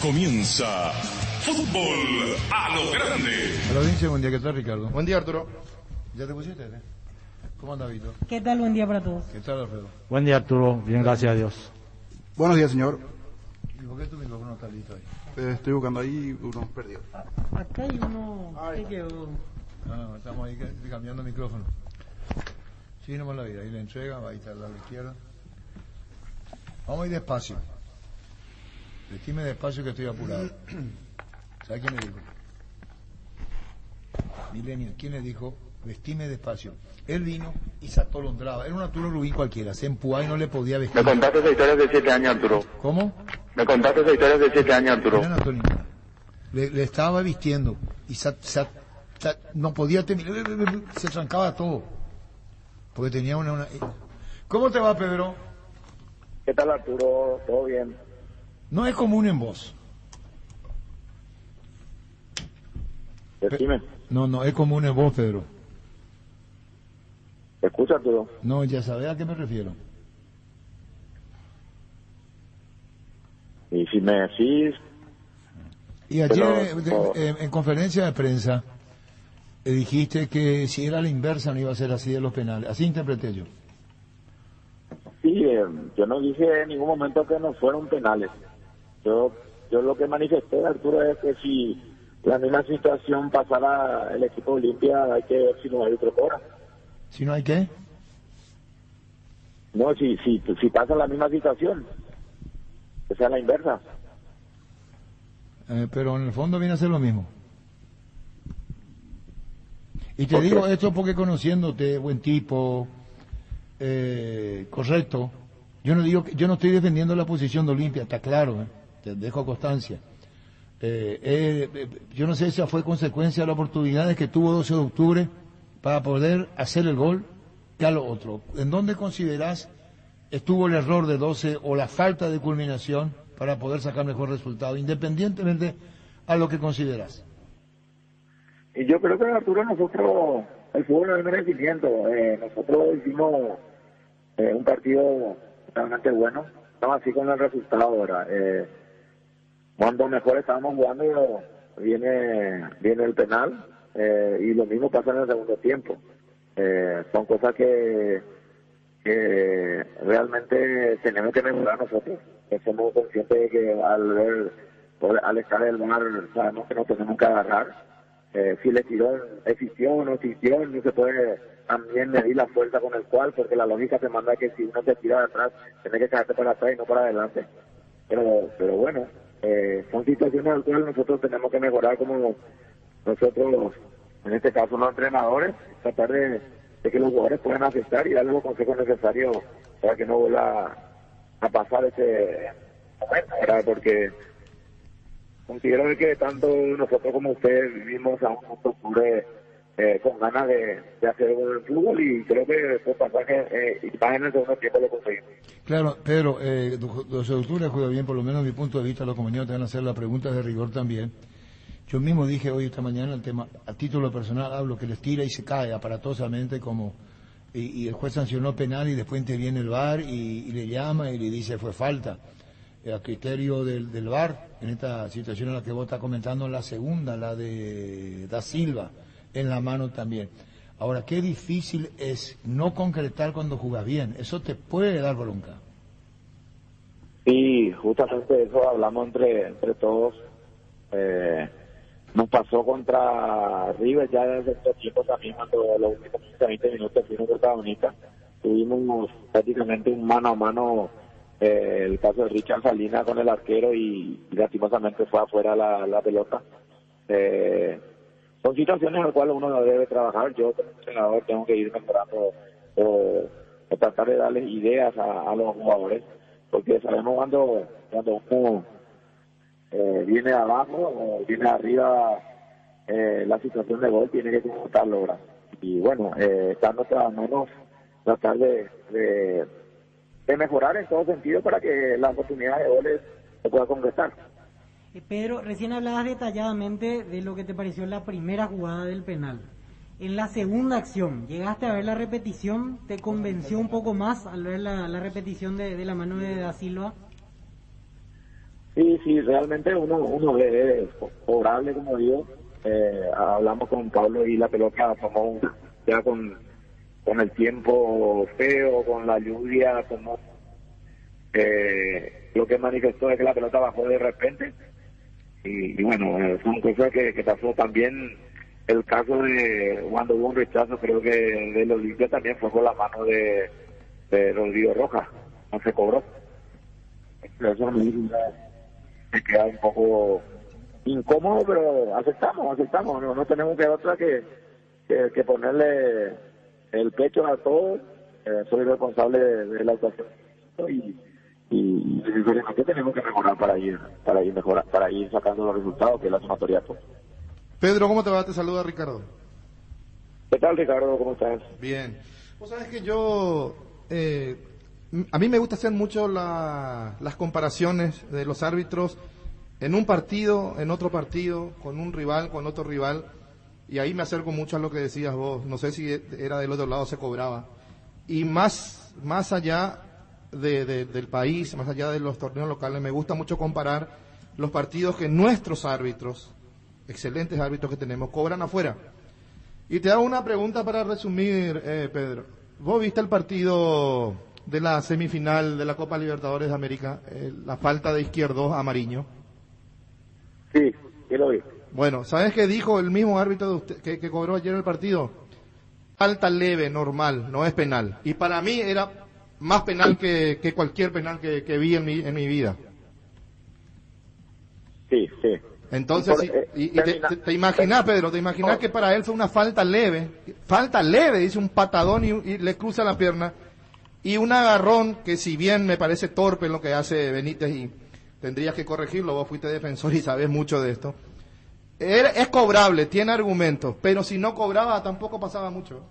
Comienza Fútbol a lo Grande. A la audiencia, buen día, ¿qué tal, Ricardo? Buen día, Arturo. ¿Ya te pusiste? ¿Cómo anda, Vito? ¿Qué tal? Buen día para todos. ¿Qué tal, Alfredo? Buen día, Arturo. Bien, gracias a Dios. Buenos días, señor. ¿Y por qué tu micrófono está listo ahí? Estoy buscando ahí uno perdido. Acá hay uno que quedó. Estamos ahí cambiando micrófono. Sí, nomás la vida. Ahí la entrega, ahí está al lado izquierdo. Vamos a ir despacio. Vestime despacio que estoy apurado. ¿Sabe quién le dijo? Millennial. ¿Quién le dijo? Vestime despacio. Él vino y se atolondraba. Era un Arturo Rubín cualquiera. Se empujaba y no le podía vestir. Me contaste esa historia de 7 años, Arturo. ¿Cómo? Me contaste esa historia de 7 años, Arturo. Mirá, Antonio. Le estaba vistiendo y no podía terminar. Se trancaba todo. Porque tenía una... ¿Cómo te va, Pedro? ¿Qué tal, Arturo? ¿Todo bien? No es común en vos. Decime. No es común en vos, Pedro. ¿Te escucha, Arturo? No, ya sabés a qué me refiero. Y si me decís... Y ayer, Pero, en conferencia de prensa, dijiste que si era la inversa no iba a ser así de los penales. Así interpreté yo. Sí, yo no dije en ningún momento que no fueron penales. Yo lo que manifesté, Arturo, es que si la misma situación pasara el equipo Olimpia, hay que ver si no hay otro cobra. ¿Si no hay qué? No, si pasa la misma situación, que sea la inversa. Pero en el fondo viene a ser lo mismo. Y te ¿Por qué? digo esto porque conociéndote, buen tipo, correcto. Yo no estoy defendiendo la posición de Olimpia, está claro, te dejo constancia. Yo no sé si esa fue consecuencia de las oportunidades que tuvo 12 de octubre para poder hacer el gol que a lo otro. ¿En dónde considerás estuvo el error de 12 o la falta de culminación para poder sacar mejor resultado, independientemente a lo que considerás? Y yo creo que, Arturo, nosotros, el fútbol es merecimiento. Nosotros hicimos un partido realmente bueno, no así con el resultado ahora. Cuando mejor estábamos jugando, viene el penal, y lo mismo pasa en el segundo tiempo. Son cosas que realmente tenemos que mejorar nosotros. Somos conscientes de que al estar el VAR sabemos que nos tenemos que agarrar. Si el estirón existió o no existió, no se puede también medir la fuerza con el cual, porque la lógica te manda que si uno se tira de atrás, tiene que caerte para atrás y no para adelante. Pero bueno, son situaciones al cual nosotros tenemos que mejorar como nosotros, en este caso los entrenadores, tratar de que los jugadores puedan aceptar y darles los consejos necesarios para que no vuelva a pasar ese momento, ¿verdad? Porque considero que tanto nosotros como ustedes vivimos a un punto octubre con ganas de hacer buen fútbol, y creo que estos pasajes y más en el segundo tiempo lo conseguimos. Claro, Pedro, 12 de octubre juega bien, por lo menos desde mi punto de vista. Los compañeros te van a hacer las preguntas de rigor también. Yo mismo dije hoy, esta mañana, el tema, a título personal, hablo que les tira y se cae aparatosamente como... Y el juez sancionó penal y después interviene el VAR y le llama y le dice fue falta. A criterio del VAR, en esta situación en la que vos estás comentando, la segunda, la de Da Silva, en la mano también. Ahora, qué difícil es no concretar cuando jugás bien. Eso te puede dar bronca. Sí, justamente de eso hablamos entre todos. Nos pasó contra River ya desde el tiempo también, cuando los últimos 20 minutos fuimos protagonistas. Tuvimos prácticamente un mano a mano, el caso de Richard Salinas con el arquero, y lastimosamente fue afuera la pelota. Son situaciones en las cuales uno debe trabajar. Yo como entrenador tengo que ir mejorando o tratar de darles ideas a los jugadores, porque sabemos cuando uno viene abajo o viene arriba, la situación de gol tiene que conjuntarlo, ¿verdad? Y bueno, está en nuestras manos tratar de mejorar en todo sentido para que la oportunidad de goles se pueda concretar. Pedro, recién hablabas detalladamente de lo que te pareció la primera jugada del penal. En la segunda acción, ¿llegaste a ver la repetición? ¿Te convenció un poco más al ver la repetición de la mano de Da Silva? Sí, realmente uno ve cobrable, como digo. Hablamos con Pablo y la pelota tomó ya con el tiempo feo, con la lluvia, como lo que manifestó es que la pelota bajó de repente. Y bueno, son cosas que pasó también. El caso de cuando hubo un rechazo, creo que del Olimpia también fue con la mano de Rodrigo Rojas, no se cobró. Eso me queda un poco incómodo, pero aceptamos, no tenemos que otra que ponerle el pecho a todos. Soy responsable de la actuación y necesariamente tenemos que mejorar para ir sacando los resultados, que es la sumatoria. Pedro, ¿cómo te va? Te saluda Ricardo. ¿Qué tal, Ricardo? ¿Cómo estás? Bien. Vos sabés que yo, a mí me gusta hacer mucho las comparaciones de los árbitros en un partido, en otro partido, con un rival, con otro rival, y ahí me acerco mucho a lo que decías vos. No sé si era del otro lado se cobraba. Y más allá del país, más allá de los torneos locales, me gusta mucho comparar los partidos que nuestros árbitros, excelentes árbitros que tenemos, cobran afuera. Y te hago una pregunta para resumir, Pedro. ¿Vos viste el partido de la semifinal de la Copa Libertadores de América, la falta de Izquierdos a Mariño? Sí lo vi. Bueno, ¿sabes qué dijo el mismo árbitro de usted, que cobró ayer el partido? Falta leve, normal, no es penal. Y para mí era más penal que cualquier penal que vi en mi vida. Sí. Entonces, te imaginas, Pedro, que para él fue una falta leve, dice un patadón y le cruza la pierna, y un agarrón que si bien me parece torpe lo que hace Benítez y tendrías que corregirlo, vos fuiste defensor y sabés mucho de esto, es cobrable, tiene argumentos, pero si no cobraba tampoco pasaba mucho.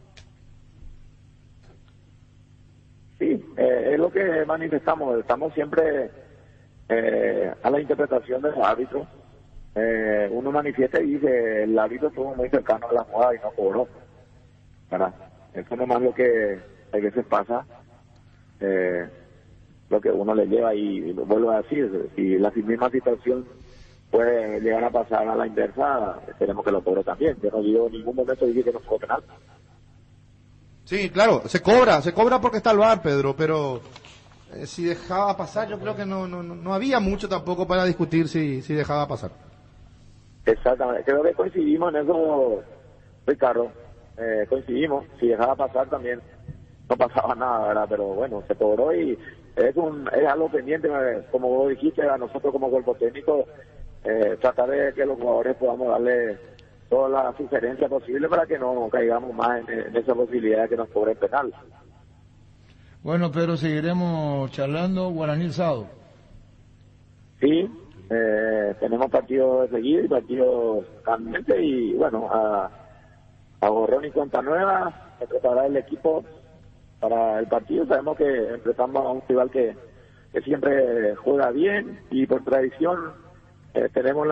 Sí, es lo que manifestamos, estamos siempre a la interpretación del árbitro. Uno manifiesta y dice el árbitro estuvo muy cercano a la jugada y no cobró, ¿verdad? Eso nomás lo que a veces pasa, lo que uno le lleva, y lo vuelvo a decir, si la misma situación puede llegar a pasar a la inversa, esperemos que lo cobre también. Yo no digo en ningún momento dije que no fue penal. Sí, claro, se cobra porque está el VAR, Pedro, pero si dejaba pasar, yo creo que no había mucho tampoco para discutir si dejaba pasar. Exactamente, creo que coincidimos en eso, Ricardo, coincidimos, si dejaba pasar también no pasaba nada, ¿verdad? Pero bueno, se cobró y es algo pendiente, como vos dijiste, a nosotros como cuerpo técnico, tratar de que los jugadores podamos darle toda la sugerencia posible para que no caigamos más en esa posibilidad de que nos cobren penal. Bueno, pero seguiremos charlando Guaraní el sábado. Sí, tenemos partidos de seguir y partidos candentes, y bueno, a borrón y cuenta nueva, se preparará el equipo para el partido. Sabemos que enfrentamos a un rival que siempre juega bien, y por tradición tenemos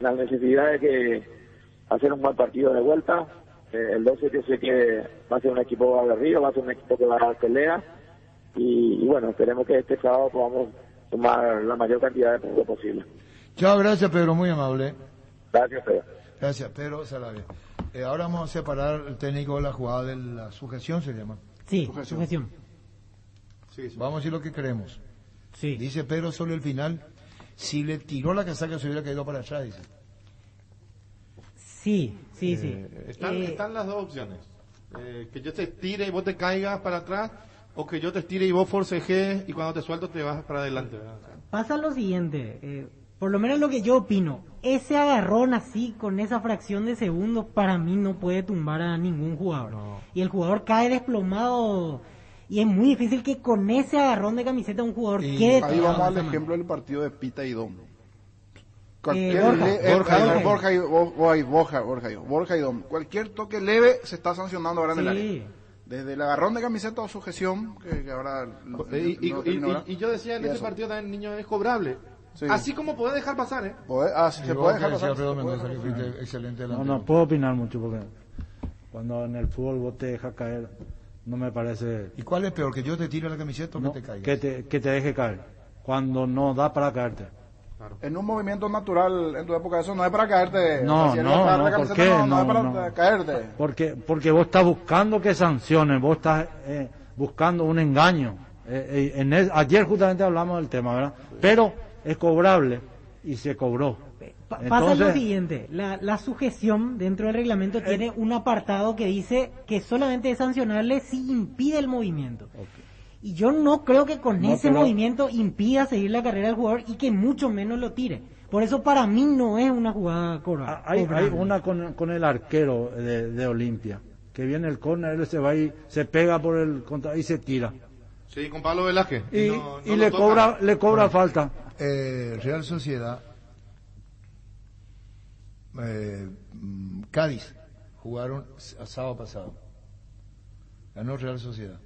la necesidad de que hacer un buen partido de vuelta. El 12 yo sé que va a ser un equipo aguerrido, va a ser un equipo que va a dar pelea, y bueno, esperemos que este sábado podamos tomar la mayor cantidad de puntos posible. Chao, gracias Pedro, muy amable. Gracias, Pedro. Gracias, Pedro Salavia. Ahora vamos a separar el técnico de la jugada de la sujeción, ¿se llama? Sí, sujeción. Sí. Vamos a decir lo que creemos. Sí. Dice Pedro sobre el final, si le tiró la casaca se hubiera caído para atrás, dice. Sí. Están las dos opciones. Que yo te tire y vos te caigas para atrás, o que yo te estire y vos forcejes y cuando te suelto te vas para adelante, ¿verdad? Pasa lo siguiente, por lo menos lo que yo opino, ese agarrón así, con esa fracción de segundos, para mí no puede tumbar a ningún jugador. No. Y el jugador cae desplomado, y es muy difícil que con ese agarrón de camiseta un jugador quede... Ahí vamos al ejemplo del partido de Pita y Dom. Borja y Dom. Cualquier toque leve se está sancionando ahora en el área. Desde el agarrón de camiseta o sujeción, que ahora... Y yo decía en ese partido también, niño, es cobrable. Sí. Así como puede dejar pasar, ¿eh? Se puede dejar pasar. Excelente. No puedo opinar mucho porque cuando en el fútbol vos te dejas caer, no me parece... ¿Y cuál es peor, que yo te tire la camiseta o que te caigas? Que te deje caer, cuando no da para caerte. en un movimiento natural en tu época. Eso no es para caerte. No, si no, la no, camiseta, ¿por qué? no es para No. caerte. Porque vos estás buscando que sancionen, vos estás buscando un engaño. Ayer justamente hablamos del tema, ¿verdad? Pero es cobrable y se cobró. Pasa lo siguiente, la sujeción dentro del reglamento tiene un apartado que dice que solamente es sancionable si impide el movimiento. Okay. Y yo no creo que con ese pero... movimiento impida seguir la carrera del jugador y que mucho menos lo tire. Por eso para mí no es una jugada cobrable. Hay una con el arquero de Olimpia, que viene el córner, él se va y se pega por el contra y se tira. Sí, con Pablo Velázquez. Y le cobra falta. Real Sociedad, Cádiz, jugaron sábado pasado. Ganó Real Sociedad.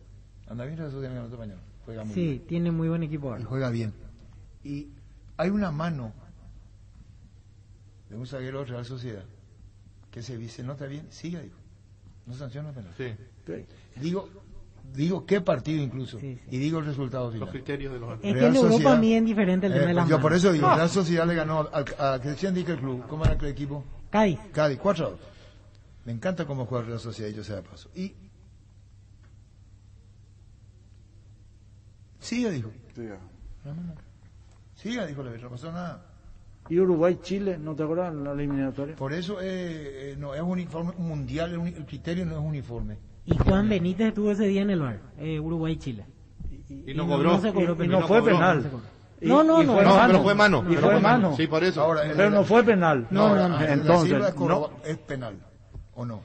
Anda bien Real Sociedad, ganó mañana. Juega muy bien. Tiene muy buen equipo ahora. Y juega bien. Y hay una mano de un zaguero de Real Sociedad que se dice, no está bien, siga, digo. No sanciona penal. Sí. Digo qué partido incluso. Sí. Y digo el resultado final. Los criterios de los Es que en Europa miden diferente el tema de las yo por manos. eso digo, Real Sociedad le ganó a Cristian Dique el club. ¿Cómo era el equipo? Cádiz. 4-2. Me encanta cómo juega Real Sociedad, y yo sea de paso. Y siga, dijo. Siga, dijo, no pasó nada. Y Uruguay-Chile, ¿no te acuerdas la eliminatoria? Por eso no es uniforme mundial, el criterio no es uniforme. Y Juan Benítez estuvo ese día en el bar, Uruguay-Chile. Y no cobró. No se cobró penal. No fue penal. No, Pero fue mano. Y fue mano. Sí, por eso. Ahora, Pero no fue penal. No. Entonces, ¿es penal o no?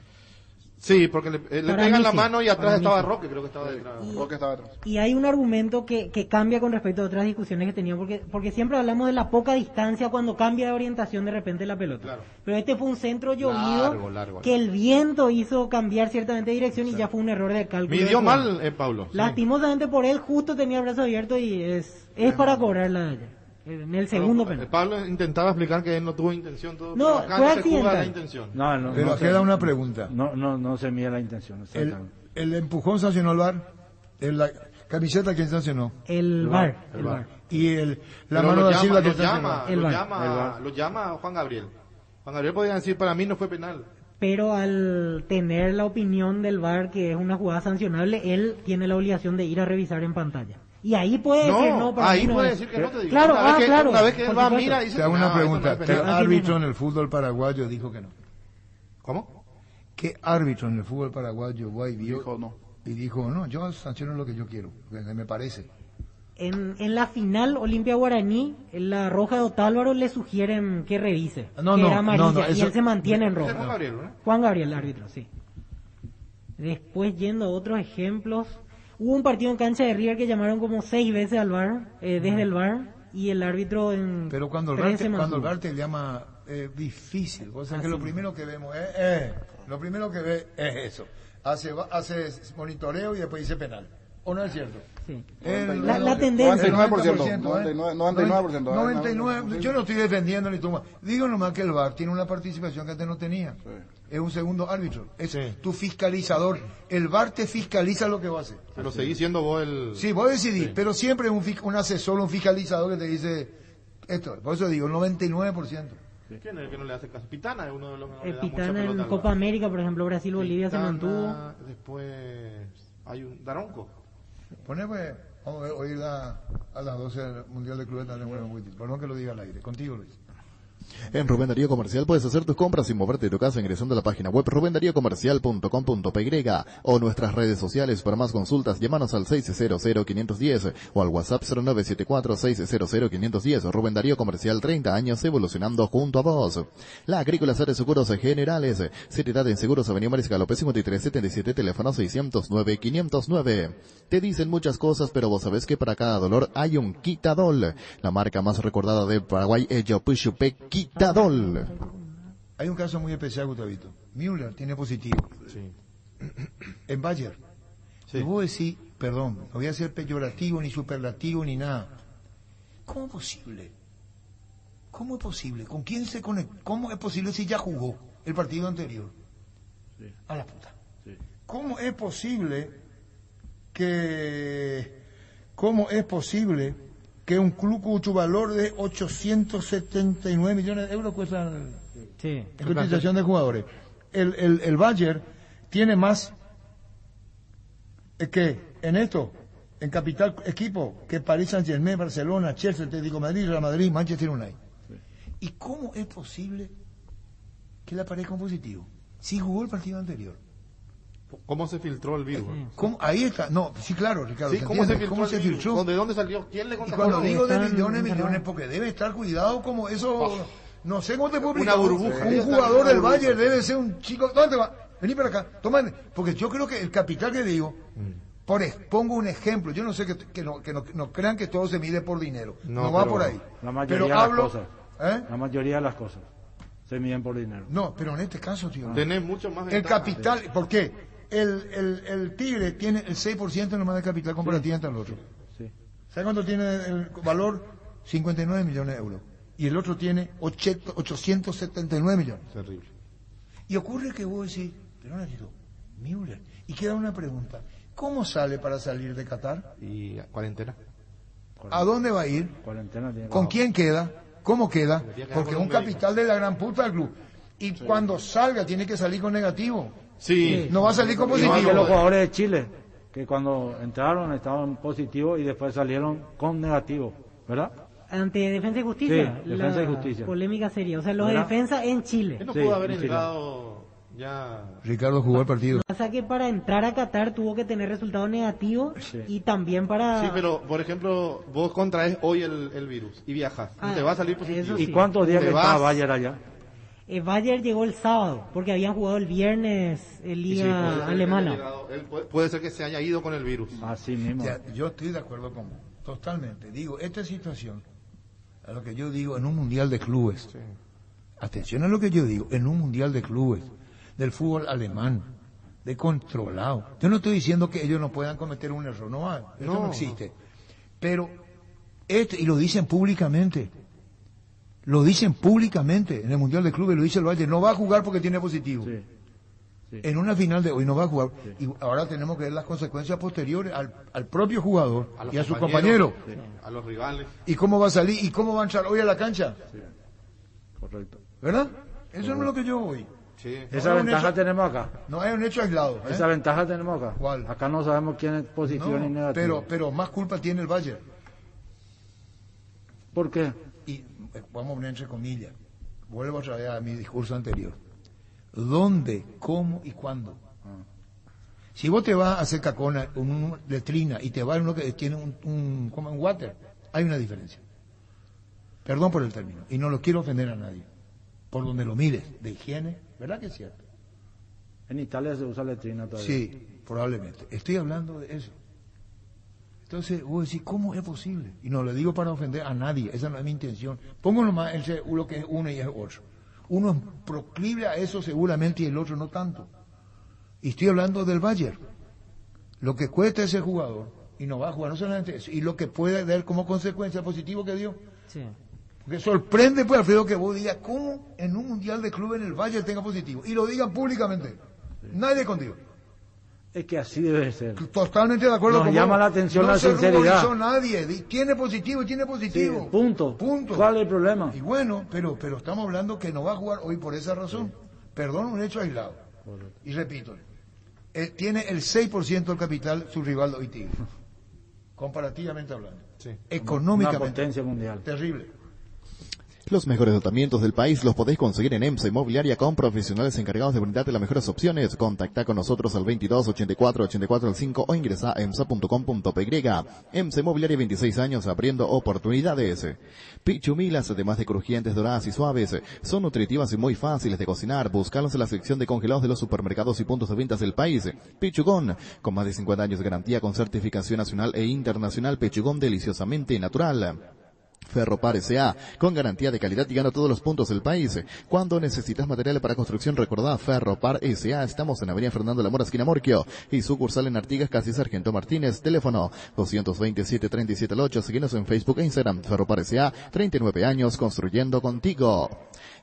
Sí, porque le Para pegan mí la sí. mano y Para atrás mí estaba sí. Roque, creo que estaba detrás. Roque estaba atrás. Y hay un argumento que cambia con respecto a otras discusiones que teníamos, porque siempre hablamos de la poca distancia cuando cambia de orientación de repente la pelota. Claro. Pero este fue un centro llovido Largo. que el viento hizo cambiar ciertamente de dirección y ya fue un error de cálculo. Midió del mal, jugador. Pablo. Sí. Lastimosamente por él justo tenía el brazo abierto y es para cobrarla en el segundo penal. Pablo intentaba explicar que él no tuvo intención. No, acá fue no se juzga accidental. la intención. No, Pero queda una pregunta. No se mide la intención. Exactamente. ¿El empujón sancionó el VAR? ¿La camiseta quién sancionó? El VAR. ¿Y la Pero mano de Silva quién lo llama Juan Gabriel. Juan Gabriel podía decir, para mí no fue penal. Pero al tener la opinión del VAR que es una jugada sancionable, él tiene la obligación de ir a revisar en pantalla. Y ahí puede decir no, para ahí mí no puede es. decir que no te digo. Claro, Una claro. vez que él va, por mira, supuesto. dice Te hago una no, pregunta. esto no es ¿Qué penal. árbitro en el fútbol paraguayo dijo que no? ¿Cómo? ¿Qué árbitro en el fútbol paraguayo vio Dijo no. y dijo no? Yo sanciono lo que yo quiero, lo que me parece. En la final Olimpia Guaraní, en la roja de Otálvaro le sugieren que revise, No, que no, era amarilla, no, y eso- él se mantiene en Ese es roja. Juan Gabriel, ¿no? Juan Gabriel, el árbitro, sí. Después, yendo a otros ejemplos, hubo un partido en cancha de River que llamaron como 6 veces al VAR, desde el VAR, y el árbitro en Pero cuando el 13 VAR te, cuando el mantuvo. VAR te llama difícil, o sea que lo primero que vemos lo primero que ve es eso. Hace monitoreo y después dice penal. ¿O no es cierto? Sí. La tendencia. 99%. Yo no estoy defendiendo ni toma. Digo nomás que el VAR tiene una participación que antes no tenía. Es un segundo árbitro. Es tu fiscalizador. El VAR te fiscaliza lo que va a hacer. Pero seguís siendo vos el... Sí, vos decidís, pero siempre es un asesor, un fiscalizador que te dice esto. Por eso digo, el 99%. ¿Quién es el que no le hace caso? Pitana es uno de los que no le da mucha Pitana pelota en al Copa VAR. América, por ejemplo, Brasil-Bolivia se Pitana, mantuvo. Después hay un Daronco. Poné, pues, vamos a oír a las 12 del Mundial de Clubes. Por no que lo diga al aire. Contigo, Luis. En Rubén Darío Comercial puedes hacer tus compras sin moverte de tu casa ingresando a la página web rubendariocomercial.com.py o nuestras redes sociales. Para más consultas, llámanos al 600-510 o al WhatsApp 0974-600-510. Rubén Darío Comercial, 30 años evolucionando junto a vos. La Agrícola Seres Seguros Generales, seriedad en seguros, Avenida Mariscal López 5377, teléfono 609-509. Te dicen muchas cosas, pero vos sabés que para cada dolor hay un Quitadol. La marca más recordada de Paraguay es Yopushupé Quitadol. Hay un caso muy especial, Gustavito. Müller tiene positivo. Sí. En Bayer. Sí. Y vos decís, perdón, no voy a ser peyorativo, ni superlativo, ni nada. ¿Cómo es posible? ¿Cómo es posible? ¿Con quién se conectó? ¿Cómo es posible si ya jugó el partido anterior? Sí. A la puta. Sí. ¿Cómo es posible que... ¿Cómo es posible que un club cuyo valor de 879 millones de euros cuesta Sí. en cotización de jugadores. El Bayern tiene más que en esto, en capital equipo, que París Saint-Germain, Barcelona, Chelsea, Atlético de Madrid, Real Madrid, Manchester United. ¿Y cómo es posible que le aparezca un positivo? Si jugó el partido anterior. ¿Cómo se filtró el virus? ¿Cómo? Ahí está. No, sí, claro, Ricardo. Sí, ¿cómo se ¿Cómo se filtró? filtró? ¿De dónde salió? ¿Quién le Y contagió? cuando digo de Están millones, encerrados. porque debe estar cuidado como eso. No sé cómo te puedo Una explicar. burbuja. Un jugador del Bayern debe ser un chico. ¿Dónde va? Vení para acá. Toma. Porque yo creo que el capital que digo. Pongo un ejemplo. Yo no sé que no crean que todo se mide por dinero. No va pero por ahí. La mayoría Pero de hablo. las cosas. ¿Eh? La mayoría de las cosas se miden por dinero. No, pero en este caso, tío. no. Tenés mucho más El ventaja. capital, ¿por qué? El Tigre tiene el 6% nomás de capital comparativamente al otro. Sí. ¿Sabe cuánto tiene el valor? 59 millones de euros. Y el otro tiene 879 millones. Terrible. Y ocurre que vos decís, pero Nachito, Müller. Y queda una pregunta. ¿Cómo sale para salir de Qatar? Y cuarentena. ¿A dónde va a ir? Cuarentena tiene ¿Con quién queda? ¿Cómo queda? Debería quedar Porque es con un un médico. capital de la gran puta del club. Y cuando salga tiene que salir con negativo. Sí. No va a salir con Igual que los positivo. jugadores de Chile, que cuando entraron estaban positivos y después salieron con negativo, ¿verdad? Ante Defensa y Justicia. Sí, Defensa y Justicia. Polémica seria. O sea, los de ¿Verdad? defensa en Chile. Él no Sí, pudo haber en Chile. entrado ya. Ricardo jugó el partido. Pasa que para entrar a Qatar tuvo que tener resultado negativo y también para... Sí, pero por ejemplo, vos contraes hoy el virus y viajas. Ah, te va a salir positivo. eso ¿Y sí. cuántos días Te que vas. estaba Bayern allá? Bayern llegó el sábado, porque habían jugado el viernes en Y sí, Liga puede ser que haya Alemana. llegado- él puede ser que se haya ido con el virus. Así mismo. Ya, yo estoy de acuerdo con vos, totalmente. Digo, esta situación, a lo que yo digo, en un mundial de clubes, atención a lo que yo digo, en un mundial de clubes, del fútbol alemán, de controlado. Yo no estoy diciendo que ellos no puedan cometer un error, no hay, eso no existe. Pero, y lo dicen públicamente, en el mundial de clubes, lo dice el Bayern, no va a jugar porque tiene positivo. Sí. Sí. En una final de hoy no va a jugar. Y ahora tenemos que ver las consecuencias posteriores al propio jugador los y a sus compañeros. a los rivales. ¿Y cómo va a salir? ¿Y cómo va a entrar hoy a la cancha? Correcto. ¿Verdad? Eso no es lo que yo voy. Sí. Esa No es un ventaja hecho- tenemos acá. No es un hecho aislado. ¿eh? Esa ventaja tenemos acá. ¿Cuál? Acá no sabemos quién es positivo ni No, negativo. pero más culpa tiene el Bayern. ¿Por qué? Y vamos a poner entre comillas. Vuelvo otra vez a mi discurso anterior. ¿Dónde, cómo y cuándo? Si vos te vas a hacer cacona con una letrina y te va a uno que tiene como un water, hay una diferencia. Perdón por el término, y no lo quiero ofender a nadie. Por donde lo mires, de higiene, ¿verdad que es cierto? En Italia se usa letrina todavía. Sí, probablemente. Estoy hablando de eso. Entonces, vos decís, ¿cómo es posible? Y no lo digo para ofender a nadie, esa no es mi intención. Pongo nomás lo que es uno y es otro. Uno es proclive a eso seguramente y el otro no tanto. Y estoy hablando del Bayern. Lo que cuesta ese jugador, y no va a jugar, no solamente eso, y lo que puede dar como consecuencia positivo que dio. Sí. Porque sorprende, pues, Alfredo, que vos digas, ¿cómo en un mundial de clubes en el Bayern tenga positivo? Y lo digan públicamente. Nadie contigo. Es que así debe ser. Totalmente de acuerdo Nos con llama vos. la atención no la se sinceridad. ruborizó nadie. Tiene positivo y tiene Sí, positivo. punto. Punto. ¿Cuál es el problema? Y bueno, pero estamos hablando que no va a jugar hoy por esa razón. Perdón, un hecho aislado. Y repito, tiene el 6% del capital su rival hoy Tigre. Comparativamente hablando. Sí. Económicamente. Una potencia mundial. Terrible. Los mejores tratamientos del país los podéis conseguir en EMSA Inmobiliaria con profesionales encargados de brindarte las mejores opciones. Contacta con nosotros al 22 84 84 5 o ingresa a emsa.com.py. EMSA Inmobiliaria, 26 años abriendo oportunidades. Pichumilas, además de crujientes, doradas y suaves, son nutritivas y muy fáciles de cocinar. Búscalos en la sección de congelados de los supermercados y puntos de ventas del país. Pichugón, con más de 50 años de garantía con certificación nacional e internacional. Pichugón, deliciosamente natural. Ferropar S.A. con garantía de calidad y gana todos los puntos del país. Cuando necesitas materiales para construcción, recordá Ferropar S.A. Estamos en Avenida Fernando Lamora, esquina Morquio, y sucursal en Artigas, casi Sargento Martínez. Teléfono 227-37-8. Síguenos en Facebook e Instagram. Ferropar S.A. 39 años construyendo contigo.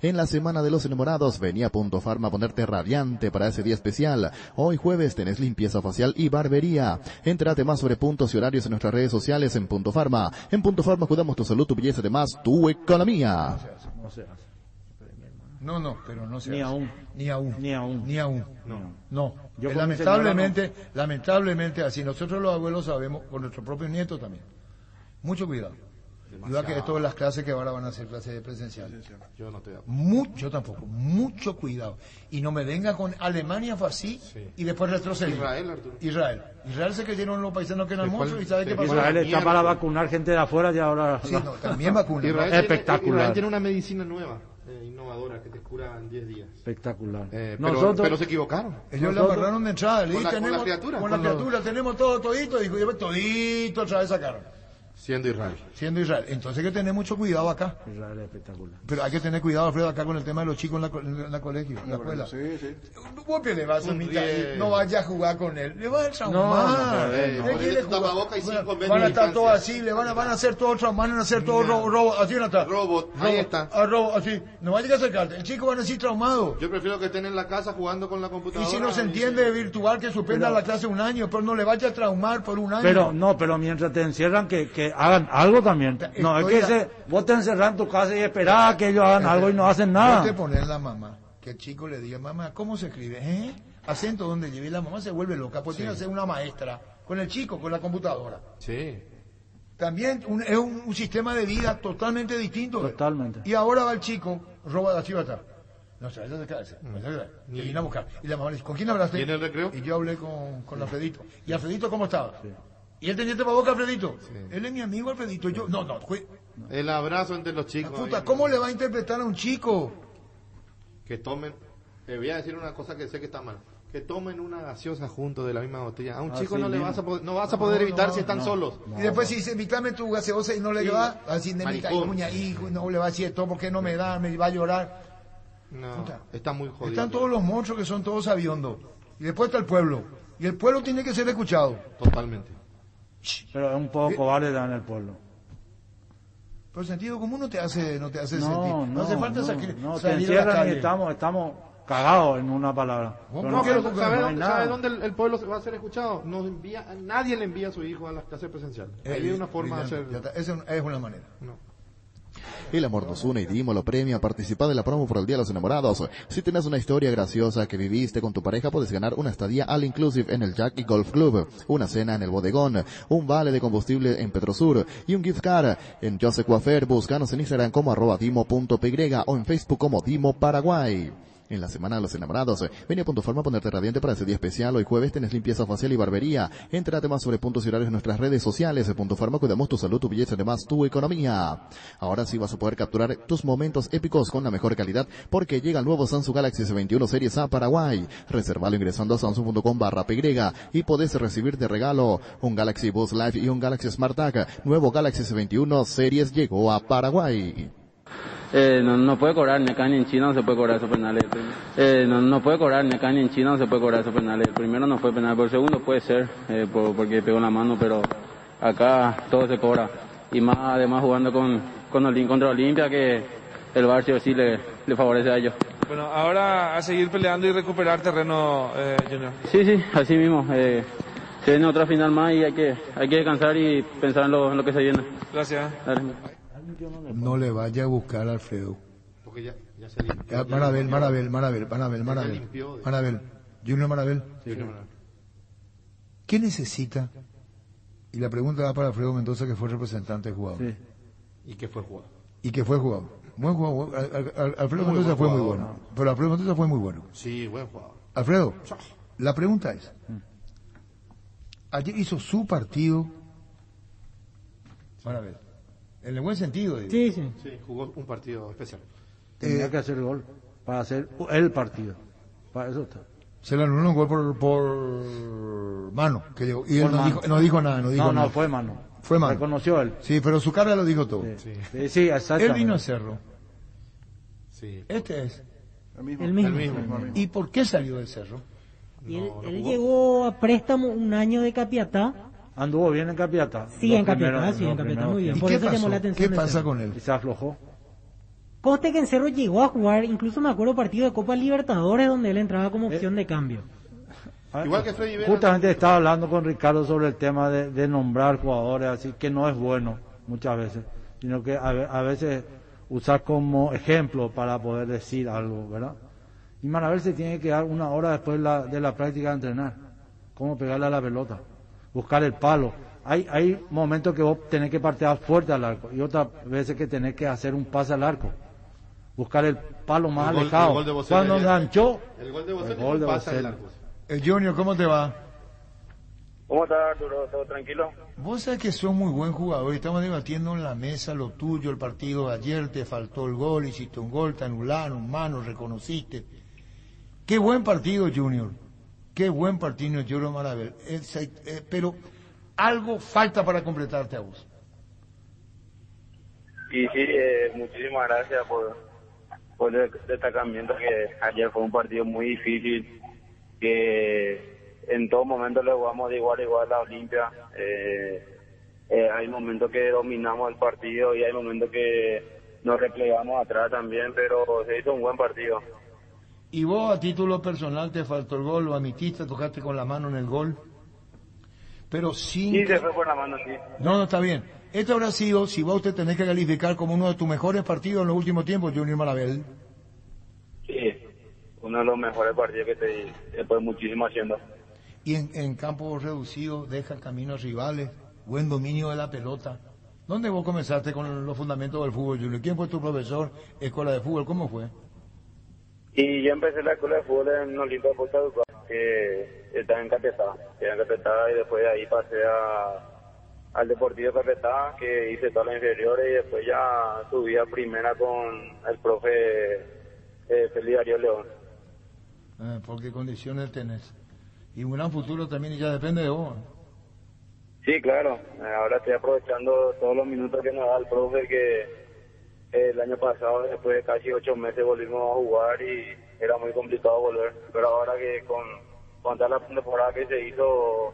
En la Semana de los Enamorados, vení a Punto Farma a ponerte radiante para ese día especial. Hoy jueves tenés limpieza facial y barbería. Entrate más sobre puntos y horarios en nuestras redes sociales en Punto Farma. En Punto Farma cuidamos tu salud, tu belleza, además tu economía. No se hace. No, pero no se Ni hace. aún. Ni aún. Ni aún. Ni aún. No. Yo con Lamentablemente, así nosotros los abuelos sabemos, con nuestros propios nietos también. Mucho cuidado. Igual que todas las clases que ahora van a ser clases presenciales. Yo no estoy de acuerdo. Yo tampoco. Mucho cuidado. Y no me venga con Alemania fue así y después retrocedió. Israel, Arturo. Israel se creyeron los paisanos que eran muchos y ¿sabe qué pasó? Israel está para vacunar gente de afuera y ahora... Sí, no, también vacuna. Espectacular. Israel tiene una medicina nueva, innovadora, que te cura en 10 días. Espectacular. Pero se equivocaron. Ellos le agarraron de entrada. Con la criatura. Con la criatura tenemos todito. Dijo, todito otra vez sacaron. Siendo Israel. Entonces hay que tener mucho cuidado acá. Israel es espectacular. Pero hay que tener cuidado, Alfredo, acá con el tema de los chicos en la colegio, en la escuela. Sí. Vos que le vas a mitad, no vayas a jugar con él. Le vas a traumar. Van a estar todos así, le van a hacer todo traumar, van a hacer todo robot. Así no está. Robot, ahí está. Robot, así. No vayas a acercarte. El chico va a decir traumado. Yo prefiero que estén en la casa jugando con la Y computadora. si no se entiende virtual, que suspenda la clase un año, pero no le vaya a traumar por un año. Pero mientras te encierran, que hagan algo también. No, es que vos te encerrás en tu casa y esperás a que ellos hagan algo y no hacen nada. Hay que poner la mamá, que el chico le diga, mamá, ¿cómo se escribe? Acento donde lleve, la mamá se vuelve loca, pues tiene que ser una maestra, con el chico, con la computadora. Sí. También es un sistema de vida totalmente distinto. Totalmente. Y ahora va el chico, roba la chivata. No se vaya a quedarse. Y vino a buscar. Y la mamá le dice, ¿con quién hablaste? ¿Y en el recreo? Y yo hablé con Alfredito. ¿Y Alfredito cómo estaba? Sí. ¿Y él tenía tapabocas, Alfredito? Sí. Él es mi amigo, Alfredito. Yo, el abrazo entre los chicos. Puta, ¿cómo le va a interpretar a un chico? Que tomen, te voy a decir una cosa que sé que está mal. Que tomen una gaseosa juntos de la misma botella. A un chico no vas a poder evitar si están solos. Y después si dice, invítame tu gaseosa y no le va, así de mi hijo, no le va a decir esto porque no me da, me va a llorar. No, puta, está muy jodido. Están todos los monstruos que son todos sabiondos. Y después está el pueblo. Y el pueblo tiene que ser escuchado. Totalmente. Pero es un poco cobarde en el pueblo. Pero el sentido común no te hace sentir. No hace falta salir te encierran y estamos cagados en una palabra. Pero ¿sabe dónde el pueblo va a ser escuchado? Nadie le envía a su hijo a las clases presenciales. Hay una forma de hacerlo. Esa es una manera. No. El amor nos une y Dimo lo premia. Participa de la promo por el Día de los Enamorados. Si tienes una historia graciosa que viviste con tu pareja, puedes ganar una estadía all inclusive en el Jack y Golf Club, una cena en el Bodegón, un vale de combustible en Petrosur y un gift card en Joseph Coafer. Búscanos en Instagram como @dimo.py o en Facebook como Dimo Paraguay. En la Semana de los Enamorados, ven a Punto Farma a ponerte radiante para ese día especial. Hoy jueves tenés limpieza facial y barbería. Entrate más sobre puntos y horarios en nuestras redes sociales. En Punto Farma cuidamos tu salud, tu belleza, además tu economía. Ahora sí vas a poder capturar tus momentos épicos con la mejor calidad, porque llega el nuevo Samsung Galaxy S21 Series A Paraguay. Reservalo ingresando a samsung.com/py y podés recibir de regalo un Galaxy Buds Live y un Galaxy Smart Tag. Nuevo Galaxy S21 Series llegó a Paraguay. No puede cobrar, ni acá ni en China no se puede cobrar esos penales. No puede cobrar, ni acá ni en China no se puede cobrar esos penales. El primero no fue penal, pero el segundo puede ser, porque pegó en la mano, pero acá todo se cobra. Y más además jugando contra Olimpia, que el Barça sí le favorece a ellos. Bueno, ahora a seguir peleando y recuperar terreno, Junior. Sí, así mismo. Se viene otra final más y hay que descansar y pensar en lo que se viene. Gracias. Dale. No le vaya a buscar a Alfredo. Porque ya se limpió. Marabel. Junior Marabel. Sí. ¿Qué necesita? Y la pregunta va para Alfredo Mendoza, que fue representante de jugador. Sí. Y que fue jugador. Buen jugador. Alfredo Mendoza fue muy bueno. Pero Alfredo Mendoza fue muy bueno. Sí, buen jugador. Alfredo, la pregunta es, ayer hizo su partido. Marabel. En el buen sentido. Sí, jugó un partido especial. Tenía que hacer el gol para hacer el partido. Para eso está. Se le anuló un gol por mano. Que llegó, y él no dijo nada. No, fue mano. Fue mal. Reconoció él. Sí, pero su cara lo dijo todo. Sí, exactamente. Él vino a Cerro. Sí. Este es. El mismo. ¿Y por qué salió del Cerro? Y él llegó a préstamo un año de Capiatá. Anduvo bien en Capiatá. Sí, en Capiatá, muy bien. ¿Y Por qué eso pasó? llamó la atención. ¿Qué pasa con él? Y se aflojó. Conste que en Cerro llegó a jugar, incluso me acuerdo partido de Copa Libertadores donde él entraba como opción de cambio. Igual que Freddy Vera. Justamente estaba hablando con Ricardo sobre el tema de nombrar jugadores, así que no es bueno muchas veces, sino que a veces usar como ejemplo para poder decir algo, ¿verdad? Y Marabel se tiene que dar una hora después de la práctica de entrenar, cómo pegarle a la pelota, buscar el palo. Hay momentos que vos tenés que partear fuerte al arco y otras veces que tenés que hacer un pase al arco, buscar el palo más alejado. Cuando enganchó, el gol de Bocelli pasa al arco. Junior, ¿cómo te va? ¿Cómo estás, Arturo? ¿Todo tranquilo? Vos sabés que sos muy buen jugador y estamos debatiendo en la mesa lo tuyo, el partido de ayer, te faltó el gol, hiciste un gol, te anularon, mano, reconociste. Qué buen partido, Junior. Qué buen partido, Junior Marabel. Pero algo falta para completarte a vos. Y sí, muchísimas gracias por el destacamiento, que ayer fue un partido muy difícil, que en todo momento le jugamos de igual a igual a Olimpia. Hay momentos que dominamos el partido y hay momentos que nos replegamos atrás también, pero se hizo un buen partido. ¿Y vos a título personal te faltó el gol, lo admitiste, tocaste con la mano en el gol? Pero sin... Sí, se fue por la mano, sí. No, está bien. Esto habrá sido, si vos te tenés que calificar como uno de tus mejores partidos en los últimos tiempos, Junior Marabel. Sí, uno de los mejores partidos que después muchísimo haciendo. Y en campo reducido deja el camino a rivales, buen dominio de la pelota. ¿Dónde vos comenzaste con los fundamentos del fútbol, Junior? ¿Quién fue tu profesor, escuela de fútbol? ¿Cómo fue? Y yo empecé la escuela de fútbol en Olimpia Costa Ducal, que está en Capiatá. Y después de ahí pasé al Deportivo Capiatá, que hice todas las inferiores, y después ya subí a primera con el profe Felipe Darío León. ¿Por qué condiciones tenés? Y un gran futuro también, y ya depende de vos. Sí, claro. Ahora estoy aprovechando todos los minutos que nos da el profe, que el año pasado, después de casi 8 meses, volvimos a jugar y era muy complicado volver. Pero ahora que con toda la temporada que se hizo,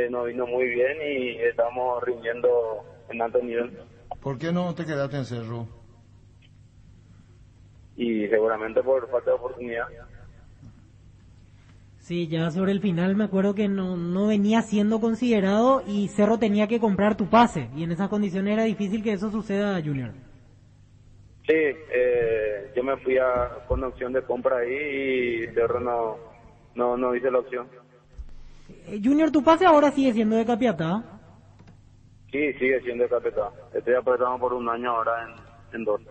nos vino muy bien y estamos rindiendo en alto nivel. ¿Por qué no te quedaste en Cerro? Y seguramente por falta de oportunidad. Sí, ya sobre el final me acuerdo que no venía siendo considerado y Cerro tenía que comprar tu pase. Y en esas condiciones era difícil que eso suceda, Junior. Sí, yo me fui con opción de compra ahí y Cerro no hice la opción. Junior, tu pase ahora sigue siendo de Capiatá. Sí, sigue siendo de Capiatá. Estoy apretado por un año ahora en 2.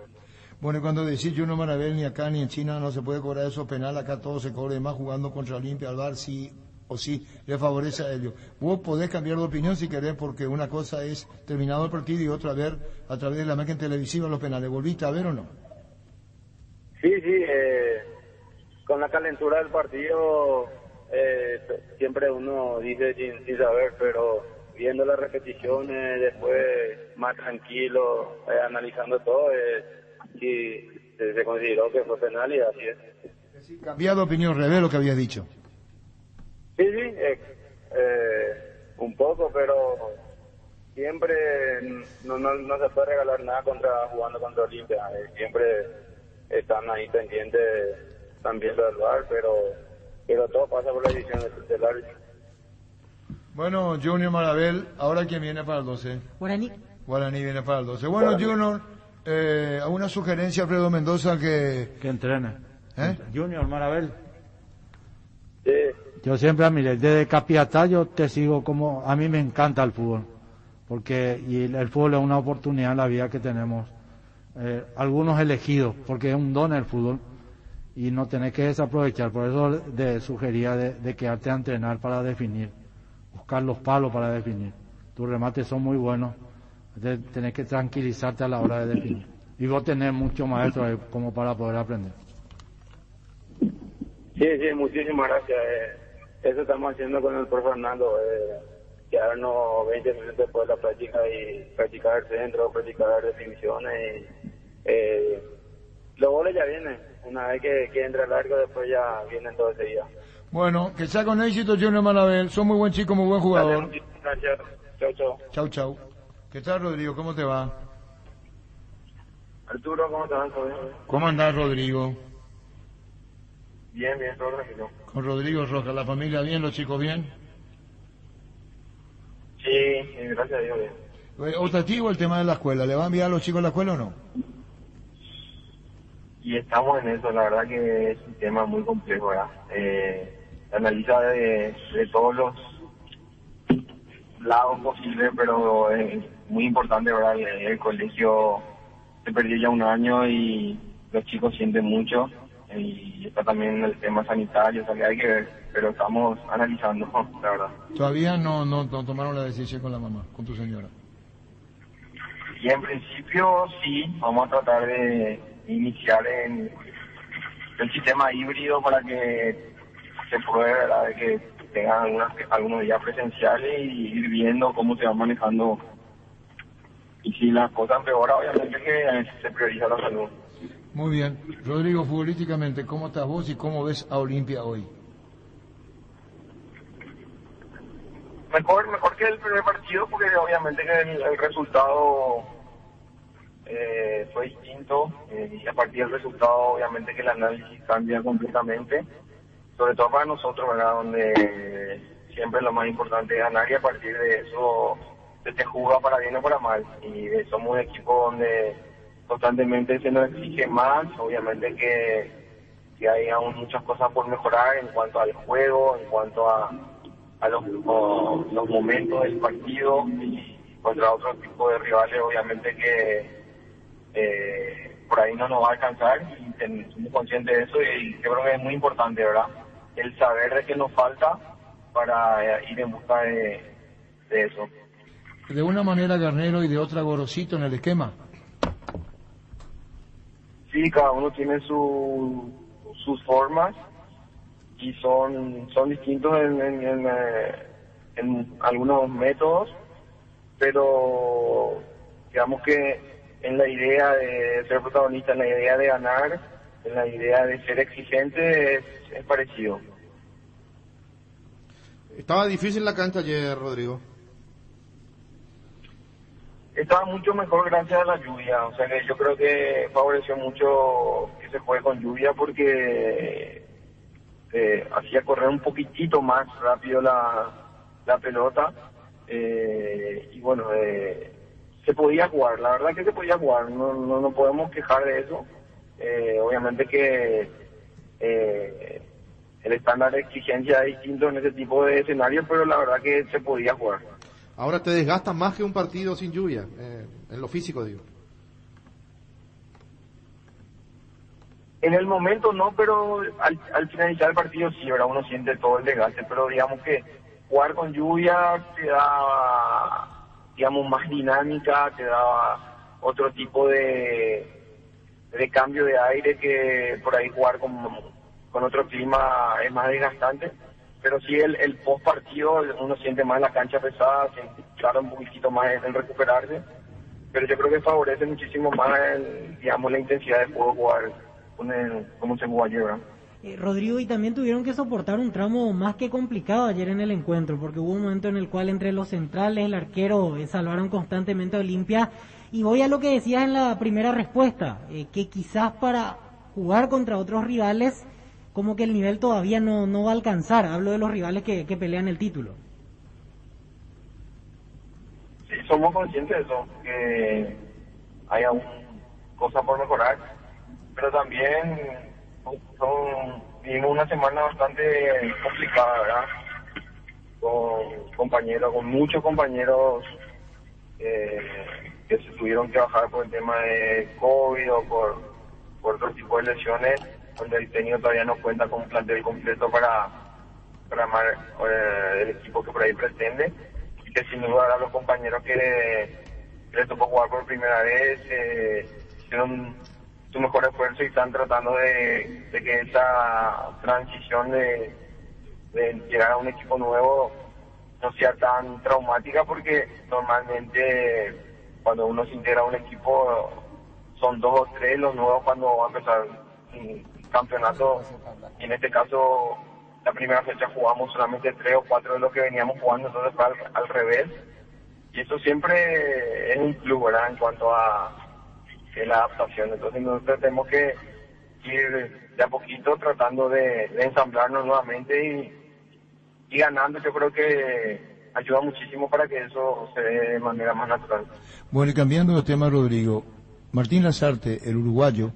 Bueno, y cuando decís Junior Marabel, ni acá ni en China no se puede cobrar esos penales, acá todo se cobra, más jugando contra Olimpia, al VAR sí o sí le favorece a ellos. Vos podés cambiar de opinión si querés, porque una cosa es terminado el partido y otra ver a través de la máquina televisiva los penales. ¿Volviste a ver o no? Sí, con la calentura del partido siempre uno dice sin saber, pero viendo las repeticiones, después más tranquilo, analizando todo, sí, se consideró que fue penal y así es. Cambiado de opinión, revés lo que habías dicho. Sí, un poco, pero siempre no se puede regalar nada jugando contra Olimpia. Siempre están ahí pendientes también del VAR, pero todo pasa por la decisión del árbitro. Bueno, Junior Marabel, ¿ahora quién viene para el 12? Guaraní. Guaraní viene para el 12. Bueno, Junior, ¿alguna sugerencia a Alfredo Mendoza que entrene? Junior Marabel. Sí. Yo siempre admiré, desde Capiatá yo te sigo como, a mí me encanta el fútbol, porque el fútbol es una oportunidad en la vida que tenemos, algunos elegidos, porque es un don el fútbol, y no tenés que desaprovechar, por eso sugería de quedarte a entrenar para definir, buscar los palos para definir, tus remates son muy buenos, tenés que tranquilizarte a la hora de definir, y vos tenés muchos maestros como para poder aprender. Sí, muchísimas gracias. Eso estamos haciendo con el profe Fernando. quedarnos 20 minutos después de la práctica y practicar el centro, practicar definiciones. Los goles ya vienen. Una vez que entra el arco, después ya vienen todo ese día. Bueno, que sea con éxito, Junior Malabel. Sos muy buen chico, muy buen jugador. Gracias. Chau, chau. Chau, chau. ¿Qué tal, Rodrigo? ¿Cómo te va? Arturo, ¿cómo te vas? ¿Cómo andás, Rodrigo? Bien, todo tranquilo. Con Rodrigo Rojas, ¿la familia bien, los chicos bien? Sí, gracias a Dios bien. Optativo el tema de la escuela. ¿Le va a enviar a los chicos a la escuela o no? Y estamos en eso, la verdad que es un tema muy complejo, ¿verdad? Analiza de todos los lados posibles, pero es muy importante, ¿verdad? El colegio se perdió ya un año y los chicos sienten mucho, y está también el tema sanitario, o sea, hay que ver, pero estamos analizando, la verdad. Todavía no tomaron la decisión con la mamá, con tu señora. Y en principio sí, vamos a tratar de iniciar en el sistema híbrido para que se pruebe, ¿verdad?, de que tengan algunos días presenciales y ir viendo cómo se va manejando. Y si las cosas empeoran, obviamente que se prioriza la salud. Muy bien. Rodrigo, futbolísticamente, ¿cómo estás vos y cómo ves a Olimpia hoy? Mejor que el primer partido, porque obviamente que el resultado fue distinto, y a partir del resultado obviamente que el análisis cambia completamente, sobre todo para nosotros, ¿verdad?, donde siempre lo más importante es ganar, y a partir de eso se te juzga para bien o para mal, y somos un equipo donde constantemente se nos exige más, obviamente que hay aún muchas cosas por mejorar en cuanto al juego, en cuanto a los momentos del partido, y contra otro tipo de rivales obviamente que por ahí no nos va a alcanzar, y somos conscientes de eso, y yo creo que es muy importante, ¿verdad?, el saber de qué nos falta para ir en busca de eso. De una manera Garnero y de otra Gorosito en el esquema. Sí, cada uno tiene sus formas y son distintos en algunos métodos, pero digamos que en la idea de ser protagonista, en la idea de ganar, en la idea de ser exigente es parecido. Estaba difícil la cancha ayer, Rodrigo. Estaba mucho mejor gracias a la lluvia, o sea que yo creo que favoreció mucho que se juegue con lluvia, porque hacía correr un poquitito más rápido la pelota, y bueno, se podía jugar, la verdad que se podía jugar, no podemos quejar de eso. Obviamente que el estándar de exigencia es distinto en ese tipo de escenarios, pero la verdad que se podía jugar. Ahora te desgasta más que un partido sin lluvia, en lo físico, digo. En el momento no, pero al finalizar el partido sí, ahora uno siente todo el desgaste, pero digamos que jugar con lluvia te da, digamos, más dinámica, te da otro tipo de cambio de aire, que por ahí jugar con otro clima es más desgastante. Pero sí, el post partido uno siente más la cancha pesada, claro, un poquitito más en recuperarse, pero yo creo que favorece muchísimo más digamos, la intensidad de juego, jugar como se jugó ayer, ¿verdad? Rodrigo, y también tuvieron que soportar un tramo más que complicado ayer en el encuentro, porque hubo un momento en el cual entre los centrales, el arquero, salvaron constantemente a Olimpia. Y voy a lo que decías en la primera respuesta, que quizás para jugar contra otros rivales, como que el nivel todavía no va a alcanzar. Hablo de los rivales que pelean el título. Sí, somos conscientes de eso, que hay aún cosas por mejorar, pero también vivimos una semana bastante complicada, ¿verdad? Con muchos compañeros que se tuvieron que bajar por el tema de COVID o por otro tipo de lesiones, donde el técnico todavía no cuenta con un plantel completo para armar el equipo que por ahí pretende, y que sin duda los compañeros que les tocó jugar por primera vez hicieron su mejor esfuerzo y están tratando de que esa transición de llegar a un equipo nuevo no sea tan traumática, porque normalmente cuando uno se integra a un equipo son 2 o 3 los nuevos cuando va a empezar un campeonato, y en este caso la primera fecha jugamos solamente 3 o 4 de los que veníamos jugando, entonces fue al revés, y eso siempre es un plus, ¿verdad?, en cuanto a la adaptación. Entonces nosotros tenemos que ir de a poquito tratando de ensamblarnos nuevamente y ganando. Yo creo que ayuda muchísimo para que eso se dé de manera más natural. Bueno, y cambiando de tema, Rodrigo, Martín Lasarte, el uruguayo,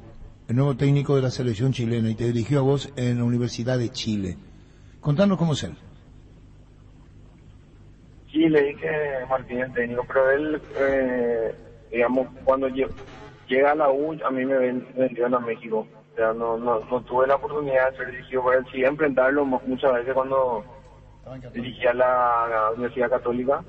el nuevo técnico de la selección chilena, y te dirigió a vos en la Universidad de Chile. Contanos cómo es él. Sí, leí que Martín es técnico, pero él, digamos, cuando llega a la U, a mí me vendieron a México. O sea, no tuve la oportunidad de ser dirigido por él. Sí, enfrentarlo muchas veces cuando dirigía la Universidad Católica.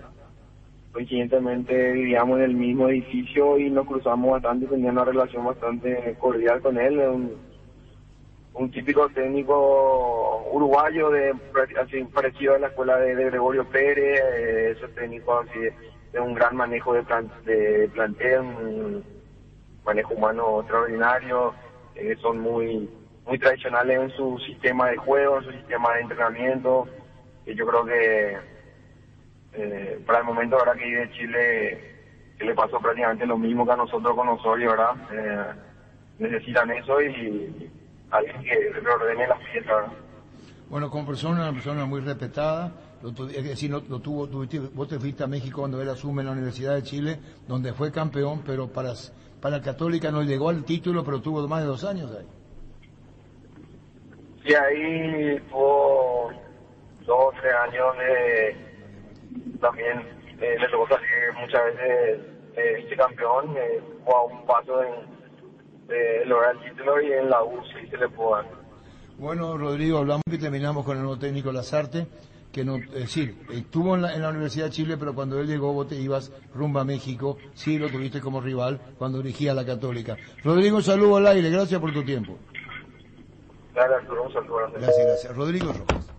Coincidentemente vivíamos en el mismo edificio y nos cruzamos bastante, tenía una relación bastante cordial con él. Un típico técnico uruguayo, así parecido a la escuela de Gregorio Pérez, esos técnicos así de un gran manejo de plantel, un manejo humano extraordinario, son muy tradicionales en su sistema de juego, en su sistema de entrenamiento, y yo creo que para el momento ahora que de Chile, que le pasó prácticamente lo mismo que a nosotros con Osorio, ¿verdad? Necesitan eso y alguien que reordene las piezas, ¿verdad? Bueno, como una persona muy respetada, es decir, vos te fuiste a México cuando él asume la Universidad de Chile, donde fue campeón, pero para Católica no llegó al título, pero tuvo más de 2 años ahí. Sí, ahí tuvo 2 o 3 años también le tocó salir muchas veces vicecampeón, fue a un paso de lograr el título, y en la U sí se le pudo dar. Bueno, Rodrigo, hablamos y terminamos con el nuevo técnico Lasarte, que no, es decir, estuvo en la Universidad de Chile, pero cuando él llegó vos te ibas rumbo a México, sí lo tuviste como rival cuando dirigía a la Católica. Rodrigo, un saludo al aire, gracias por tu tiempo. Gracias, Arturo, un saludo. Gracias. Rodrigo Rojas.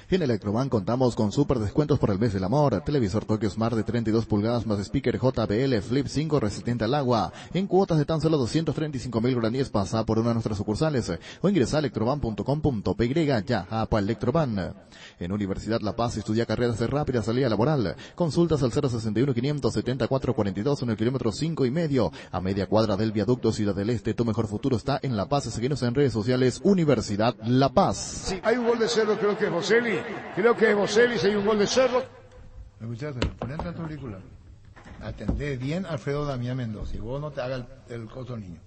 En Electroban contamos con super descuentos por el mes del amor. Televisor Tokyo Smart de 32 pulgadas más speaker JBL Flip 5 resistente al agua. En cuotas de tan solo 235.000 guaraníes. Pasa por una de nuestras sucursales o ingresa a electroban.com.py. Ya, APA Electroban. En Universidad La Paz estudia carreras de rápida salida laboral. Consultas al 061-574-42 en el kilómetro 5,5. A media cuadra del viaducto Ciudad del Este. Tu mejor futuro está en La Paz. Seguinos en redes sociales. Universidad La Paz. Sí, hay un gol de Cerro, creo que es Boselli. Creo que es Boselli, si hay un gol de Cerro. ¿Me escuchaste? Ponete a tu auricular. Atendé bien Alfredo Damián Mendoza, y vos no te hagas el coto niño.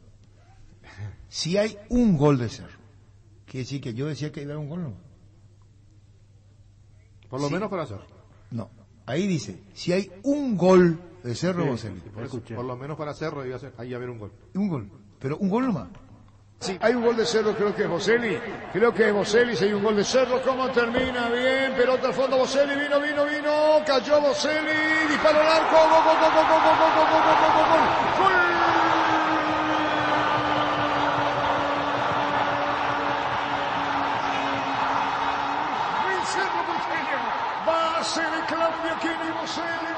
Si hay un gol de Cerro, quiere decir que yo decía que iba a haber un gol, ¿no? Por lo menos para Cerro. No, ahí dice, si hay un gol de Cerro, Boselli. Por lo menos para Cerro iba a haber un gol. Un gol, pero un gol nomás. Sí, hay un gol de Cerro, creo que es Boselli. Creo que es Boselli, si hay un gol de Cerro. ¿Cómo termina? Bien, pelota al fondo, Boselli, vino. Cayó Boselli, disparó al arco, gol. El Cerro porteño. Base de Claudio Aquino y Boselli.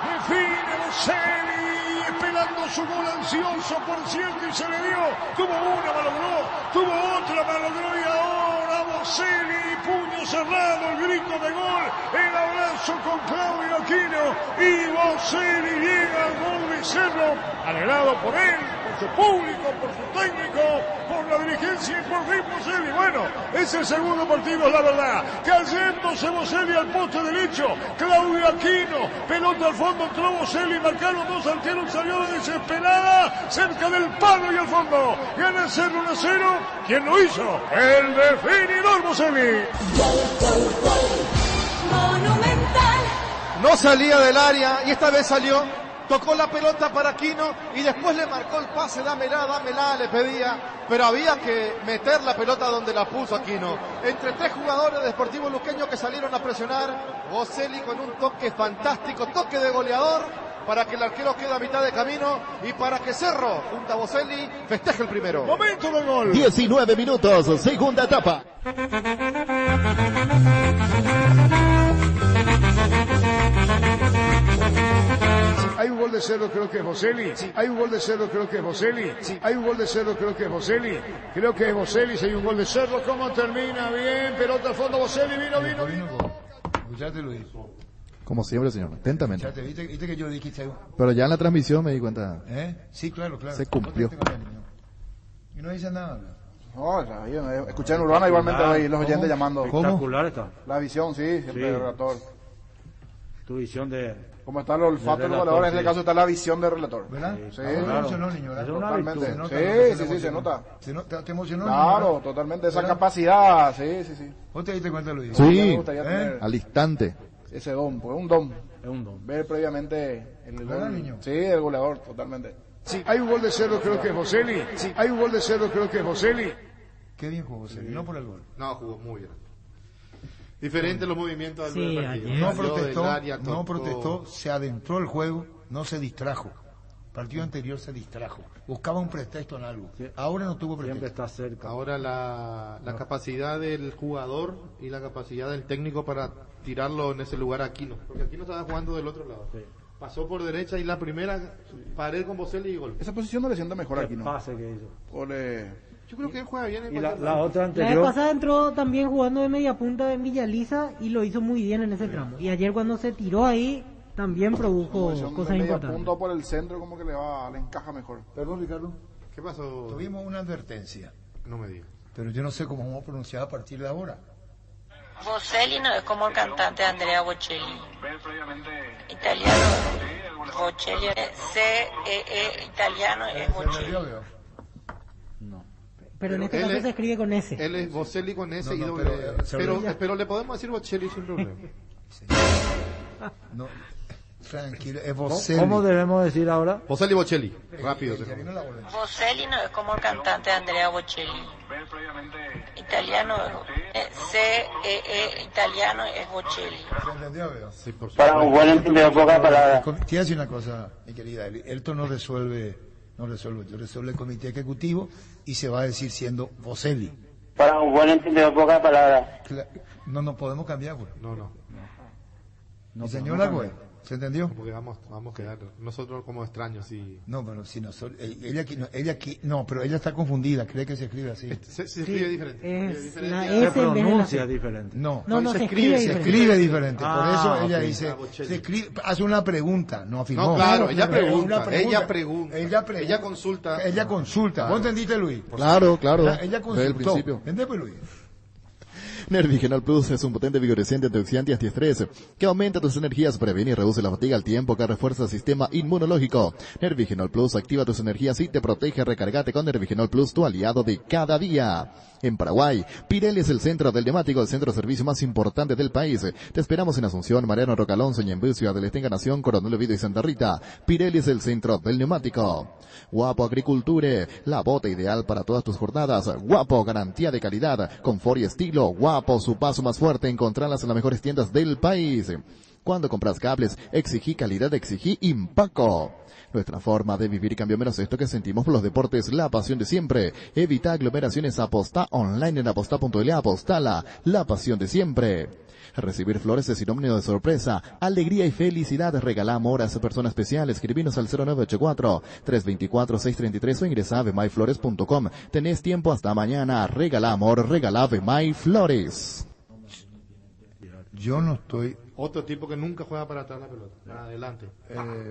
Define Boselli. Esperando su gol ansioso, por cierto, y se le dio. Tuvo una, malogró. Tuvo otra, malogró, y ahora Boselli, puño cerrado, el grito de gol, el abrazo con Claudio Aquino, y Boselli llega al gol de Cerro, alegrado por él, por su público, por su técnico, por la dirigencia y por fin Boselli. Bueno, es el segundo partido, la verdad. Cayéndose Boselli al poste derecho, Claudio Aquino, pelota al fondo, entró Boselli, marcaron 2 arqueros, salió desesperada, cerca del palo y al fondo. Gana Cerro 1-0. ¿Quién lo hizo? El definidor Boselli. Monumental. No salía del área y esta vez salió. Tocó la pelota para Aquino y después le marcó el pase, dámela, le pedía, pero había que meter la pelota donde la puso Aquino. Entre 3 jugadores de Sportivo Luqueño que salieron a presionar, Boselli con un toque fantástico, toque de goleador, para que el arquero quede a mitad de camino y para que Cerro, junto a Boselli, festeje el primero. Momento del gol. 19 minutos, segunda etapa. Hay un gol de Cerro, creo que es Boselli. Hay un gol de Cerro, creo que es Boselli. Hay un gol de Cerro, creo que es Boselli. Creo que es Boselli, si hay un gol de Cerro, ¿cómo termina? Bien, pelota al fondo, Boselli, vino. Escuchate, Luis. Como siempre, señor, atentamente. Escuchate, ¿viste que yo dije? Pero ya en la transmisión me di cuenta. Sí, claro. Se cumplió. Y no dice nada. No, escuché en Urbana igualmente ahí los oyentes llamando. Espectacular está. La visión, sí, siempre el relator. Tu visión de... Como está el olfato del goleador, en este caso está la visión del relator. ¿Verdad? Sí, emocionó, niño, ¿verdad? Totalmente. Sí, se nota. ¿Te emocionó? Claro, niño, totalmente. Esa capacidad, sí. ¿Vos te diste cuenta, Luis? Sí, al instante. Ese don, pues un don. Es un don. Ver previamente el ¿Verdad, gol. niño? Sí, el goleador, totalmente. Sí, hay un gol de Cerro, creo que es Boselli. Hay un gol de Cerro, creo que es Boselli. Qué bien jugó Boselli, no por el gol. No, jugó muy bien. Diferente los movimientos del Sí, partido. ayer. No protestó, se adentró el juego, no se distrajo. Partido anterior se distrajo. Buscaba un pretexto en algo. Ahora no tuvo pretexto. Siempre está cerca. Ahora la capacidad del jugador y la capacidad del técnico para tirarlo en ese lugar a Aquino. Porque Aquino estaba jugando del otro lado. Sí. Pasó por derecha y la primera pared con Boselli y gol. Esa posición no le siente mejor aquí, ¿no? Pase que hizo. Yo creo que él juega bien en Y cualquier la lado. otra La vez anterior... pasada entró también jugando de media punta en Villaliza y lo hizo muy bien en ese tramo. Y ayer cuando se tiró ahí también produjo cosas importantes. Punto por el centro como que le encaja mejor. Perdón, Ricardo. ¿Qué pasó? Tuvimos una advertencia, No me digas. pero yo no sé cómo vamos a pronunciar a partir de ahora. Boselli no es como el cantante Andrea Bocelli. Italiano, Bocelli, italiano es Bocelli. No. Pero en este caso se escribe con S. Él es Boselli con S y No, doble. pero, Pero le podemos decir Bocelli sin problema. No, tranquilo, es Boselli. ¿Cómo debemos decir ahora? Boselli Bocelli. Rápido. Boselli no es como el cantante Andrea Bocelli. Italiano, italiano es Bocelli. ¿Se entendió, veo? Sí, por supuesto. Para un buen entendedor, pocas palabras. Te voy a decir una cosa, mi querida Eli. Esto no resuelve yo, resuelve el comité ejecutivo y se va a decir siendo Boselli. Para un buen entendedor, pocas palabras. No nos podemos cambiar, güey. No. Señor Lagüe, ¿se entendió? Porque vamos a quedar nosotros como extraños y... No, pero si nosotros, pero ella está confundida, cree que se escribe así. Se escribe diferente. Es la Se S en vez de la pronuncia C. diferente. No, se escribe diferente. Por eso ella ok. dice, hace una pregunta, no afirmó. No, claro, ella Una pregunta. Ella consulta. Ella consulta. Claro. ¿Vos entendiste, Luis? Claro. Ella Desde el consultó. principio. ¿Entendés, pues, Luis? Nervigenol Plus es un potente vigorizante antioxidante y antiestrés que aumenta tus energías, previene y reduce la fatiga al tiempo que refuerza el sistema inmunológico. Nervigenol Plus activa tus energías y te protege. Recargate con Nervigenol Plus, tu aliado de cada día. En Paraguay, Pirelli es el centro del neumático, el centro de servicio más importante del país. Te esperamos en Asunción, Mariano Roca Alonso, Ñembú, Ciudad del Este, Encarnación, Coronel Oviedo y Santa Rita. Pirelli es el centro del neumático. Guapo Agriculture, la bota ideal para todas tus jornadas. Guapo, garantía de calidad, confort y estilo. Guapo, su paso más fuerte, encontrarlas en las mejores tiendas del país. Cuando compras cables, exigí calidad, exigí Impaco. Nuestra forma de vivir cambió menos esto que sentimos por los deportes, la pasión de siempre. Evita aglomeraciones, apostá online en apostá.l, apostala, la pasión de siempre. Recibir flores es sinónimo de sorpresa, alegría y felicidad. Regala amor a esa persona especial. Escribinos al 0984-324-633 o ingresa a avemaiflores.com. Tenés tiempo hasta mañana. Regala amor, regala Avemay Flores. Yo no estoy... Otro tipo que nunca juega para atrás la pelota. Adelante.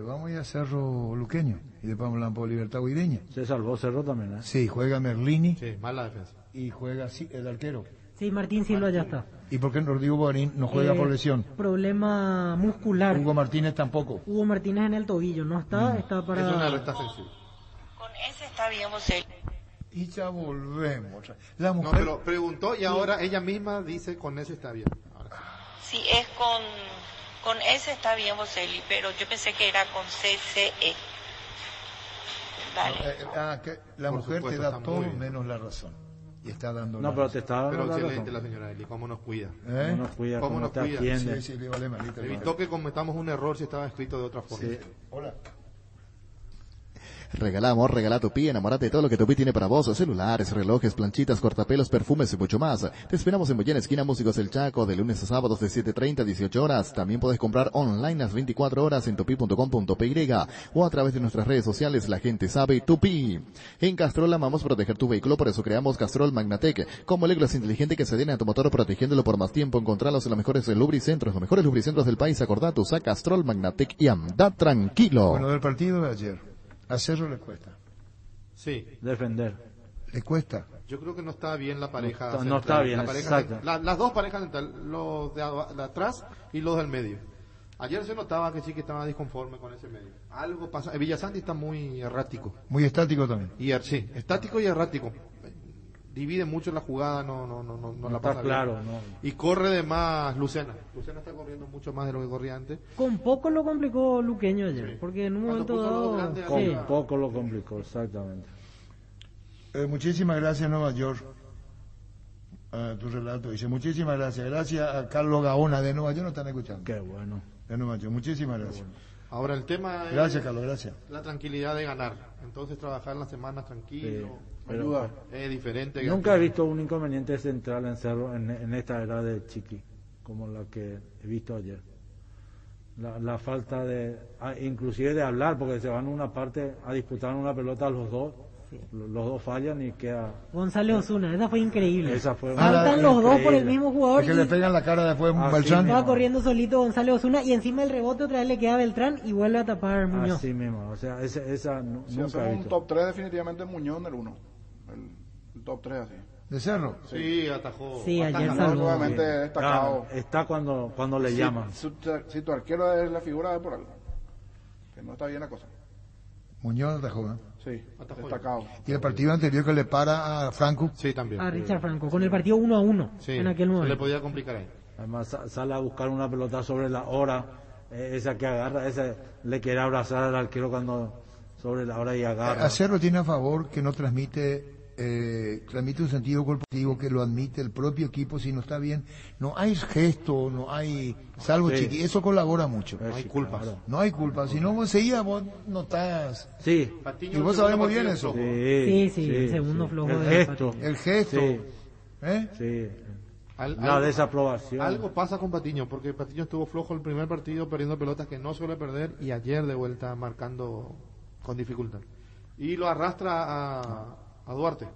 Vamos a ir a Cerro Luqueño y después vamos a por Libertad Guideña. Se salvó Cerro también, ¿eh? Sí, juega Merlini. Sí, mala defensa. Y juega el arquero. Sí, Martín Silva ya está. ¿Y por qué Rodrigo Borín no juega por lesión? Problema muscular. Hugo Martínez tampoco. Hugo Martínez en el tobillo, no está, está para... Eso no está ofensivo. Con ese está bien, Boselli. Y ya volvemos. La No, mujer... pero preguntó y ahora ella misma dice con ese está bien. Ahora sí. Si es con ese está bien, Boselli, pero yo pensé que era con CCE. Vale. que la Por mujer supuesto, te da está todo muy bien. menos la razón. Y está dando No, la pero te está dando Pero la excelente razón. la señora Eli, cómo nos cuida. ¿Cómo nos cuida, ¿Cómo cómo nos te cuida? atiende? Sí, le vale malita. Evitó que cometamos un error si estaba escrito de otra forma. Sí. Hola. Regala Tupi, enamórate de todo lo que Tupi tiene para vos, celulares, relojes, planchitas, cortapelos, perfumes y mucho más. Te esperamos en Boyén, esquina Músicos del Chaco, de lunes a sábados de 7:30 a 18 horas. También puedes comprar online las 24 horas en tupi.com.py o a través de nuestras redes sociales. La gente sabe Tupi. En Castrol amamos proteger tu vehículo, por eso creamos Castrol Magnatec, como moléculas inteligentes que se den a tu motor protegiéndolo por más tiempo. Encontralos en los mejores lubricentros del país. Acordate, usa Castrol Magnatec y anda tranquilo. Bueno, del partido de ayer, a Cerro le cuesta. Sí. Defender. Le cuesta. Yo creo que no está bien la pareja. No está bien, exacto. Las dos parejas centrales, los de atrás y los del medio. Ayer se notaba que sí que estaba disconforme con ese medio. Algo pasa. Villasanti está muy errático. Muy estático también. Sí, estático y errático. Divide mucho la jugada, no la pasa claro, bien. no. Y corre de más Lucena. Lucena está corriendo mucho más de lo que corría antes. Con poco lo complicó Luqueño ayer, Sí. porque en un Cuando momento puso los dado... grandes Con Sí. poco lo complicó, exactamente. Muchísimas gracias, Nueva York, a tu relato. Dice, muchísimas gracias. Gracias a Carlos Gaona de Nueva York, nos están escuchando. Qué bueno. De Nueva York, muchísimas gracias. Ahora el tema Gracias, es Carlos, gracias. la tranquilidad de ganar. Entonces trabajar las semanas tranquilo, Sí, pero- ayuda, es diferente. Nunca he visto un inconveniente central en Cerro en esta era de Chiqui, como la que he visto ayer. La falta de, inclusive de hablar, porque se van a una parte a disputar una pelota los dos, los dos fallan y queda... Gonzalo Osuna, esa fue increíble. Esa fue Saltan los dos por el mismo jugador. Es que le pegan la cara después Así Balsán. Estaba corriendo solito Gonzalo Osuna y encima el rebote otra vez le queda a Beltrán y vuelve a tapar Muñoz. Así mismo, o sea, esa Si nunca he hacemos un visto. top 3, definitivamente Muñoz en el 1. El top 3 así. ¿De Cerro? Sí, atajó. Sí, ayer Atajó, salvó. nuevamente destacado. Está cuando le Si- llaman. Si tu arquero es la figura de por algo. Que no está bien la cosa. Muñoz atajó, ¿eh? Sí, destacado. Y el partido anterior que le para a Franco. Sí, también. A Richard Franco, con el partido 1-1 Sí, en aquel se momento. le podía complicar ahí. Además sale a buscar una pelota sobre la hora, esa que agarra, esa le quiere abrazar al arquero cuando sobre la hora y agarra. A Cerro tiene a favor que no transmite un sentido corporativo que lo admite el propio equipo. Si no está bien, no hay gesto, no hay, salvo Sí. Chiqui, eso colabora mucho. No hay culpas. Claro. No hay culpa, si no vos enseguida vos no estás. Sí, Y vos sabés muy bien eso. Sí, el segundo flojo El de gesto. El gesto. Sí. ¿Eh? Sí. La Algo- desaprobación. Algo pasa con Patiño, porque Patiño estuvo flojo el primer partido perdiendo pelotas que no suele perder y ayer de vuelta marcando con dificultad. Y lo arrastra a Duarte.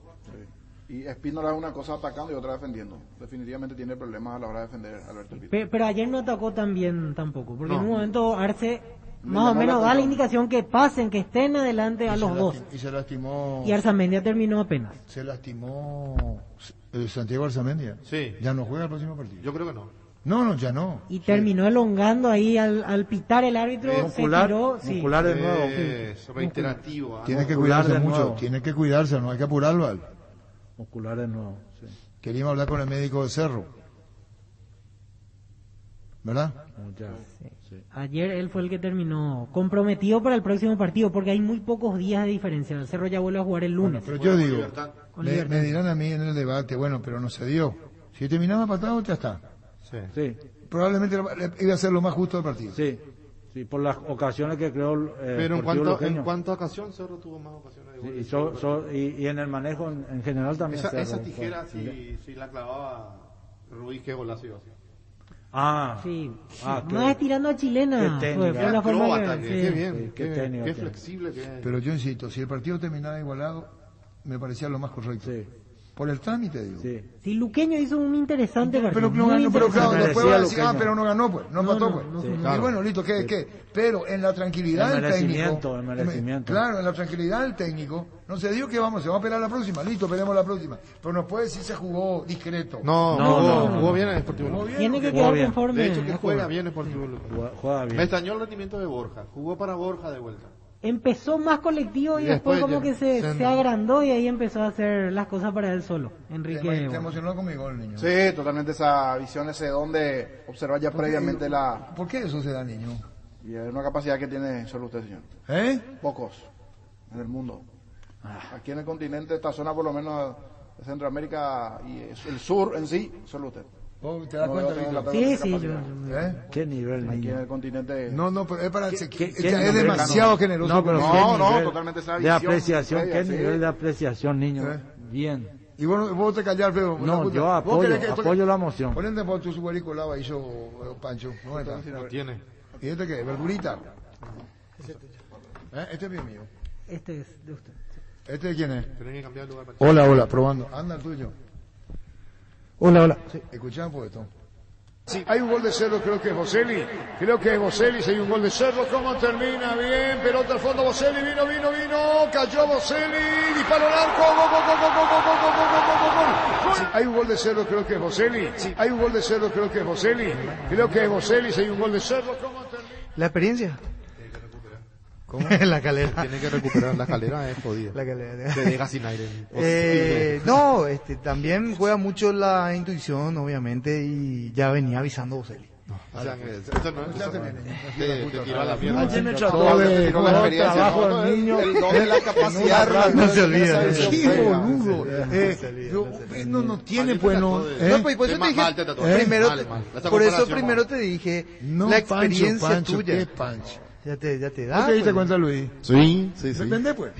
Y Espínola es una cosa atacando y otra defendiendo. Definitivamente tiene problemas a la hora de defender a Alberto Elvira. Pero ayer no atacó tan bien tampoco, porque No. en un momento Arce Le más o llamó menos la da la atención. indicación que pasen, que estén adelante a los dos. Y se lastimó. Y Arzamendia terminó apenas. Se lastimó Santiago Arzamendia. Sí. Ya no juega el próximo partido. Yo creo que no. No, ya no. Y terminó elongando ahí al pitar el árbitro, se tiró. Sí. muscular de nuevo. Es reiterativo. Tiene que muscular cuidarse de mucho. nuevo. Tiene que cuidarse, no hay que apurarlo. Al. Muscular de nuevo. Sí. Queríamos hablar con el médico de Cerro. ¿Verdad? Ya. Ayer él fue el que terminó comprometido para el próximo partido, porque hay muy pocos días de diferencia. El Cerro ya vuelve a jugar el lunes. Pero yo digo, Con me Libertad. dirán a mí en el debate, bueno, pero no se dio. Si terminaba empatado, ya está. Sí. Probablemente iba a ser lo más justo del partido. Sí. Sí, por las ocasiones que creó Pero en Sportivo cuanto, Luqueño. a ocasión, Cerro tuvo más ocasiones de Sí, gol. y en el manejo en general también. Esa Cerro, tijera, fue- si la clavaba Ruiz, qué golazo iba a hacer. Sí. qué- Más estirando a chilena. qué técnica. Fue la forma Acróbata, que- qué sí. bien, Sí, qué qué técnico qué tiene. flexible que es. Pero yo insisto, si el partido terminaba igualado, me parecía lo más correcto. Sí. Por el trámite, digo. Sí. Sí, Luqueño hizo un interesante partido. Pero no muy ganó, pero claro, interesante. después va a decir, pero no ganó, pues, no empató, no, pues. no, Sí, Y claro. bueno, listo, ¿qué? Pero en la tranquilidad El del técnico. merecimiento, el merecimiento. Claro, en la tranquilidad del técnico, no se dijo que se va a pelear la próxima, listo, peleemos la próxima. Pero nos puede decir se jugó discreto. No, jugó bien el Sportivo Luqueño. Tiene que Jugó quedar bien. conforme. De hecho, que juega bien el Sportivo Luqueño. Juega bien. Me extrañó el rendimiento de Borja. Jugó para Borja de vuelta. Empezó más colectivo y Y después después como ya que se se- agrandó y ahí empezó a hacer las cosas para él solo. Enrique. Te emocionó con mi gol, niño. Sí, totalmente esa visión, ese don de observar ya previamente la... ¿Por qué eso se da, niño? Y es una capacidad que tiene solo usted, señor. ¿Eh? Pocos en el mundo. Aquí en el continente, esta zona por lo menos de Centroamérica y el sur en sí, solo usted. Oh, ¿te das cuenta, Víctor? Sí, yo. ¿Qué nivel, Aquí en niño? el continente. No, pero es para... ¿Qué es demasiado generoso. No, pero No, totalmente esa de visión apreciación, previa, ¿qué sí. nivel de apreciación, niño? Bien. Y vos te callás, Alfredo. No, yo apoyo la moción. Ponete por tu suguari colado ahí, Pancho. ¿Dónde está? No tiene. ¿Y este qué? ¿Verdurita? Este es mío. Este es de usted. ¿Este de quién es? Tenés que cambiar el lugar para Hola, probando. Anda el tuyo. Hola. Sí. Escuchame por esto. Sí, hay un gol de Cerro, creo que es Boselli. Creo que es Boselli, si hay un gol de Cerro. ¿Cómo termina? Bien, pelota al fondo, Boselli, vino. Cayó Boselli, disparó al arco. Gol. Sí, hay un gol de Cerro, creo que es Boselli. Sí, hay un gol de Cerro, creo que es Boselli. Creo que es Boselli, si hay un gol de Cerro. ¿Cómo termina? La experiencia. ¿Cómo? La calera. Tiene que recuperar la calera, es jodida. La calera. Te deja sin aire. No, también juega mucho la intuición, obviamente, y ya venía avisando Boselli. O sea, eso no es. Te tiró a la mierda. Ayer me trató trató de con la experiencia, trabajo del niño. El don de la capacidad. No se olvida. ¡Qué boludo! No tiene, pues no. No, pues por eso te dije, primero, por eso primero te dije, la experiencia Pancho, tuya. ¿qué Pancho? Ya te da. ¿No te diste cuenta, Luis? Sí. ¿Entendés, pues?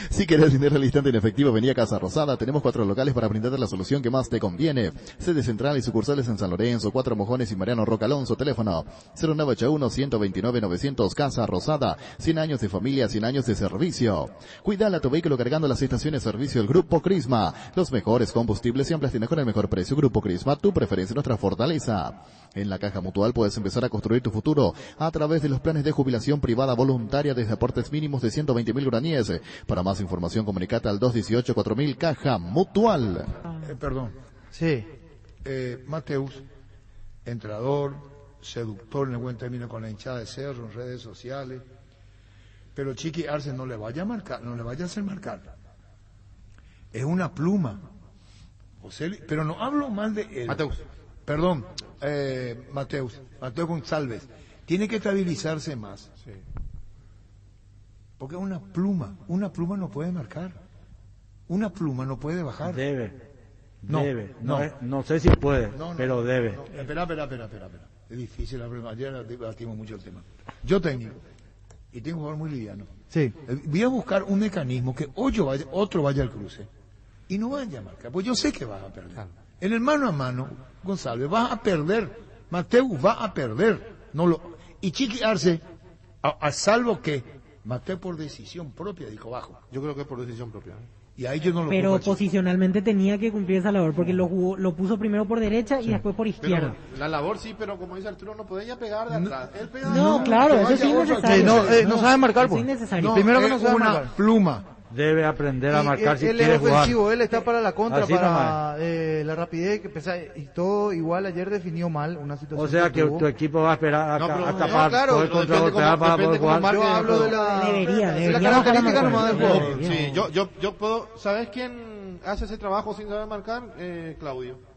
Si querés dinero al instante en efectivo, vení a Casa Rosada. Tenemos 4 locales para brindarte la solución que más te conviene. Sede central y sucursales en San Lorenzo, 4 Mojones y Mariano Roca Alonso. Teléfono 0981-129-900. Casa Rosada. 100 años de familia, 100 años de servicio. Cuidala tu vehículo cargando las estaciones de servicio del Grupo Crisma. Los mejores combustibles siempre tienes con el mejor precio. Grupo Crisma, tu preferencia, nuestra fortaleza. En la Caja Mutual puedes empezar a construir tu futuro a través de los planes de jubilación privada voluntaria desde aportes mínimos de 120.000 guaraníes. Para más información, comunicate al 218-4000 Caja Mutual. Perdón. Sí. Mateus, entrenador, seductor en el buen término con la hinchada de Cerro en redes sociales. Pero Chiqui Arce no le vaya a marcar, no le vaya a hacer marcar. Es una pluma. Pero no hablo mal de él. Mateus. Perdón, Mateo González. Tiene que estabilizarse más. Sí. Porque una pluma no puede marcar. Una pluma no puede bajar. Debe. No sé si puede, pero debe. Espera. Es difícil la pluma. Ayer debatimos mucho el tema. Yo técnico. Y tengo un jugador muy liviano. Sí. Voy a buscar un mecanismo que otro vaya al cruce. Y no vaya a marcar. Pues yo sé que vas a perder. En el mano a mano, González, vas a perder. Mateo va a perder. Y Chiqui Arce, a salvo que Mateo por decisión propia dijo bajo. Yo creo que es por decisión propia. Y ahí yo no lo Pero posicionalmente tenía que cumplir esa labor, porque lo puso primero por derecha y después por izquierda. Pero la labor sí, pero como dice Arturo, no podía pegar de atrás. Él pega claro, eso sí es necesario. No sabe marcar, pues. Es innecesario. Primero que no sabe una marcar. Pluma. Debe aprender a marcar si él quiere es jugar. ofensivo, él está para la contra, Así para la rapidez que pesa, y todo igual. Ayer definió mal una situación. O sea que tuvo. tu equipo va a esperar a tapar claro, todo el contragolpear para poder jugar. Yo hablo de la Debería característica nomás del juego. Sí, yo puedo. ¿Sabes quién hace ese trabajo sin saber marcar? Claudio.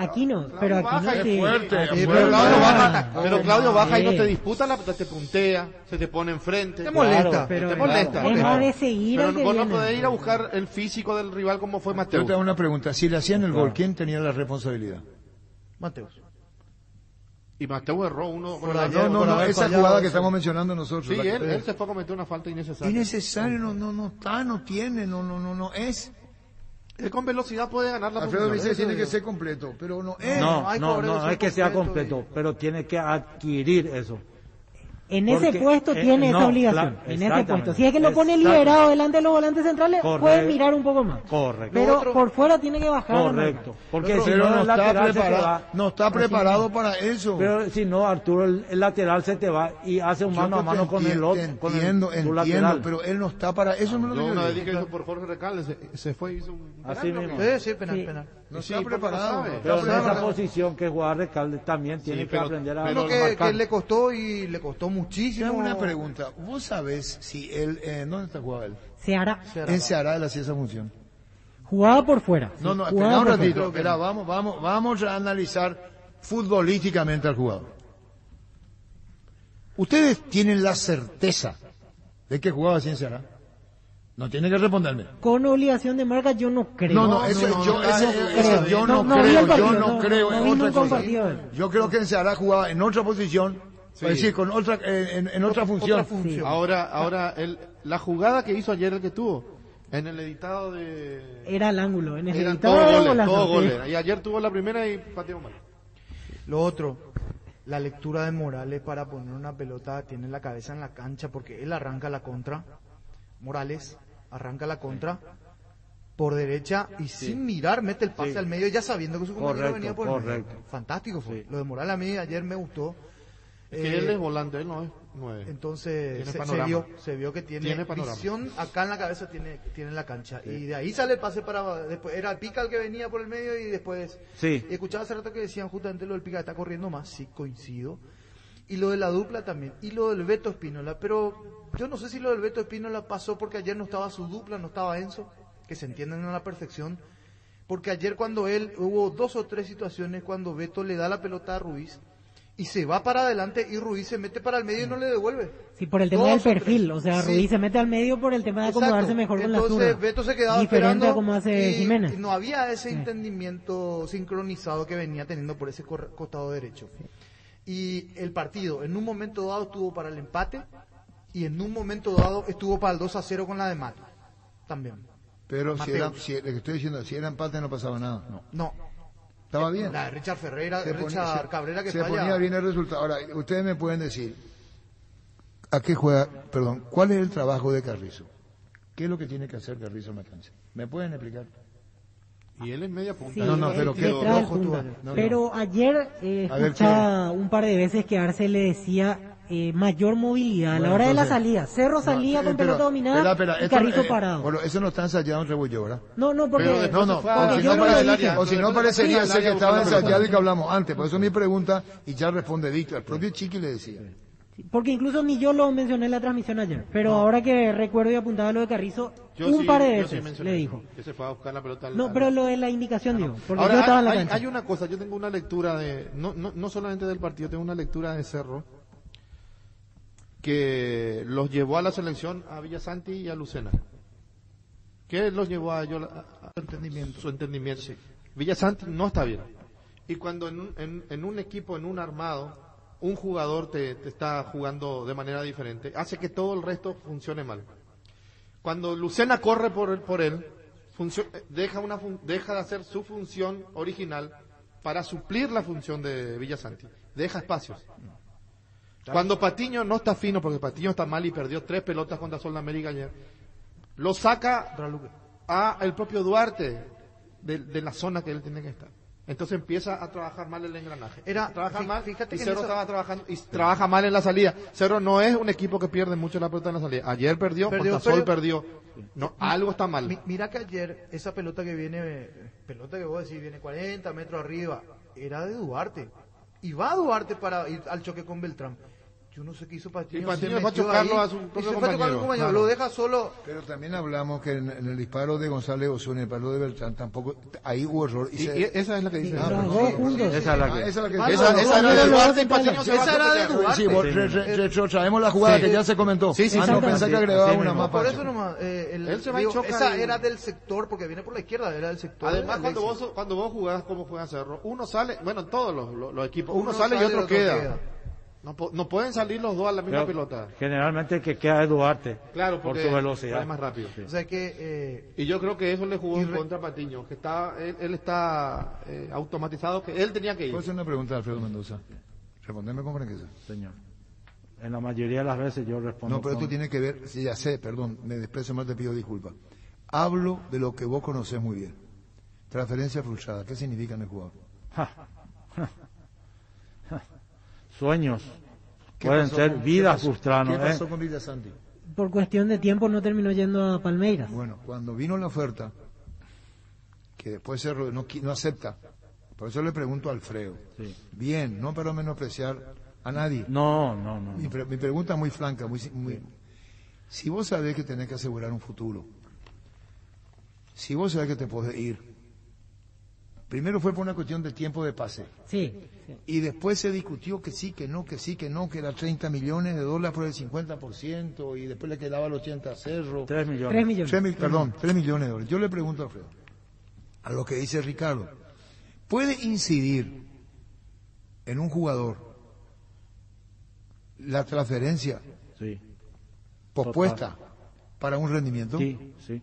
Aquí no, pero aquí no es fuerte. Pero Claudio baja y no te disputa, te puntea, se te pone enfrente. Te molesta. Te molesta. Es más de seguir. Pero vos no podés ir a buscar el físico del rival como fue Mateo. Yo te hago una pregunta. Si le hacían el gol, ¿quién tenía la responsabilidad? Mateus. Y Mateo erró uno. No, esa jugada que estamos mencionando nosotros. Sí, él se fue a cometer una falta innecesaria. Innecesario, no tiene, es. Él con velocidad puede ganar la Alfredo posición. dice que tiene que ser completo, pero no es. No es que sea completo, pero tiene que adquirir eso. En ese puesto tiene esa obligación. En ese puesto. Si es que lo pone liberado delante de los volantes centrales, puede mirar un poco más. Correcto. Pero por fuera tiene que bajar. Correcto. Porque si pero no, no está preparado para eso. Pero si no, Arturo, el lateral se te va y hace un mano a mano con el otro. Entiendo, pero él no está para eso. Yo una vez dije eso por Jorge Recalde, se fue y hizo un así mismo. Sí, penal. No está preparado. Pero en esa posición que juega Recalde también tiene que aprender a marcar. Que le costó muchísimo. Tengo una pregunta. ¿Vos sabés si él, dónde está jugando él? Ceará. En Ceará él hacía esa función. Jugaba por fuera. No, espera un ratito. Espera, vamos a analizar futbolísticamente al jugador. Ustedes tienen la certeza de que jugaba así en Ceará. No tiene que responderme. Con obligación de marca yo no creo. No, yo no creo en otra cosa. Yo creo que se hará jugada en otra posición, es decir, con otra, en otra función. Sí. Ahora la jugada que hizo ayer el que tuvo, en el editado de... Era al ángulo, en el eran editado todos goles. Y ayer tuvo la primera y pateó mal. Lo otro, la lectura de Morales para poner una pelota, tiene la cabeza en la cancha porque él arranca la contra. Morales arranca la contra por derecha y sin mirar mete el pase al medio ya sabiendo que su compañero venía por el medio. Fantástico fue. Lo de Morales a mí ayer me gustó. Es que él es volante, él no es 9. Entonces se vio que tiene visión acá en la cabeza, tiene en la cancha. Sí. Y de ahí sale el pase para después. Era el Pica el que venía por el medio y después... Sí. Y escuchaba hace rato que decían justamente lo del Pica, está corriendo más, sí, coincido. Y lo de la dupla también. Y lo del Beto Espínola. Pero yo no sé si lo del Beto Espínola pasó porque ayer no estaba su dupla, no estaba Enzo, que se entienden a la perfección. Porque ayer cuando hubo 2 o 3 situaciones cuando Beto le da la pelota a Ruiz y se va para adelante y Ruiz se mete para el medio y no le devuelve. Sí, por el tema del perfil, o sea, Ruiz se mete al medio por el tema de acomodarse mejor con la zurda. Entonces Beto se quedaba diferente esperando a como hace Jiménez. Y no había ese entendimiento sincronizado que venía teniendo por ese costado derecho. Y el partido en un momento dado estuvo para el empate y en un momento dado estuvo para el 2-0 con la de Mato también. Pero lo que estoy diciendo, si era empate no pasaba nada. No. Estaba bien. La de Richard Cabrera que se falla. ponía bien el resultado. Ahora, ustedes me pueden decir, ¿a qué juega? Perdón, ¿cuál es el trabajo de Carrizo? ¿Qué es lo que tiene que hacer Carrizo en la cancha? ¿Me pueden explicar? Y él es media punta. Sí, pero pero ayer escuchaba un par de veces que Arce le decía mayor movilidad a la hora de la salida. Cerro salía con pelota dominada y Carrizo parado. Bueno, eso no está ensayado en Rebollo, ¿verdad? No, porque... O si no parecería ser que estaba ensayado y que hablamos antes. Por eso mi pregunta, y ya responde Víctor. El propio Chiqui le decía. Porque incluso ni yo lo mencioné en la transmisión ayer, pero ahora que recuerdo y apuntaba lo de Carrizo, un par de veces le dijo. Que se fue a buscar la pelota. No, pero lo de la indicación, digo, porque ahora, yo estaba en la cancha. Hay una cosa, yo tengo una lectura no solamente del partido, tengo una lectura de Cerro, que los llevó a la selección a Villasanti y a Lucena. ¿Qué los llevó a ellos? Su entendimiento. Sí. Villasanti no está bien. Y cuando en un equipo, en un armado, un jugador te está jugando de manera diferente, hace que todo el resto funcione mal. Cuando Lucena corre por él, deja de hacer su función original para suplir la función de Villasanti. Deja espacios. Cuando Patiño no está fino, porque Patiño está mal y perdió 3 pelotas contra Sol de América ayer, lo saca a el propio Duarte de la zona que él tiene que estar. Entonces empieza a trabajar mal el engranaje. Trabaja mal, fíjate y Cerro estaba trabajando y trabaja mal en la salida. Cerro no es un equipo que pierde mucho la pelota en la salida. Ayer perdió, Sol perdió. No, algo está mal. Mira que ayer esa pelota que vos decís, viene 40 metros arriba, era de Duarte. Y va Duarte para ir al choque con Beltrán. Yo no sé qué hizo Patiño. Y Patiño va a chocarlo a su propio compañero. Claro. Lo deja solo. Pero también hablamos que en el disparo de González Osuna, el disparo de Beltrán, tampoco, ahí hubo error. Esa es la que dice. Esa es la que esa era de Duarte y Patiño se va a chocar. Sí, retrotraemos la jugada que ya se comentó. No pensé que agregaba una más. Por eso nomás, él se va a chocar. Esa era del sector, porque viene por la izquierda, era del sector. Además, cuando vos jugás como juega Cerro, uno sale, bueno, todos los equipos, uno sale y otro queda. No pueden salir los dos a la misma pelota. Generalmente el que queda es Duarte. Claro, por su velocidad. Es más rápido. Sí. O sea que, y yo creo que eso le jugó en contra a Patiño, que él está automatizado, que él tenía que ir. ¿Puedo hacer una pregunta a Alfredo Mendoza? Respondeme con franqueza. Señor. En la mayoría de las veces yo respondo. No, pero esto tiene que ver, sí, ya sé, perdón, me desprecio mal, te pido disculpas. Hablo de lo que vos conocés muy bien. Transferencia frustrada, ¿qué significa en el jugador? Sueños. Pueden ser vidas frustradas. ¿Qué pasó con Villasanti? Por cuestión de tiempo no terminó yendo a Palmeiras. Bueno, cuando vino la oferta, que después Cerro no acepta, por eso le pregunto a Alfredo. Sí. Bien, no para menospreciar a nadie. No. Mi pregunta es muy franca, muy si vos sabés que tenés que asegurar un futuro, si vos sabés que te podés ir, Primero fue por una cuestión de tiempo de pase. Sí. Y después se discutió que sí, que no, que sí, que no, que era $30 millones por el 50%, y después le quedaba el 80% a Cerro. 3 millones. 3 millones. Perdón, $3 millones. Yo le pregunto a Alfredo, a lo que dice Ricardo, ¿puede incidir en un jugador la transferencia Sí. pospuesta Total. para un rendimiento? Sí, sí.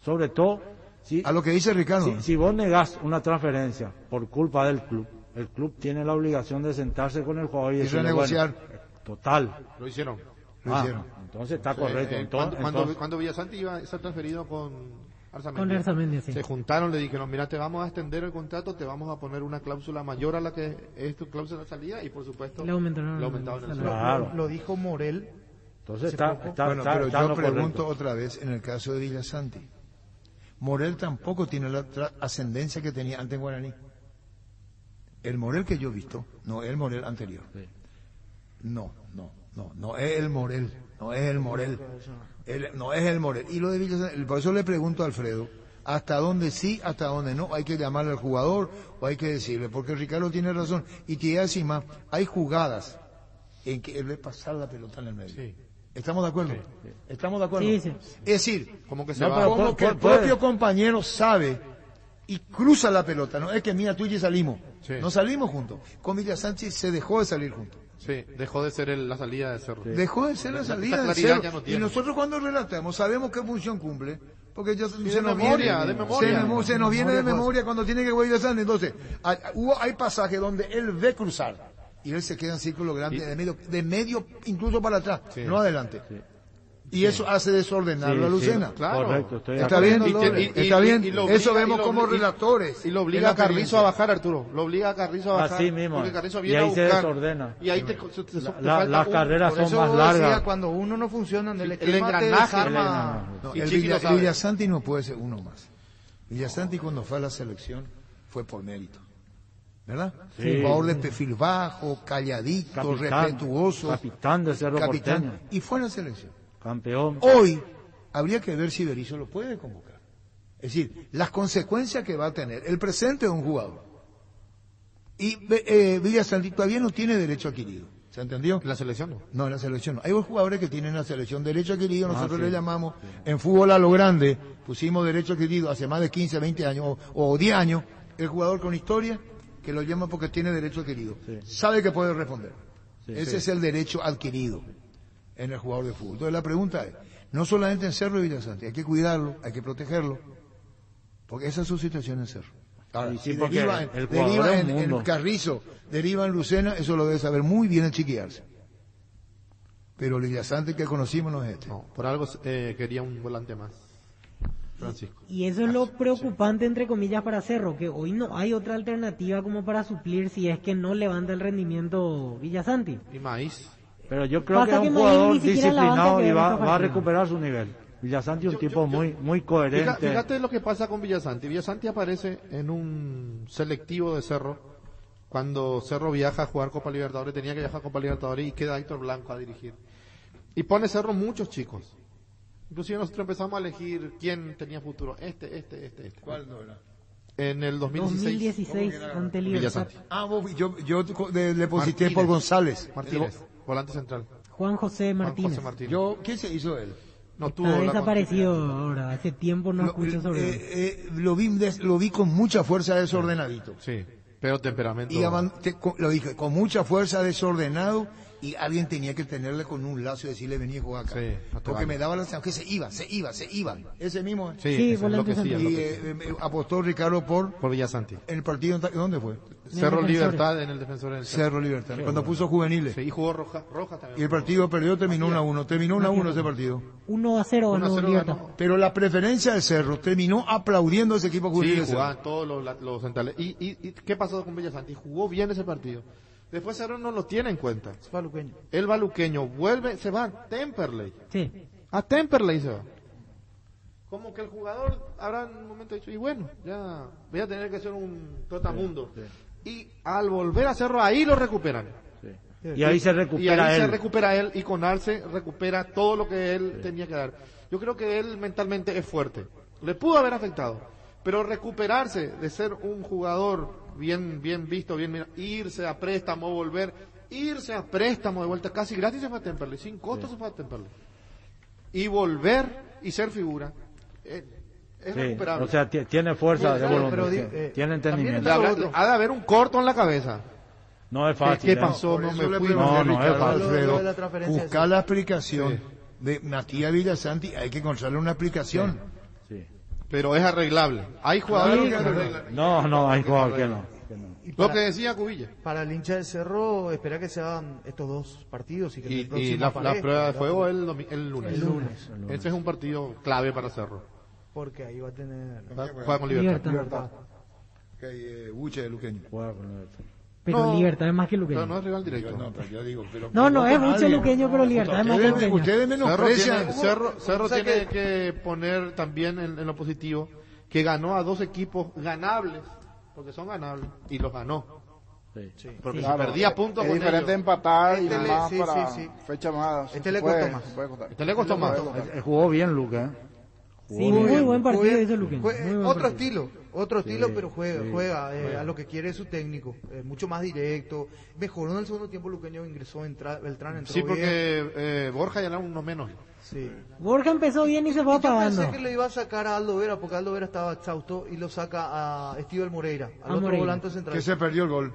Sobre todo, si, A lo que dice Ricardo. si vos negás una transferencia por culpa del club, el club tiene la obligación de sentarse con el jugador y Y decirle, renegociar. bueno, total. Lo hicieron. Lo hicieron. Entonces está correcto. Cuando Villasanti iba a ser transferido con Arzamendi, Con Arzamendi, sí. se juntaron, le dijeron, mira, te vamos a extender el contrato, te vamos a poner una cláusula mayor a la que es tu cláusula de salida, y por supuesto Le aumentaron el el salario. Claro. Lo dijo Morel. Entonces Hace poco. Bueno, pero está yo lo pregunto correcto. otra vez, en el caso de Villasanti, Morel tampoco tiene la ascendencia que tenía antes en Guaraní. El Morel que yo he visto, no es el Morel anterior. Sí. No es el Morel, no es el Morel. No es el Morel. Y lo de Villasanti, por eso le pregunto a Alfredo, hasta dónde sí, hasta dónde no, hay que llamarle al jugador o hay que decirle, porque Ricardo tiene razón. Y te iba a decir más, hay jugadas en que él ve pasar la pelota en el medio. Sí. ¿Estamos de acuerdo? ¿Estamos de acuerdo? Sí, sí. Es decir, Como que se No, va. pero como que el propio compañero sabe y cruza la pelota, no es que mira, tú y yo salimos, Sí. no salimos juntos. Con Villa Sánchez se dejó de salir juntos. Sí, dejó de ser la salida de Cerro. Dejó de ser la Esa salida de claridad Cerro. ya no Y tiene. nosotros cuando relatamos sabemos qué función cumple, porque ya se de nos memoria, viene, de memoria. se nos viene de Memoria memoria cuando tiene que Villa Sánchez. Entonces, hay pasajes donde él ve cruzar y él se queda en círculo grande de medio incluso para atrás, Sí. no adelante. Y eso hace desordenarlo a Lucena. Claro. Correcto, estoy de Está acuerdo. bien, está bien. y lo Eso obliga- vemos y lo como obliga- relatores. Y lo en obliga la a Carrizo experiencia. a bajar, Arturo. Lo obliga a Carrizo a bajar. Así mismo. Porque Carrizo Y viene ahí a se buscar. desordena. Y ahí te Las falta carreras Por son eso más decía, largas. cuando uno no funciona en el El esquema, te engranaje. desarma. No, Y el Chiqui lo sabe. Villasanti no puede ser uno más. Villasanti cuando fue a la selección fue por mérito. ¿Verdad? Sí. Un jugador de perfil bajo, calladito, respetuoso. Capitán de Cerro capitán. Porteño. Y fue a la selección. Campeón. Hoy habría que ver si Berizzo lo puede convocar. Es decir, las consecuencias que va a tener el presente de un jugador. Y Villasanti todavía no tiene derecho adquirido. ¿Se entendió? En la selección no. No, en la selección no. Hay jugadores que tienen en la selección derecho adquirido, nosotros sí. le llamamos, en fútbol a lo grande, pusimos derecho adquirido hace más de 15, 20 años o 10 años, el jugador con historia, que lo llama porque tiene derecho adquirido. Sí. Sabe que puede responder. Sí, Ese sí. es el derecho adquirido en el jugador de fútbol. Entonces la pregunta es, no solamente en Cerro y Villasanti, hay que cuidarlo, hay que protegerlo, porque esa es su situación en Cerro. Ahora, Y sí, si porque deriva, el jugador deriva es un en mundo. Carrizo, deriva en Lucena, eso lo debe saber muy bien el Chiquiarse. Pero el Villasanti que conocimos no es este. No, por algo quería un volante más. Francisco. Y eso es lo preocupante, entre comillas, para Cerro, que hoy no hay otra alternativa como para suplir si es que no levanta el rendimiento Villasanti. Y Maíz. Pero yo creo Pasa que es que un Maíz jugador ni siquiera la banca disciplinado que y ve va estos a partidos. recuperar su nivel. Villasanti es un tipo muy coherente. Fíjate lo que pasa con Villasanti. Villasanti aparece en un selectivo de Cerro. Cuando Cerro viaja a jugar Copa Libertadores, tenía que viajar a Copa Libertadores y queda Héctor Blanco a dirigir. Y pone Cerro muchos chicos. Inclusive nosotros empezamos a elegir quién tenía futuro. Este. ¿Cuál no era? En el 2016. 2016 ante Libertad. Villasanti. Ah, yo le posité Martínez. por González. Martínez, volante central. Juan José Juan Martínez. José Martínez. ¿Qué se hizo él? No tuvo Está la desaparecido continuidad. ahora. Hace tiempo no escucho sobre él. Lo vi con mucha fuerza desordenadito. Sí, pero temperamento. Y lo dije, con mucha fuerza desordenado, y alguien tenía que tenerle con un lazo y decirle vení a jugar acá. Sí, a Porque tocar. me daba la sensación que se iba. Ese mismo. Sí, Sí, es volante enloquecía, central. Y enloquecía. apostó Ricardo por Por Villasanti. en el partido, ¿dónde fue? Cerro Defensores. Libertad en el defensor del Cerro. Cerro Libertad, cuando puso juveniles. Sí, y jugó Roja también. Y el partido perdió, terminó 1-1. Terminó 1-1 ese partido. 1-0 ganó 1-0 Libertad. ganó. Pero la preferencia del Cerro terminó aplaudiendo a ese equipo juvenil. Sí, de Cerro. jugaban todos los centrales. ¿Y qué pasó con Villasanti? Jugó bien ese partido. Después Cerro no lo tiene en cuenta. Es baluqueño. El baluqueño vuelve, se va a Temperley. Sí. A Temperley se va. Como que el jugador habrá en un momento dicho, y bueno, ya voy a tener que ser un trotamundo. Y al volver a Cerro, ahí lo recuperan. Y ahí se Y recupera ahí él. se recupera él y con Arce recupera todo lo que él tenía que dar. Yo creo que él mentalmente es fuerte. Le pudo haber afectado, Pero recuperarse de ser un jugador bien visto, bien mirado, irse a préstamo, volver, irse a préstamo de vuelta, casi gratis se fue a Temperley, sin costo se fue a Temperley. Y volver y ser figura. Es recuperable. O sea, tiene fuerza de voluntad, tiene entendimiento. Ha de haber un corto en la cabeza. No es fácil. ¿Qué pasó? No me fui. No es fácil. Buscar la explicación de Matías Villasanti, hay que encontrarle una explicación. Sí. Pero es arreglable. Hay jugadores que arreglan. No, hay jugadores que no. Lo que decía Cubilla. Para el hincha del Cerro, espera que se hagan estos dos partidos. Y la prueba de fuego el lunes. El lunes. Este es un partido clave para Cerro. Porque ahí va a tener... Juega con Libertad. Buche de Luqueño. Pero Libertad es más que Luqueño. No es rival directo. No es mucho Luqueño, pero Libertad es más que Luqueño. Ustedes menosprecian. Cerro tiene que poner también en lo positivo que ganó a dos equipos ganables, porque son ganables, y los ganó. Sí. Porque si perdía puntos es con diferente ellos. empatar y más para fecha más. Le costó más. Este le costó más. Jugó bien Luca. Sí, muy buen partido hizo Luqueño. Otro estilo, pero juega a lo que quiere su técnico, mucho más directo. Mejoró en el segundo tiempo Luqueño, ingresó, Beltrán entró Sí, porque bien. Borja ya era uno menos. Sí. Borja empezó bien y se fue apagando. Yo pensé que le iba a sacar a Aldo Vera, porque Aldo Vera estaba exhausto, y lo saca a Estival Moreira, al otro volante central. Que se perdió el gol.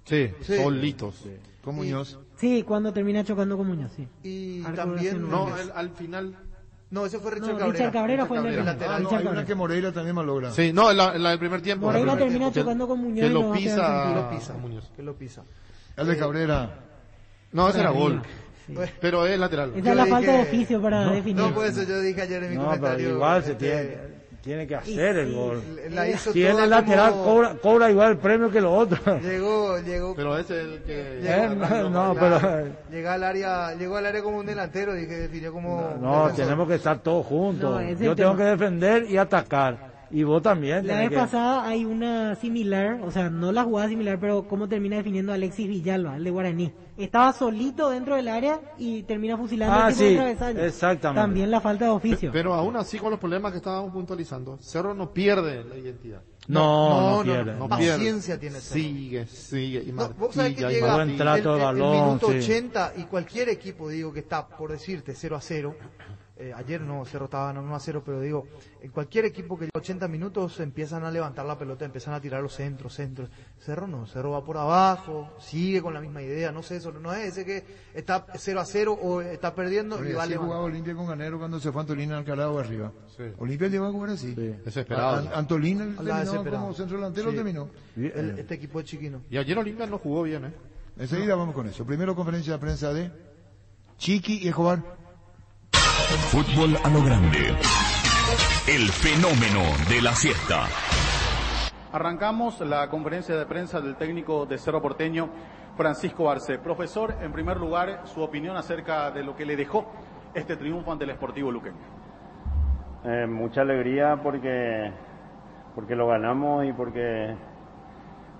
Sí. Solitos. Sí. Con Muñoz. Sí, cuando termina chocando con Muñoz, sí. Y Arco también... No, al final... No, ese fue Richard Cabrera. Richard Cabrera fue el lateral. Hay una que Moreira también malogra. Sí, no, en la del primer tiempo. Moreira termina chocando con Muñoz. Que lo pisa. Que lo pisa. El de Cabrera. No, ese era gol. Sí. Pero es lateral. Esa es la falta de oficio para definir. No, pues eso yo dije ayer en mi comentario. Pero igual se tiene que hacer el gol. Si es el lateral, cobra igual el premio que los otros. Llegó. Pero ese es el que... Llegó al área como un delantero, dije, definió como... No, tenemos que estar todos juntos. Yo tengo que defender y atacar. Y vos también. La vez pasada hay una similar, o sea, no la jugada similar, pero cómo termina definiendo Alexis Villalba, el de Guaraní. Estaba solito dentro del área y termina fusilando el tipo de travesaño. Exactamente. También la falta de oficio. Pero aún así, con los problemas que estábamos puntualizando, Cerro no pierde la identidad. No pierde. Paciencia tiene Cerro. Sigue. Y vos sabés que llega el minuto 80 y cualquier equipo, digo, que está, por decirte, 0-0. Ayer no, Cerro estaba ganando 1-0, pero digo, en cualquier equipo que llega 80 minutos empiezan a levantar la pelota, empiezan a tirar los centros. Cerro no, Cerro va por abajo, sigue con la misma idea, no sé, eso no es ese que está 0-0 o está perdiendo. Pero y va a jugaba Olimpia con Ganero cuando se fue Antolina Alcalá arriba. Sí. Olimpia llegó a jugar así. Sí. Desesperado. Antolina terminó como centro delantero, terminó. Este equipo es chiquino. Y ayer Olimpia no jugó bien, Enseguida vamos con eso. Primero conferencia de prensa de Chiqui y Escobar. Fútbol a lo grande. El fenómeno de la siesta. Arrancamos la conferencia de prensa del técnico de Cerro Porteño, Francisco Arce. Profesor, en primer lugar, su opinión acerca de lo que le dejó este triunfo ante el Sportivo Luqueño. Mucha alegría porque lo ganamos y porque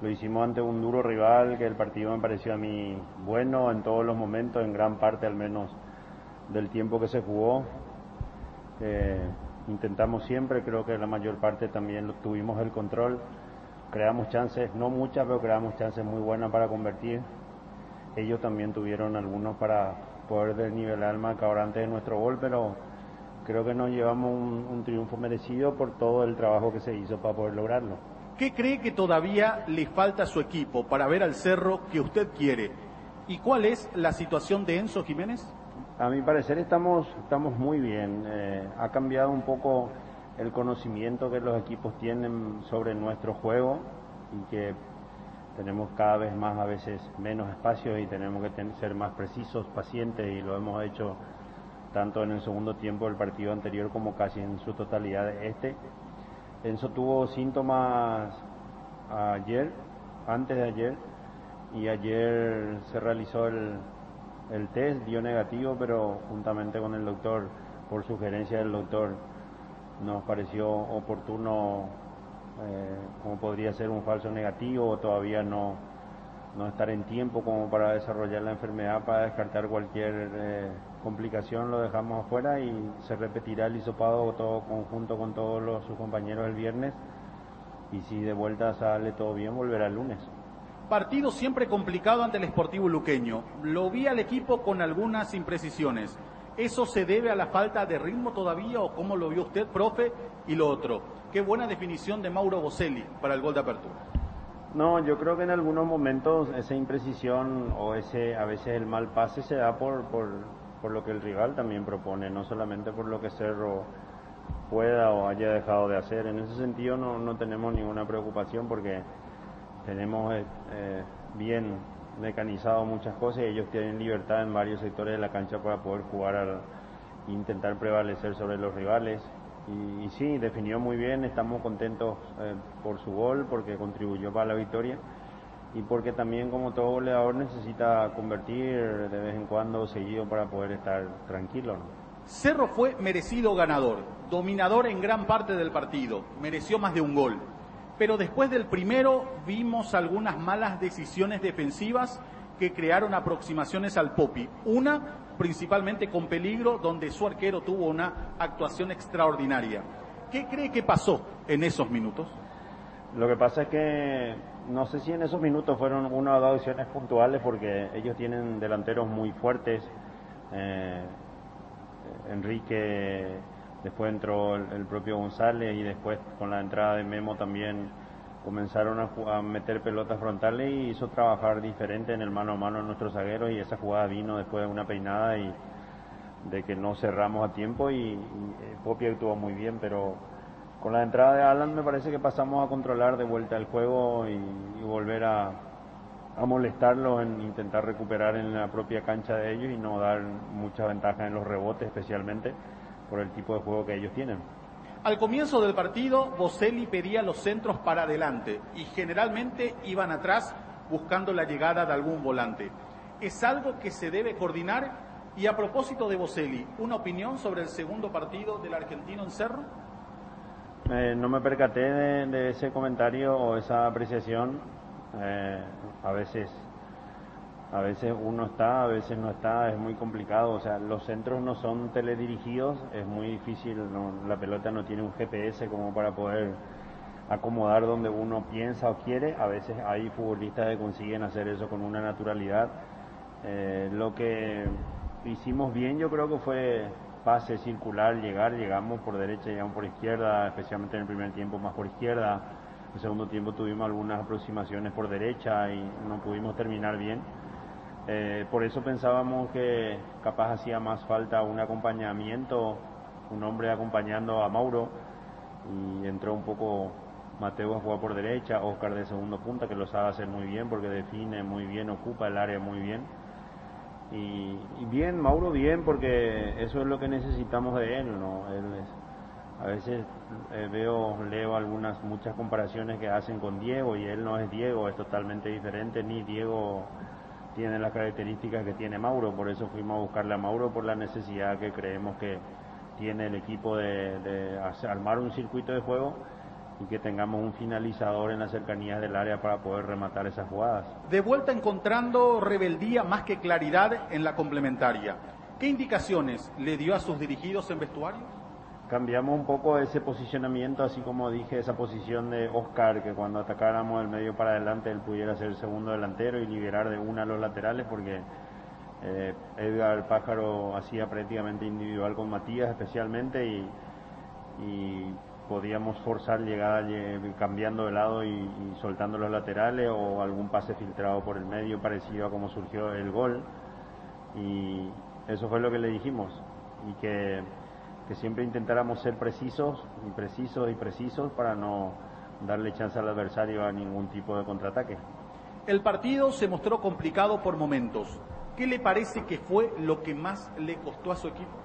lo hicimos ante un duro rival, que el partido me pareció a mí bueno en todos los momentos, en gran parte al menos del tiempo que se jugó. Intentamos siempre, creo que la mayor parte también tuvimos el control, creamos chances, no muchas, pero creamos chances muy buenas para convertir. Ellos también tuvieron algunos para poder desnivelar el marcador antes de nuestro gol, pero creo que nos llevamos un triunfo merecido por todo el trabajo que se hizo para poder lograrlo. ¿Qué cree que todavía le falta a su equipo para ver al Cerro que usted quiere? ¿Y cuál es la situación de Enzo Jiménez? A mi parecer estamos muy bien. Ha cambiado un poco el conocimiento que los equipos tienen sobre nuestro juego y que tenemos cada vez más, a veces menos espacios y tenemos que ser más precisos, pacientes, y lo hemos hecho tanto en el segundo tiempo del partido anterior como casi en su totalidad este. Enzo tuvo síntomas antes de ayer, y ayer se realizó el test, dio negativo, pero juntamente con el doctor, por sugerencia del doctor, nos pareció oportuno, como podría ser un falso negativo, o todavía no estar en tiempo como para desarrollar la enfermedad, para descartar cualquier complicación. Lo dejamos afuera y se repetirá el hisopado todo conjunto con todos sus compañeros el viernes y si de vuelta sale todo bien, volverá el lunes. Partido siempre complicado ante el Sportivo Luqueño. Lo vi al equipo con algunas imprecisiones. ¿Eso se debe a la falta de ritmo todavía o cómo lo vio usted, profe? Y lo otro, qué buena definición de Mauro Boselli para el gol de apertura. No, yo creo que en algunos momentos esa imprecisión o ese a veces el mal pase se da por lo que el rival también propone, no solamente por lo que Cerro pueda o haya dejado de hacer. En ese sentido no tenemos ninguna preocupación porque tenemos bien mecanizado muchas cosas y ellos tienen libertad en varios sectores de la cancha para poder jugar intentar prevalecer sobre los rivales. Y sí, definió muy bien, estamos contentos por su gol, porque contribuyó para la victoria y porque también, como todo goleador, necesita convertir de vez en cuando seguido para poder estar tranquilo, ¿no? Cerro fue merecido ganador, dominador en gran parte del partido, mereció más de un gol. Pero después del primero vimos algunas malas decisiones defensivas que crearon aproximaciones al Popi. Una, principalmente con peligro, donde su arquero tuvo una actuación extraordinaria. ¿Qué cree que pasó en esos minutos? Lo que pasa es que no sé si en esos minutos fueron una o dos acciones puntuales porque ellos tienen delanteros muy fuertes. Enrique, después entró el propio González y después con la entrada de Memo también comenzaron a meter pelotas frontales y hizo trabajar diferente en el mano a mano a nuestros zagueros y esa jugada vino después de una peinada y de que no cerramos a tiempo y Popi actuó muy bien, pero con la entrada de Alan me parece que pasamos a controlar de vuelta el juego y volver a molestarlos en intentar recuperar en la propia cancha de ellos y no dar mucha ventaja en los rebotes, especialmente por el tipo de juego que ellos tienen. Al comienzo del partido, Boselli pedía los centros para adelante y generalmente iban atrás buscando la llegada de algún volante. ¿Es algo que se debe coordinar? Y a propósito de Boselli, ¿una opinión sobre el segundo partido del argentino en Cerro? No me percaté de ese comentario o esa apreciación. A veces uno está, a veces no está, es muy complicado. O sea, los centros no son teledirigidos, es muy difícil, la pelota no tiene un GPS como para poder acomodar donde uno piensa o quiere. A veces hay futbolistas que consiguen hacer eso con una naturalidad. Lo que hicimos bien yo creo que fue pase circular, llegamos por derecha, llegamos por izquierda, especialmente en el primer tiempo más por izquierda. En el segundo tiempo tuvimos algunas aproximaciones por derecha y no pudimos terminar bien. Por eso pensábamos que capaz hacía más falta un acompañamiento, un hombre acompañando a Mauro, y entró un poco Mateo a jugar por derecha, Oscar de segundo punta, que lo sabe hacer muy bien porque define muy bien, ocupa el área muy bien. Y bien, Mauro bien, porque eso es lo que necesitamos de él, ¿no? A veces leo muchas comparaciones que hacen con Diego y él no es Diego, es totalmente diferente, ni Diego tiene las características que tiene Mauro, por eso fuimos a buscarle a Mauro por la necesidad que creemos que tiene el equipo de armar un circuito de juego y que tengamos un finalizador en las cercanías del área para poder rematar esas jugadas. De vuelta encontrando rebeldía más que claridad en la complementaria. ¿Qué indicaciones le dio a sus dirigidos en vestuario? Cambiamos un poco ese posicionamiento, así como dije, esa posición de Oscar, que cuando atacáramos el medio para adelante él pudiera ser el segundo delantero y liberar de una a los laterales, porque Edgar Pájaro hacía prácticamente individual con Matías especialmente y podíamos forzar llegada cambiando de lado y soltando los laterales o algún pase filtrado por el medio parecido a como surgió el gol, y eso fue lo que le dijimos, y que siempre intentáramos ser precisos para no darle chance al adversario a ningún tipo de contraataque. El partido se mostró complicado por momentos. ¿Qué le parece que fue lo que más le costó a su equipo?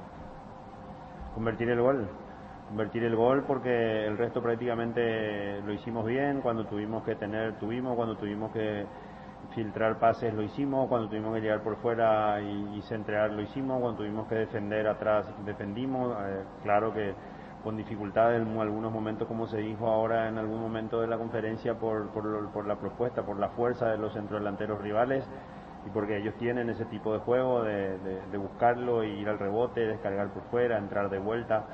Convertir el gol porque el resto prácticamente lo hicimos bien. Cuando tuvimos que cuando tuvimos que filtrar pases lo hicimos, cuando tuvimos que llegar por fuera y centrar lo hicimos, cuando tuvimos que defender atrás defendimos, claro que con dificultades en algunos momentos, como se dijo ahora en algún momento de la conferencia, por la propuesta, por la fuerza de los centrodelanteros rivales y porque ellos tienen ese tipo de juego de buscarlo y ir al rebote, descargar por fuera, entrar de vuelta.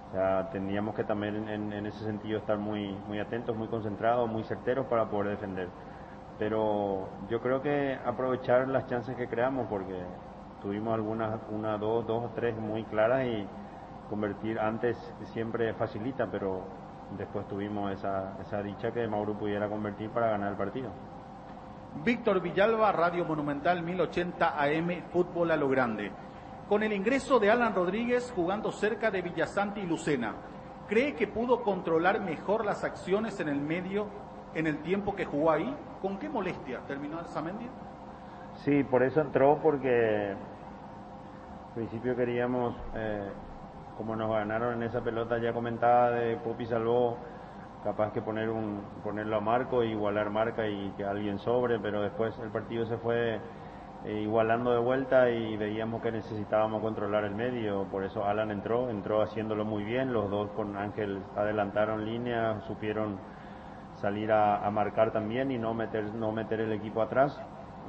O sea, teníamos que también en ese sentido estar muy atentos, muy concentrados, muy certeros para poder defender. Pero yo creo que aprovechar las chances que creamos, porque tuvimos algunas, dos o tres muy claras, y convertir antes siempre facilita, pero después tuvimos esa dicha que Mauro pudiera convertir para ganar el partido. Víctor Villalba, Radio Monumental 1080 AM, Fútbol a lo Grande. Con el ingreso de Alan Rodríguez jugando cerca de Villasanti y Lucena, ¿cree que pudo controlar mejor las acciones en el medio en el tiempo que jugó ahí? ¿Con qué molestia terminó Arzamendi? Sí, por eso entró, porque al principio queríamos, como nos ganaron en esa pelota, ya comentaba, de Popi salvó, capaz que ponerlo a marco, igualar marca y que alguien sobre, pero después el partido se fue igualando de vuelta y veíamos que necesitábamos controlar el medio. Por eso Alan entró haciéndolo muy bien. Los dos con Ángel adelantaron línea, supieron salir a marcar también y no meter el equipo atrás.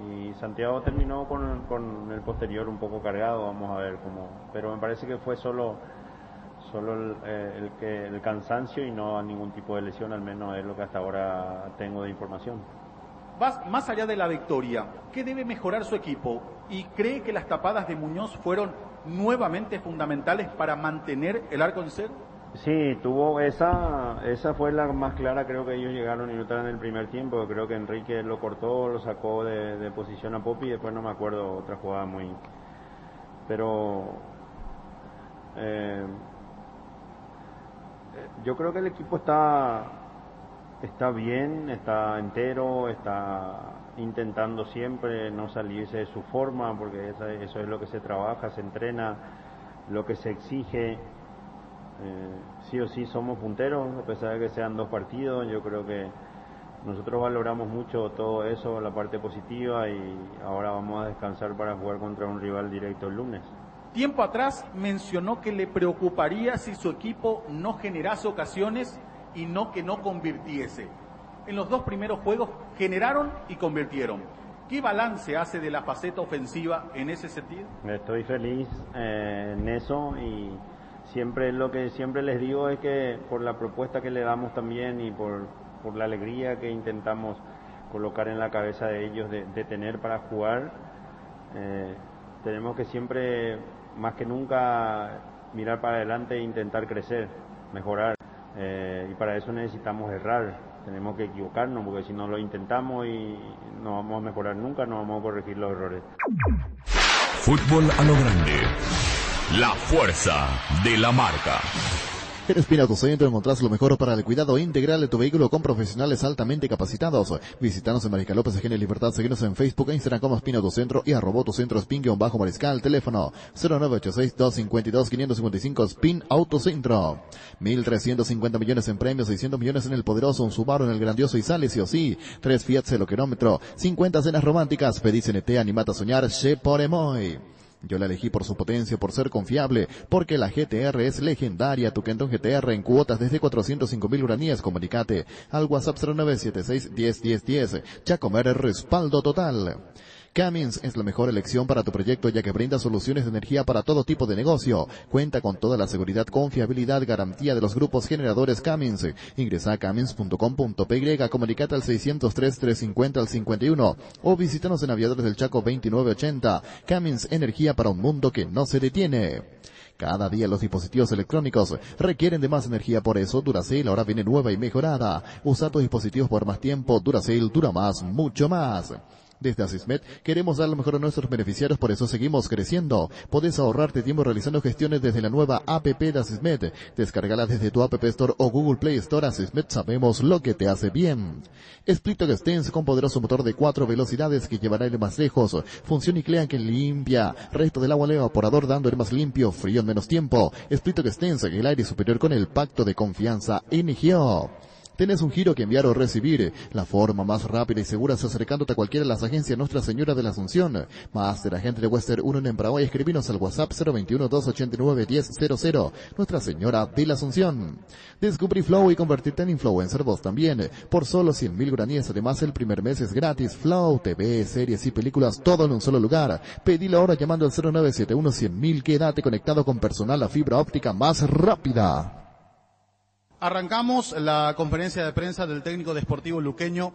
Y Santiago terminó con el posterior un poco cargado, vamos a ver cómo, pero me parece que fue solo el cansancio y no ningún tipo de lesión, al menos es lo que hasta ahora tengo de información. Más allá de la victoria, ¿qué debe mejorar su equipo? ¿Y cree que las tapadas de Muñoz fueron nuevamente fundamentales para mantener el arco en cero? Sí, tuvo esa fue la más clara. Creo que ellos llegaron y notaron en el primer tiempo. Creo que Enrique lo cortó, lo sacó de posición a Popi, y después no me acuerdo otra jugada muy... Pero yo creo que el equipo está bien, está entero, está intentando siempre no salirse de su forma, porque eso es lo que se trabaja, se entrena, lo que se exige. Sí o sí somos punteros, a pesar de que sean 2 partidos. Yo creo que nosotros valoramos mucho todo eso, la parte positiva, y ahora vamos a descansar para jugar contra un rival directo el lunes. Tiempo atrás mencionó que le preocuparía si su equipo no generase ocasiones y que no convirtiese. En los 2 primeros juegos generaron y convirtieron. ¿Qué balance hace de la faceta ofensiva en ese sentido? Estoy feliz en eso, y siempre lo que siempre les digo es que por la propuesta que le damos también y por la alegría que intentamos colocar en la cabeza de ellos de tener para jugar, tenemos que siempre, más que nunca, mirar para adelante e intentar crecer, mejorar. Y para eso necesitamos errar, tenemos que equivocarnos, porque si no lo intentamos y no vamos a mejorar nunca, no vamos a corregir los errores. Fútbol a lo Grande, la fuerza de la marca. En Espina Autocentro encontrás lo mejor para el cuidado integral de tu vehículo con profesionales altamente capacitados. Visítanos en Mariscal López, Eugenio Libertad. Seguinos en Facebook e Instagram como Espina Autocentro y @Autocentro Spin_Mariscal. Teléfono 0986-252-555. Spin Autocentro. 1.350 millones en premios, 600 millones en el poderoso, un Subaru en el grandioso Isale, sí o sí. 3 Fiat Celo kilómetro, 50 cenas románticas. Pedí CNT, animate a soñar, Che por Emoy. Yo la elegí por su potencia, por ser confiable, porque la GTR es legendaria. Tu Kenton GTR en cuotas desde 405.000 guaraníes. Comunicate al WhatsApp 0976-101010. Chacomer, respaldo total. Cummins es la mejor elección para tu proyecto, ya que brinda soluciones de energía para todo tipo de negocio. Cuenta con toda la seguridad, confiabilidad, garantía de los grupos generadores Cummins. Ingresa a cummins.com.py, comunicate al 603-350-51 o visítanos en Aviadores del Chaco 2980. Cummins, energía para un mundo que no se detiene. Cada día los dispositivos electrónicos requieren de más energía, por eso Duracell ahora viene nueva y mejorada. Usa tus dispositivos por más tiempo. Duracell dura más, mucho más. Desde Asismet queremos dar lo mejor a nuestros beneficiarios, por eso seguimos creciendo. Podés ahorrarte tiempo realizando gestiones desde la nueva APP de Asismet. Descárgala desde tu App Store o Google Play Store. Asismet, sabemos lo que te hace bien. Splitog Stens con poderoso motor de 4 velocidades que llevará el más lejos. Función Iclean que limpia resto del agua al evaporador, dando el más limpio, frío en menos tiempo. Splitog Stens, el aire superior con el pacto de confianza NGO. ¿Tenés un giro que enviar o recibir? La forma más rápida y segura es acercándote a cualquiera de las agencias Nuestra Señora de la Asunción. Máster Agente de Western 1 en Paraguay. Escribinos al WhatsApp 021-289-1000. Nuestra Señora de la Asunción. Descubrí Flow y convertirte en influencer vos también. Por solo 100.000 guaraníes. Además, el primer mes es gratis. Flow, TV, series y películas, todo en un solo lugar. Pedilo ahora llamando al 0971-100.000. Quédate conectado con personal a fibra óptica más rápida. Arrancamos la conferencia de prensa del técnico de Sportivo Luqueño,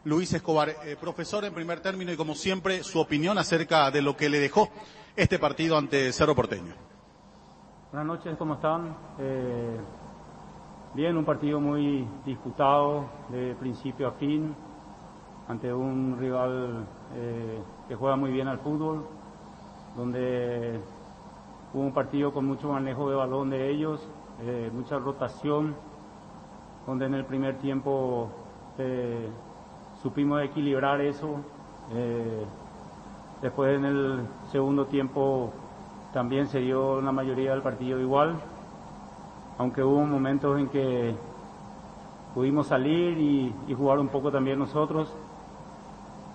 Luis Escobar. Profesor, en primer término y como siempre, su opinión acerca de lo que le dejó este partido ante Cerro Porteño. Buenas noches, ¿cómo están? Bien, un partido muy disputado de principio a fin, ante un rival que juega muy bien al fútbol, donde hubo un partido con mucho manejo de balón de ellos, mucha rotación, donde en el primer tiempo supimos equilibrar eso. Después en el segundo tiempo también se dio la mayoría del partido igual, aunque hubo momentos en que pudimos salir y jugar un poco también nosotros.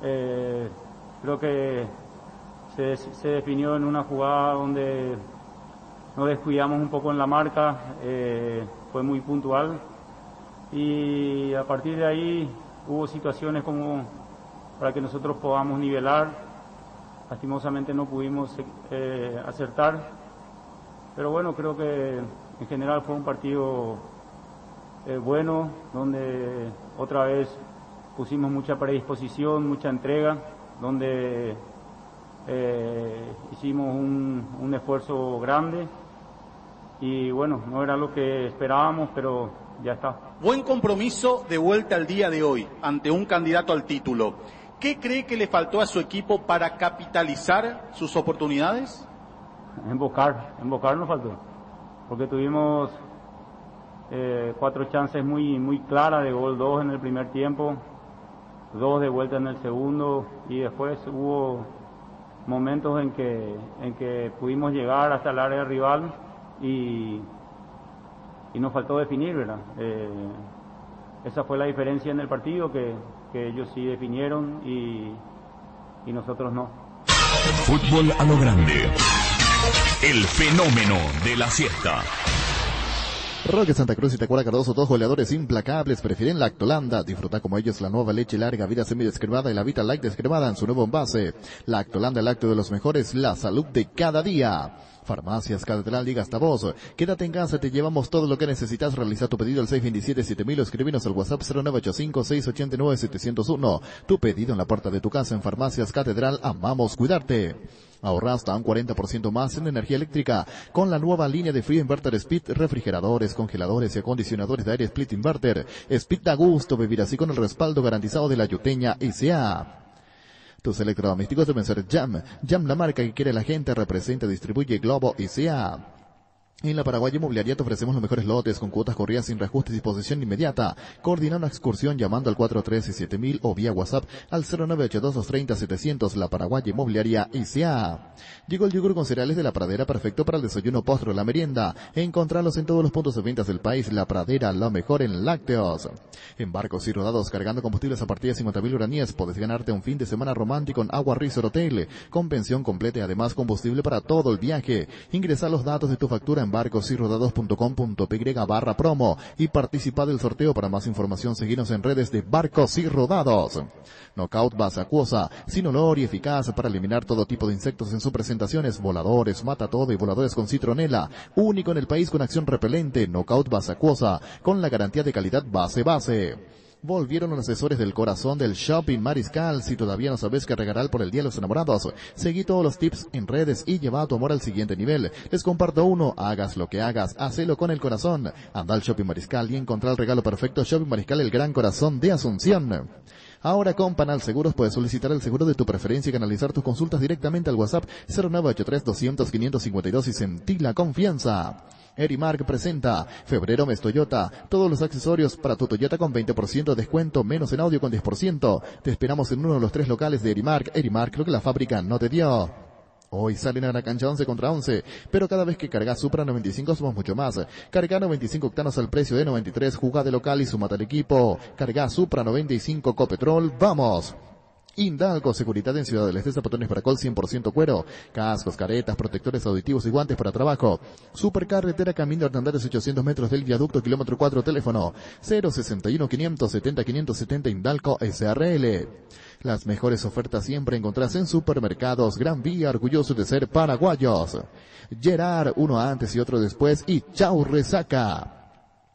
Creo que se definió en una jugada donde nos descuidamos un poco en la marca, fue muy puntual y a partir de ahí hubo situaciones como para que nosotros podamos nivelar. Lastimosamente no pudimos acertar, pero bueno, creo que en general fue un partido bueno, donde otra vez pusimos mucha predisposición, mucha entrega, donde hicimos un esfuerzo grande y bueno, no era lo que esperábamos, pero ya está. Buen compromiso de vuelta al día de hoy ante un candidato al título. ¿Qué cree que le faltó a su equipo para capitalizar sus oportunidades? Embocar nos faltó, porque tuvimos 4 chances muy claras de gol, 2 en el primer tiempo, 2 de vuelta en el segundo y después hubo momentos en que pudimos llegar hasta el área rival y nos faltó definir, ¿verdad? Esa fue la diferencia en el partido, que ellos sí definieron y nosotros no. Fútbol a lo grande. El fenómeno de la siesta. Roque Santa Cruz y Tacuara Cardoso, 2 goleadores implacables, prefieren Lactolanda. Disfruta como ellos la nueva leche larga, vida semidescremada y la Vita Light descremada en su nuevo envase. Lactolanda, el lácteo de los mejores, la salud de cada día. Farmacias Catedral, diga hasta vos. Quédate en casa, te llevamos todo lo que necesitas. Realiza tu pedido al 627-7000 o escribinos al WhatsApp 0985-689-701. Tu pedido en la puerta de tu casa en Farmacias Catedral. Amamos cuidarte. Ahorra hasta un 40% más en energía eléctrica con la nueva línea de Free Inverter Speed, refrigeradores, congeladores y acondicionadores de aire Split Inverter. Speed da gusto vivir así con el respaldo garantizado de la Yuteña S.A. Tus electrodomésticos deben ser Jam. Jam, la marca que quiere la gente, representa, distribuye Globo S.A. En la Paraguay Inmobiliaria te ofrecemos los mejores lotes con cuotas corridas sin reajustes y disposición inmediata. Coordina una excursión llamando al 413-7000 o vía WhatsApp al 0982-230-700. La Paraguay Inmobiliaria S.A. Llegó el yogur con cereales de La Pradera, perfecto para el desayuno, postre o la merienda. Encontralos en todos los puntos de ventas del país. La Pradera, lo mejor en lácteos. En Barcos y Rodados, cargando combustibles a partir de 50.000 guaraníes, podés ganarte un fin de semana romántico en Agua Resort Hotel, con pensión completa y además combustible para todo el viaje. Ingresa los datos de tu factura en barcosyrrodados.com.py/promo y participa del sorteo. Para más información, seguinos en redes de Barcos y Rodados. Knockout base acuosa, sin olor y eficaz para eliminar todo tipo de insectos en sus presentaciones, voladores, mata todo y voladores con citronela, único en el país con acción repelente. Knockout base acuosa, con la garantía de calidad base. Volvieron los asesores del corazón del Shopping Mariscal. Si todavía no sabes qué regalar por el Día de los Enamorados, seguí todos los tips en redes y lleva tu amor al siguiente nivel. Les comparto uno: hagas lo que hagas, hacelo con el corazón. Anda al Shopping Mariscal y encontrá el regalo perfecto. Shopping Mariscal, el gran corazón de Asunción. Ahora con Panal Seguros puedes solicitar el seguro de tu preferencia y canalizar tus consultas directamente al WhatsApp 0983-200-552 y sentí la confianza. Erimark presenta Febrero Mes Toyota. Todos los accesorios para tu Toyota con 20% de descuento, menos en audio con 10%. Te esperamos en uno de los 3 locales de Erimark. Erimark, lo que la fábrica no te dio. Hoy salen a la cancha 11 contra 11, pero cada vez que cargas Supra 95 somos mucho más. Carga 95 octanos al precio de 93, jugá de local y sumate al equipo. Carga Supra 95 Copetrol, ¡vamos! Hindalco, seguridad en Ciudad del Este, zapatones para col 100% cuero, cascos, caretas, protectores auditivos y guantes para trabajo. Supercarretera Camino Hernández 800 metros del viaducto, kilómetro 4, teléfono 061 570 570 Hindalco SRL. Las mejores ofertas siempre encontrás en Supermercados Gran Vía, orgullosos de ser paraguayos. Gerard, uno antes y otro después, y chau resaca.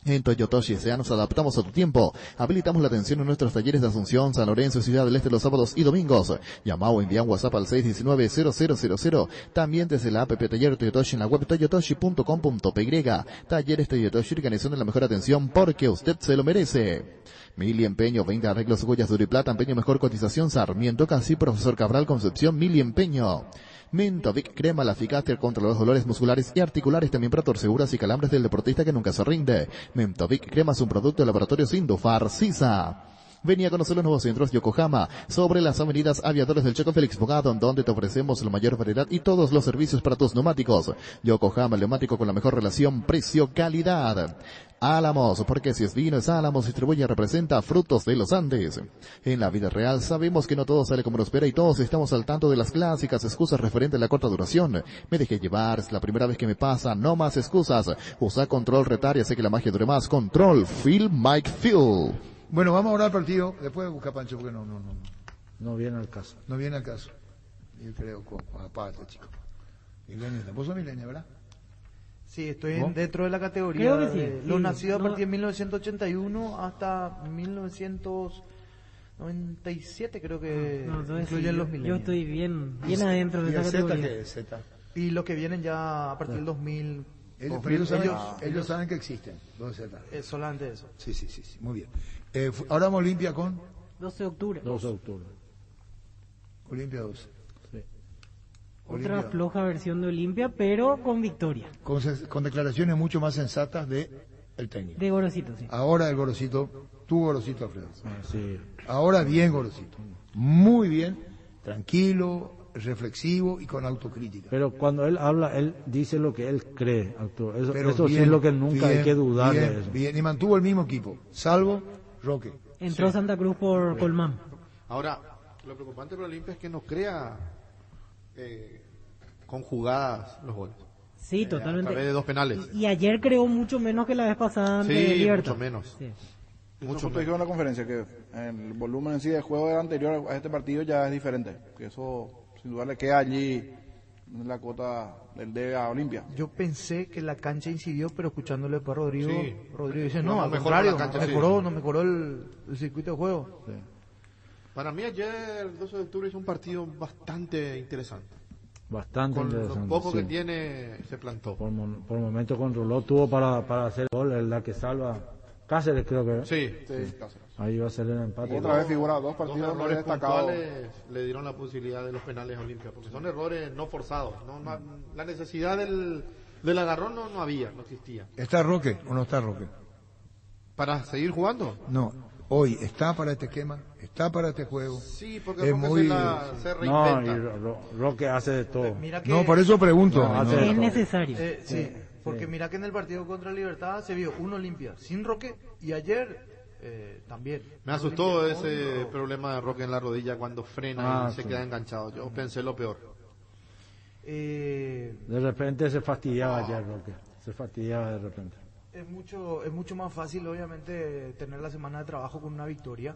En Toyotoshi S.A. nos adaptamos a tu tiempo. Habilitamos la atención en nuestros talleres de Asunción, San Lorenzo y Ciudad del Este los sábados y domingos. Llama o envía un WhatsApp al 619-0000. También desde la app Taller Toyotoshi en la web toyotoshi.com.py. Talleres Toyotoshi, organizando la mejor atención porque usted se lo merece. Mili Empeño, 20 arreglos, joyas de oro y plata, empeño mejor cotización, Sarmiento, Casi, Profesor Cabral, Concepción, Mili Empeño. Mentovic, crema la eficacia contra los dolores musculares y articulares, también para torceduras y calambres del deportista que nunca se rinde. Mentovic, crema es un producto de laboratorios Indufar, Sisa. Venía a conocer los nuevos centros Yokohama, sobre las avenidas Aviadores del Chaco Félix Bogado, donde te ofrecemos la mayor variedad y todos los servicios para tus neumáticos. Yokohama, el neumático con la mejor relación precio-calidad. Álamos, porque si es vino es Álamos, distribuye y representa Frutos de los Andes. En la vida real sabemos que no todo sale como lo espera y todos estamos al tanto de las clásicas excusas referentes a la corta duración. Me dejé llevar, es la primera vez que me pasa, no más excusas. Usa Control Retar y hace que la magia dure más. Control, Feel Mike Feel. Bueno, vamos a hablar del partido, después de buscar Pancho porque No viene al caso. no viene al caso. Yo creo, aparte, chico. Milenia, vos sos milenia, ¿verdad? Sí, estoy ¿Vos? dentro de la categoría Creo que sí, de sí. los nacidos a No. partir de 1981 hasta 1997, creo que No, entonces incluyen sí, los yo milenios. estoy bien adentro de ¿Y el esa Z categoría. qué es? Z. Y los que vienen ya a partir del 2000. Ellos, pero ellos saben que existen, los Z. solamente eso. Sí, muy bien. Ahora vamos a Olimpia con 12 de octubre. 12 de octubre. Olimpia 12. Sí. Otra Olimpia. floja versión de Olimpia, pero con victoria. Con declaraciones mucho más sensatas de el técnico. De Gorosito, sí. Ahora el Gorosito, tu Gorosito, Alfredo. Sí. Ahora bien Gorosito. Muy bien, tranquilo, reflexivo y con autocrítica. Pero cuando él habla, él dice lo que él cree, Arturo. Eso, Pero eso sí bien, es lo que nunca bien, hay que dudar bien, de eso. Bien, y mantuvo el mismo equipo, salvo Roque. Entró Santa Cruz por Colmán. Ahora, lo preocupante para Olimpia es que no crea con jugadas los goles. Sí, A totalmente. través de 2 penales. Y ayer creó mucho menos que la vez pasada ante Sí, Libertad. mucho menos. Sí. Mucho dijo en la conferencia que el volumen en sí del juego anterior a este partido ya es diferente. Que eso, sin duda, le queda allí la cuota del debe a Olimpia. Yo pensé que la cancha incidió, pero escuchándole después a Rodrigo, Sí. Rodrigo dice, No, no, al mejoró contrario, la cancha, sí. no mejoró el circuito de juego. Para mí ayer, el 12 de octubre, hizo un partido bastante interesante. Bastante Con interesante. lo poco sí. que tiene, se plantó. Por momento controló, tuvo para hacer el gol, la que salva Cáceres, creo que. Sí. Cáceres. Ahí va a ser el empate. Otra vez figura 2 Dos partidos muy errores destacados. puntuales le dieron la posibilidad de los penales a Olimpia, porque son errores no forzados. La necesidad del agarrón no había, no existía. ¿Está Roque o no está Roque? ¿Para seguir jugando? No, hoy está para este esquema, está para este juego. Sí, porque Es Roque muy- se No, reinventa. y Roque hace de todo. Mira que, No, por eso pregunto. No, hace No, de Es todo. necesario. sí, porque mira que en el partido contra Libertad se vio un Olimpia sin Roque y ayer también. Me asustó ese problema de Roque en la rodilla cuando frena y se sí. queda enganchado. Yo pensé lo peor. Eh, De repente se fastidiaba ayer Roque. Se fastidiaba de repente. Es mucho más fácil, obviamente, tener la semana de trabajo con una victoria.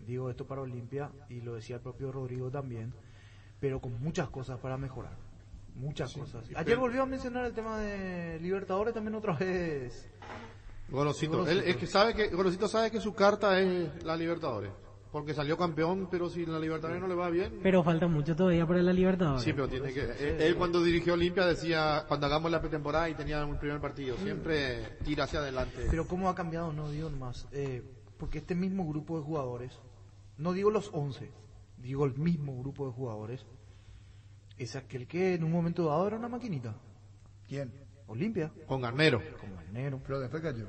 Digo esto para Olimpia, y lo decía el propio Rodrigo también, pero con muchas cosas para mejorar. Muchas cosas. Ayer volvió a mencionar el tema de Libertadores también otra vez. Gorosito. Él es que Gorosito sabe que su carta es la Libertadores. Porque salió campeón, pero si la Libertadores no le va bien. Pero falta mucho todavía para la Libertadores. Sí, pero tiene que. Él cuando dirigió Olimpia decía, cuando hagamos la pretemporada y tenía un primer partido, siempre tira hacia adelante. Pero cómo ha cambiado, no digo más. Porque este mismo grupo de jugadores, no digo los 11, digo el mismo grupo de jugadores, es aquel que en un momento dado era una maquinita. ¿Quién? Olimpia. Con Garnero. Con Garnero. Pero después cayó.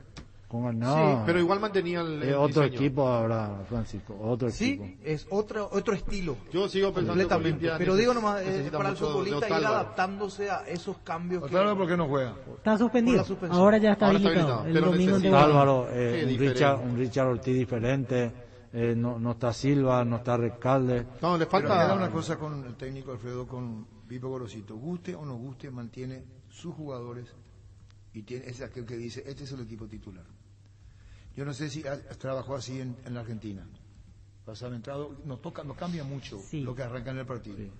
Con no, Sí, pero igual mantenía el otro diseño. equipo ahora, Francisco, otro equipo. Sí, es otro estilo. Yo sigo pensando que Completamente. Olimpia Pero digo nomás, necesita para el mucho futbolista de ir Otálvaro. adaptándose a esos cambios. Claro, ¿por qué no juega? Está suspendido. Por la suspensión. Ahora ya está Ahora está habilitado. habilitado, El pero domingo necesita ante Álvaro, diferente. un Richard Ortiz diferente, no está Silva, no está Recalde. No, le Pero falta era una cosa con el técnico Alfredo, con Pipo Gorosito. Guste o no guste, mantiene sus jugadores y es aquel que dice, este es el equipo titular. Yo no sé si trabajó así en la Argentina. Pasado entrado, no cambia mucho lo que arranca en el partido. Sí.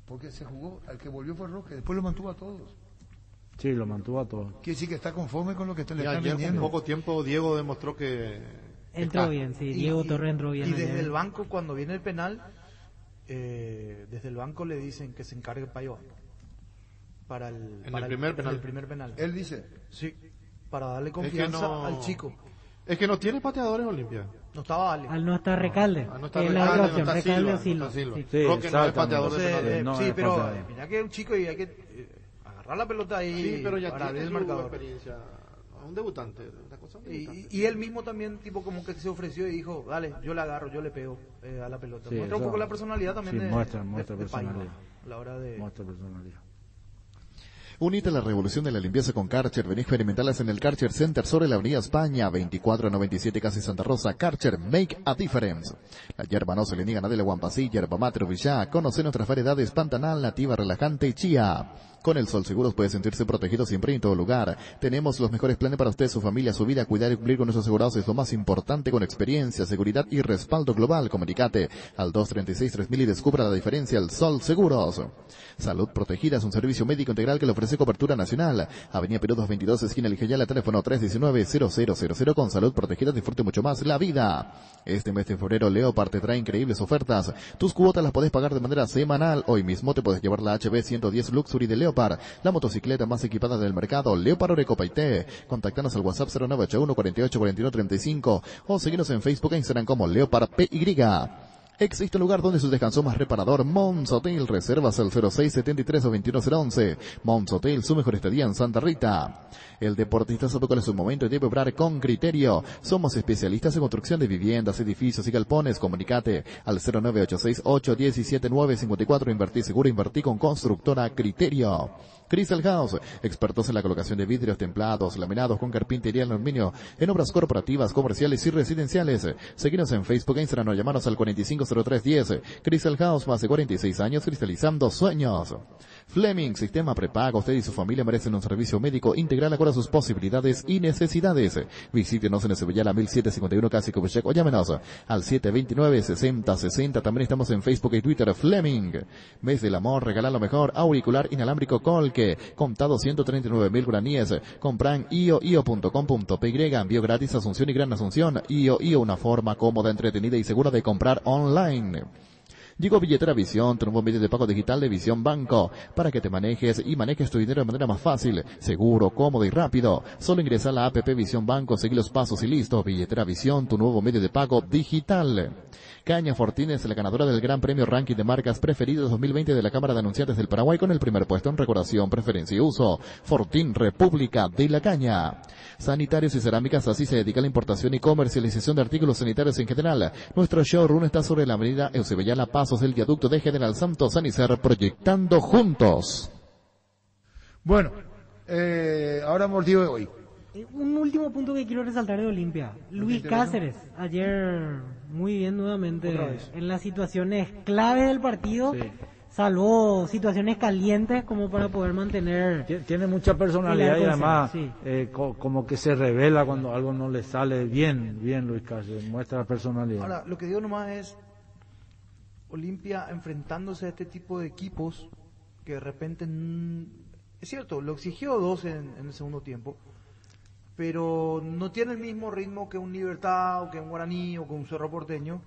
Porque se jugó, al que volvió fue Roque, después lo mantuvo a todos. Sí, lo mantuvo a todos. Quiere decir que está conforme con lo que le y están ayer vendiendo. con poco tiempo Diego demostró que Entró bien, sí. Diego Torres entró bien. Y desde ayer. el banco, cuando viene el penal, desde el banco le dicen que se encargue Paiva. Para el primer penal. Él dice. Sí, para darle confianza al chico. Es que no tiene pateadores Olimpia. No estaba Ale. Al no estar Recalde. No está Es la Recalde, otra opción, no está Recalde o Silva. Silva. Sí. Sí, Roque no es pateador de Entonces, penales. no sí, es pero pateador. mira que es un chico y hay que agarrar la pelota ahí Sí, pero ya para abrir tiene el su marcador. experiencia. Un debutante. Una cosa un debutante. Y él mismo también, tipo, como que se ofreció y dijo, dale, yo le agarro, yo le pego a la pelota. Sí, Muestra un eso- poco la personalidad también sí, de muestra de Paiva personalidad. a la hora de... Muestra personalidad. Unite a la revolución de la limpieza con Karcher. Vení a experimentarlas en el Karcher Center sobre la Avenida España, 2497 casi Santa Rosa. Karcher, make a difference. La hierba no se le niega a nadie, la Guampasí, hierba mate Villá. Conoce nuestras variedades Pantanal, nativa, relajante y chía. Con el Sol Seguros puede sentirse protegido siempre y en todo lugar. Tenemos los mejores planes para usted, su familia, su vida. Cuidar y cumplir con nuestros asegurados es lo más importante, con experiencia, seguridad y respaldo global. Comunicate al 236-3000 y descubra la diferencia. El Sol Seguros. Salud Protegida es un servicio médico integral que le ofrece cobertura nacional. Avenida Perú 222, esquina Lijayala, teléfono 319-0000. Con Salud Protegida disfrute mucho más la vida. Este mes de febrero, Leopard te trae increíbles ofertas. Tus cuotas las podés pagar de manera semanal. Hoy mismo te puedes llevar la HB 110 Luxury de Leopard, la motocicleta más equipada del mercado. Leopard Orecopaité. Contactanos al WhatsApp 0981 48 41 35 o seguinos en Facebook e Instagram como Leopard PY. Existe un lugar donde su descanso más reparador, Mons Hotel. Reservas al 0673 o 21011. Mons Hotel, su mejor estadía en Santa Rita. El deportista sabe cuál es su momento y debe obrar con criterio. Somos especialistas en construcción de viviendas, edificios y galpones. Comunicate al 0986-817-954. Invertí seguro, invertí con constructora Criterio. Crystal House, expertos en la colocación de vidrios templados, laminados con carpintería en aluminio, en obras corporativas, comerciales y residenciales. Seguinos en Facebook e Instagram o llamanos al 450310. Crystal House, más de 46 años cristalizando sueños. Fleming, sistema prepago. Usted y su familia merecen un servicio médico integral acorde a sus posibilidades y necesidades. Visítenos en Sevillala 1751 casi Cubechec o llámenos al 729-6060. También estamos en Facebook y Twitter. Fleming, mes del amor, regala lo mejor. Auricular inalámbrico Colque, contado 139.000 guaraníes. Compran io.com.py, envío gratis a Asunción y Gran Asunción. Io, una forma cómoda, entretenida y segura de comprar online. Llegó Billetera Visión, tu nuevo medio de pago digital de Visión Banco, para que te manejes tu dinero de manera más fácil, seguro, cómodo y rápido. Solo ingresa a la app Visión Banco, seguí los pasos y listo. Billetera Visión, tu nuevo medio de pago digital. Caña Fortín es la ganadora del Gran Premio Ranking de Marcas Preferidas 2020 de la Cámara de Anunciantes del Paraguay, con el primer puesto en recordación, preferencia y uso. Fortín, República de la Caña. Sanitarios y Cerámicas, así se dedica a la importación y comercialización de artículos sanitarios en general. Nuestro showroom está sobre la avenida Eusebellala, pasos del viaducto de General Santos Sanicer, proyectando juntos. Bueno, ahora mordido de hoy. Un último punto que quiero resaltar de Olimpia. Luis Cáceres, ayer muy bien nuevamente en las situaciones claves del partido. Sí. Salvó situaciones calientes como para poder mantener... Tiene mucha personalidad y además sí. como que se revela cuando algo no le sale bien Luis Cáceres, muestra la personalidad. Ahora, lo que digo nomás es Olimpia enfrentándose a este tipo de equipos que de repente, es cierto, lo exigió 2 en el segundo tiempo, pero no tiene el mismo ritmo que un Libertad o que un Guaraní o que un Cerro Porteño.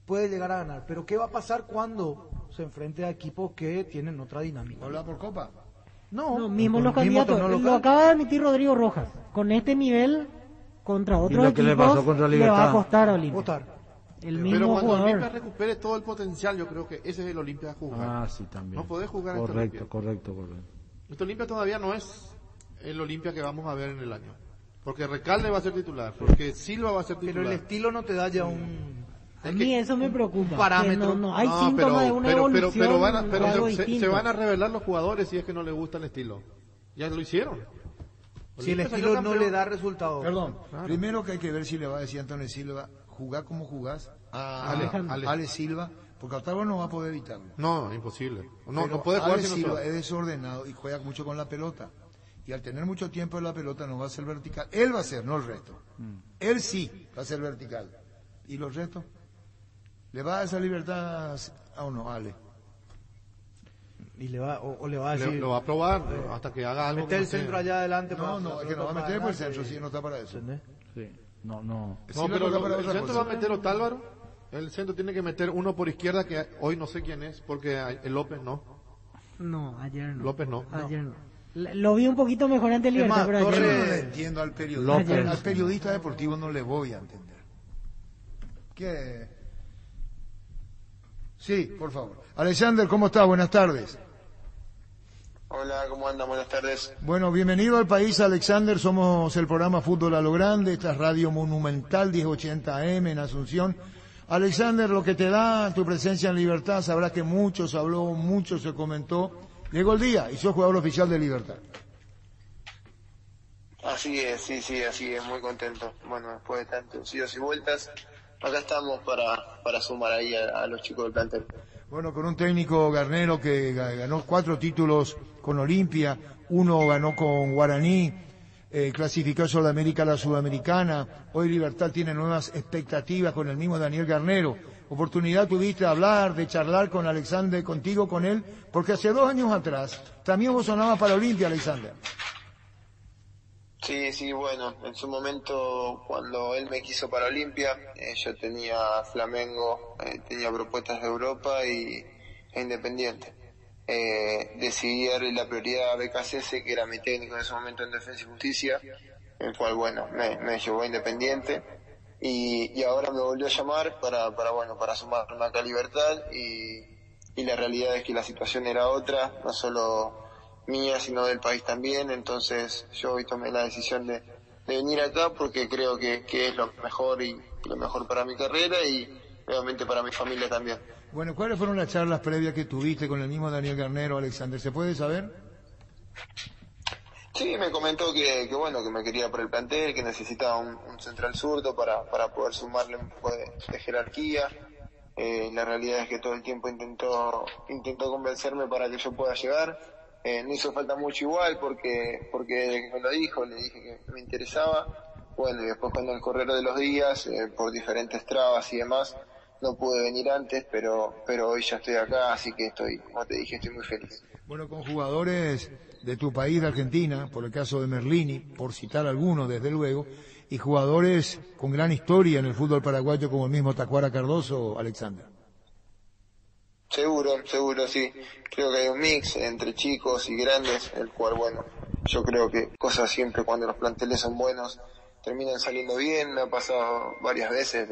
Puede llegar a ganar, pero ¿qué va a pasar cuando se enfrente a equipos que tienen otra dinámica? ¿Habla por Copa? No, mismo los candidatos. Lo acaba de admitir Rodrigo Rojas. Con este nivel, contra otros lo que le equipos, pasó contra le Libertad. va a costar a Olimpia. El mismo pero cuando jugador. Olimpia recupere todo el potencial, yo creo que ese es el Olimpia a jugar. Ah, sí, también. No podés jugar en correcto. Este Olimpia todavía no es el Olimpia que vamos a ver en el año. Porque Recalde va a ser titular, porque Silva va a ser titular. Pero el estilo no te da ya un... A mí eso me preocupa. Parámetro. No hay síntomas de una evolución. Se van a revelar los jugadores si es que no les gusta el estilo. Ya lo hicieron. Si el estilo no le da resultado. Perdón, primero que hay que ver si le va a decir Antonio Silva, jugar como jugás a Ale Silva, porque Octavio no va a poder evitarlo. No, imposible. No Pero puede jugar Ale si Silva es desordenado y juega mucho con la pelota. Y al tener mucho tiempo en la pelota no va a ser vertical. Él va a ser, no el resto. Él sí va a ser vertical. ¿Y los restos? ¿Le va a dar esa libertad a uno, Ale? Y le va, o le va a decir... Lo va a probar hasta que haga algo. Mete el centro allá adelante. No, es que no va a meter por el centro, si no está para eso. Sí. No. No, pero el centro va a meter Otálvaro. El centro tiene que meter uno por izquierda, que hoy no sé quién es, porque el López no. No, ayer no. López no. Ayer no. Lo vi un poquito mejor ante Libertad, pero ayer Yo no. no le entiendo al periodista. Al periodista deportivo no le voy a entender. ¿Qué? Sí, por favor. Alexander, ¿cómo está? Buenas tardes. Hola, ¿cómo andan? Buenas tardes. Bueno, bienvenido al país, Alexander. Somos el programa Fútbol a lo Grande. Esta es Radio Monumental 1080 AM en Asunción. Alexander, lo que te da tu presencia en Libertad, sabrás que mucho se habló, mucho se comentó. Llegó el día y sos jugador oficial de Libertad. Así es, sí, así es, muy contento. Bueno, después de tantos idas y vueltas, acá estamos para sumar ahí a los chicos del plantel. Bueno, con un técnico Garnero que ganó 4 títulos con Olimpia, 1 ganó con Guaraní, clasificó a Sudamérica a la Sudamericana. Hoy Libertad tiene nuevas expectativas con el mismo Daniel Garnero. Oportunidad tuviste de hablar, de charlar con Alexander, contigo, con él, porque hace 2 años atrás también vos sonabas para Olimpia, Alexander. Sí, bueno, en su momento cuando él me quiso para Olimpia, yo tenía Flamengo, tenía propuestas de Europa e Independiente. Decidí darle la prioridad a BKCS, que era mi técnico en ese momento en Defensa y Justicia, el cual, bueno, me llevó a Independiente y ahora me volvió a llamar para sumarme acá a Libertad y la realidad es que la situación era otra, no solo mía sino del país también, entonces yo hoy tomé la decisión de venir acá porque creo que es lo mejor y lo mejor para mi carrera y obviamente para mi familia también. Bueno, ¿cuáles fueron las charlas previas que tuviste con el mismo Daniel Garnero, Alexander? ¿Se puede saber? Sí, me comentó que me quería para el plantel, que necesitaba un central zurdo para poder sumarle un poco de jerarquía. La realidad es que todo el tiempo intentó convencerme para que yo pueda llegar. No hizo falta mucho igual porque me lo dijo, le dije que me interesaba. Bueno, y después con el correr de los días, por diferentes trabas y demás, no pude venir antes, pero hoy ya estoy acá, así que como te dije, estoy muy feliz. Bueno, con jugadores de tu país, de Argentina, por el caso de Merlini, por citar algunos desde luego, y jugadores con gran historia en el fútbol paraguayo como el mismo Tacuara Cardoso, Alexander. Seguro, sí. Creo que hay un mix entre chicos y grandes, el cual, bueno, yo creo que cosas siempre cuando los planteles son buenos terminan saliendo bien. Me ha pasado varias veces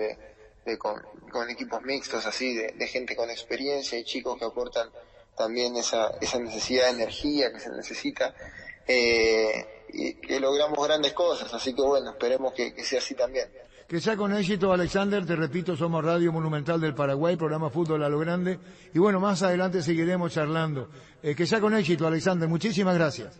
con equipos mixtos así, de gente con experiencia y chicos que aportan también esa necesidad de energía que se necesita, y que logramos grandes cosas, así que bueno, esperemos que sea así también. Que sea con éxito, Alexander, te repito, somos Radio Monumental del Paraguay, programa Fútbol a lo Grande, y bueno, más adelante seguiremos charlando. Que sea con éxito, Alexander, muchísimas gracias.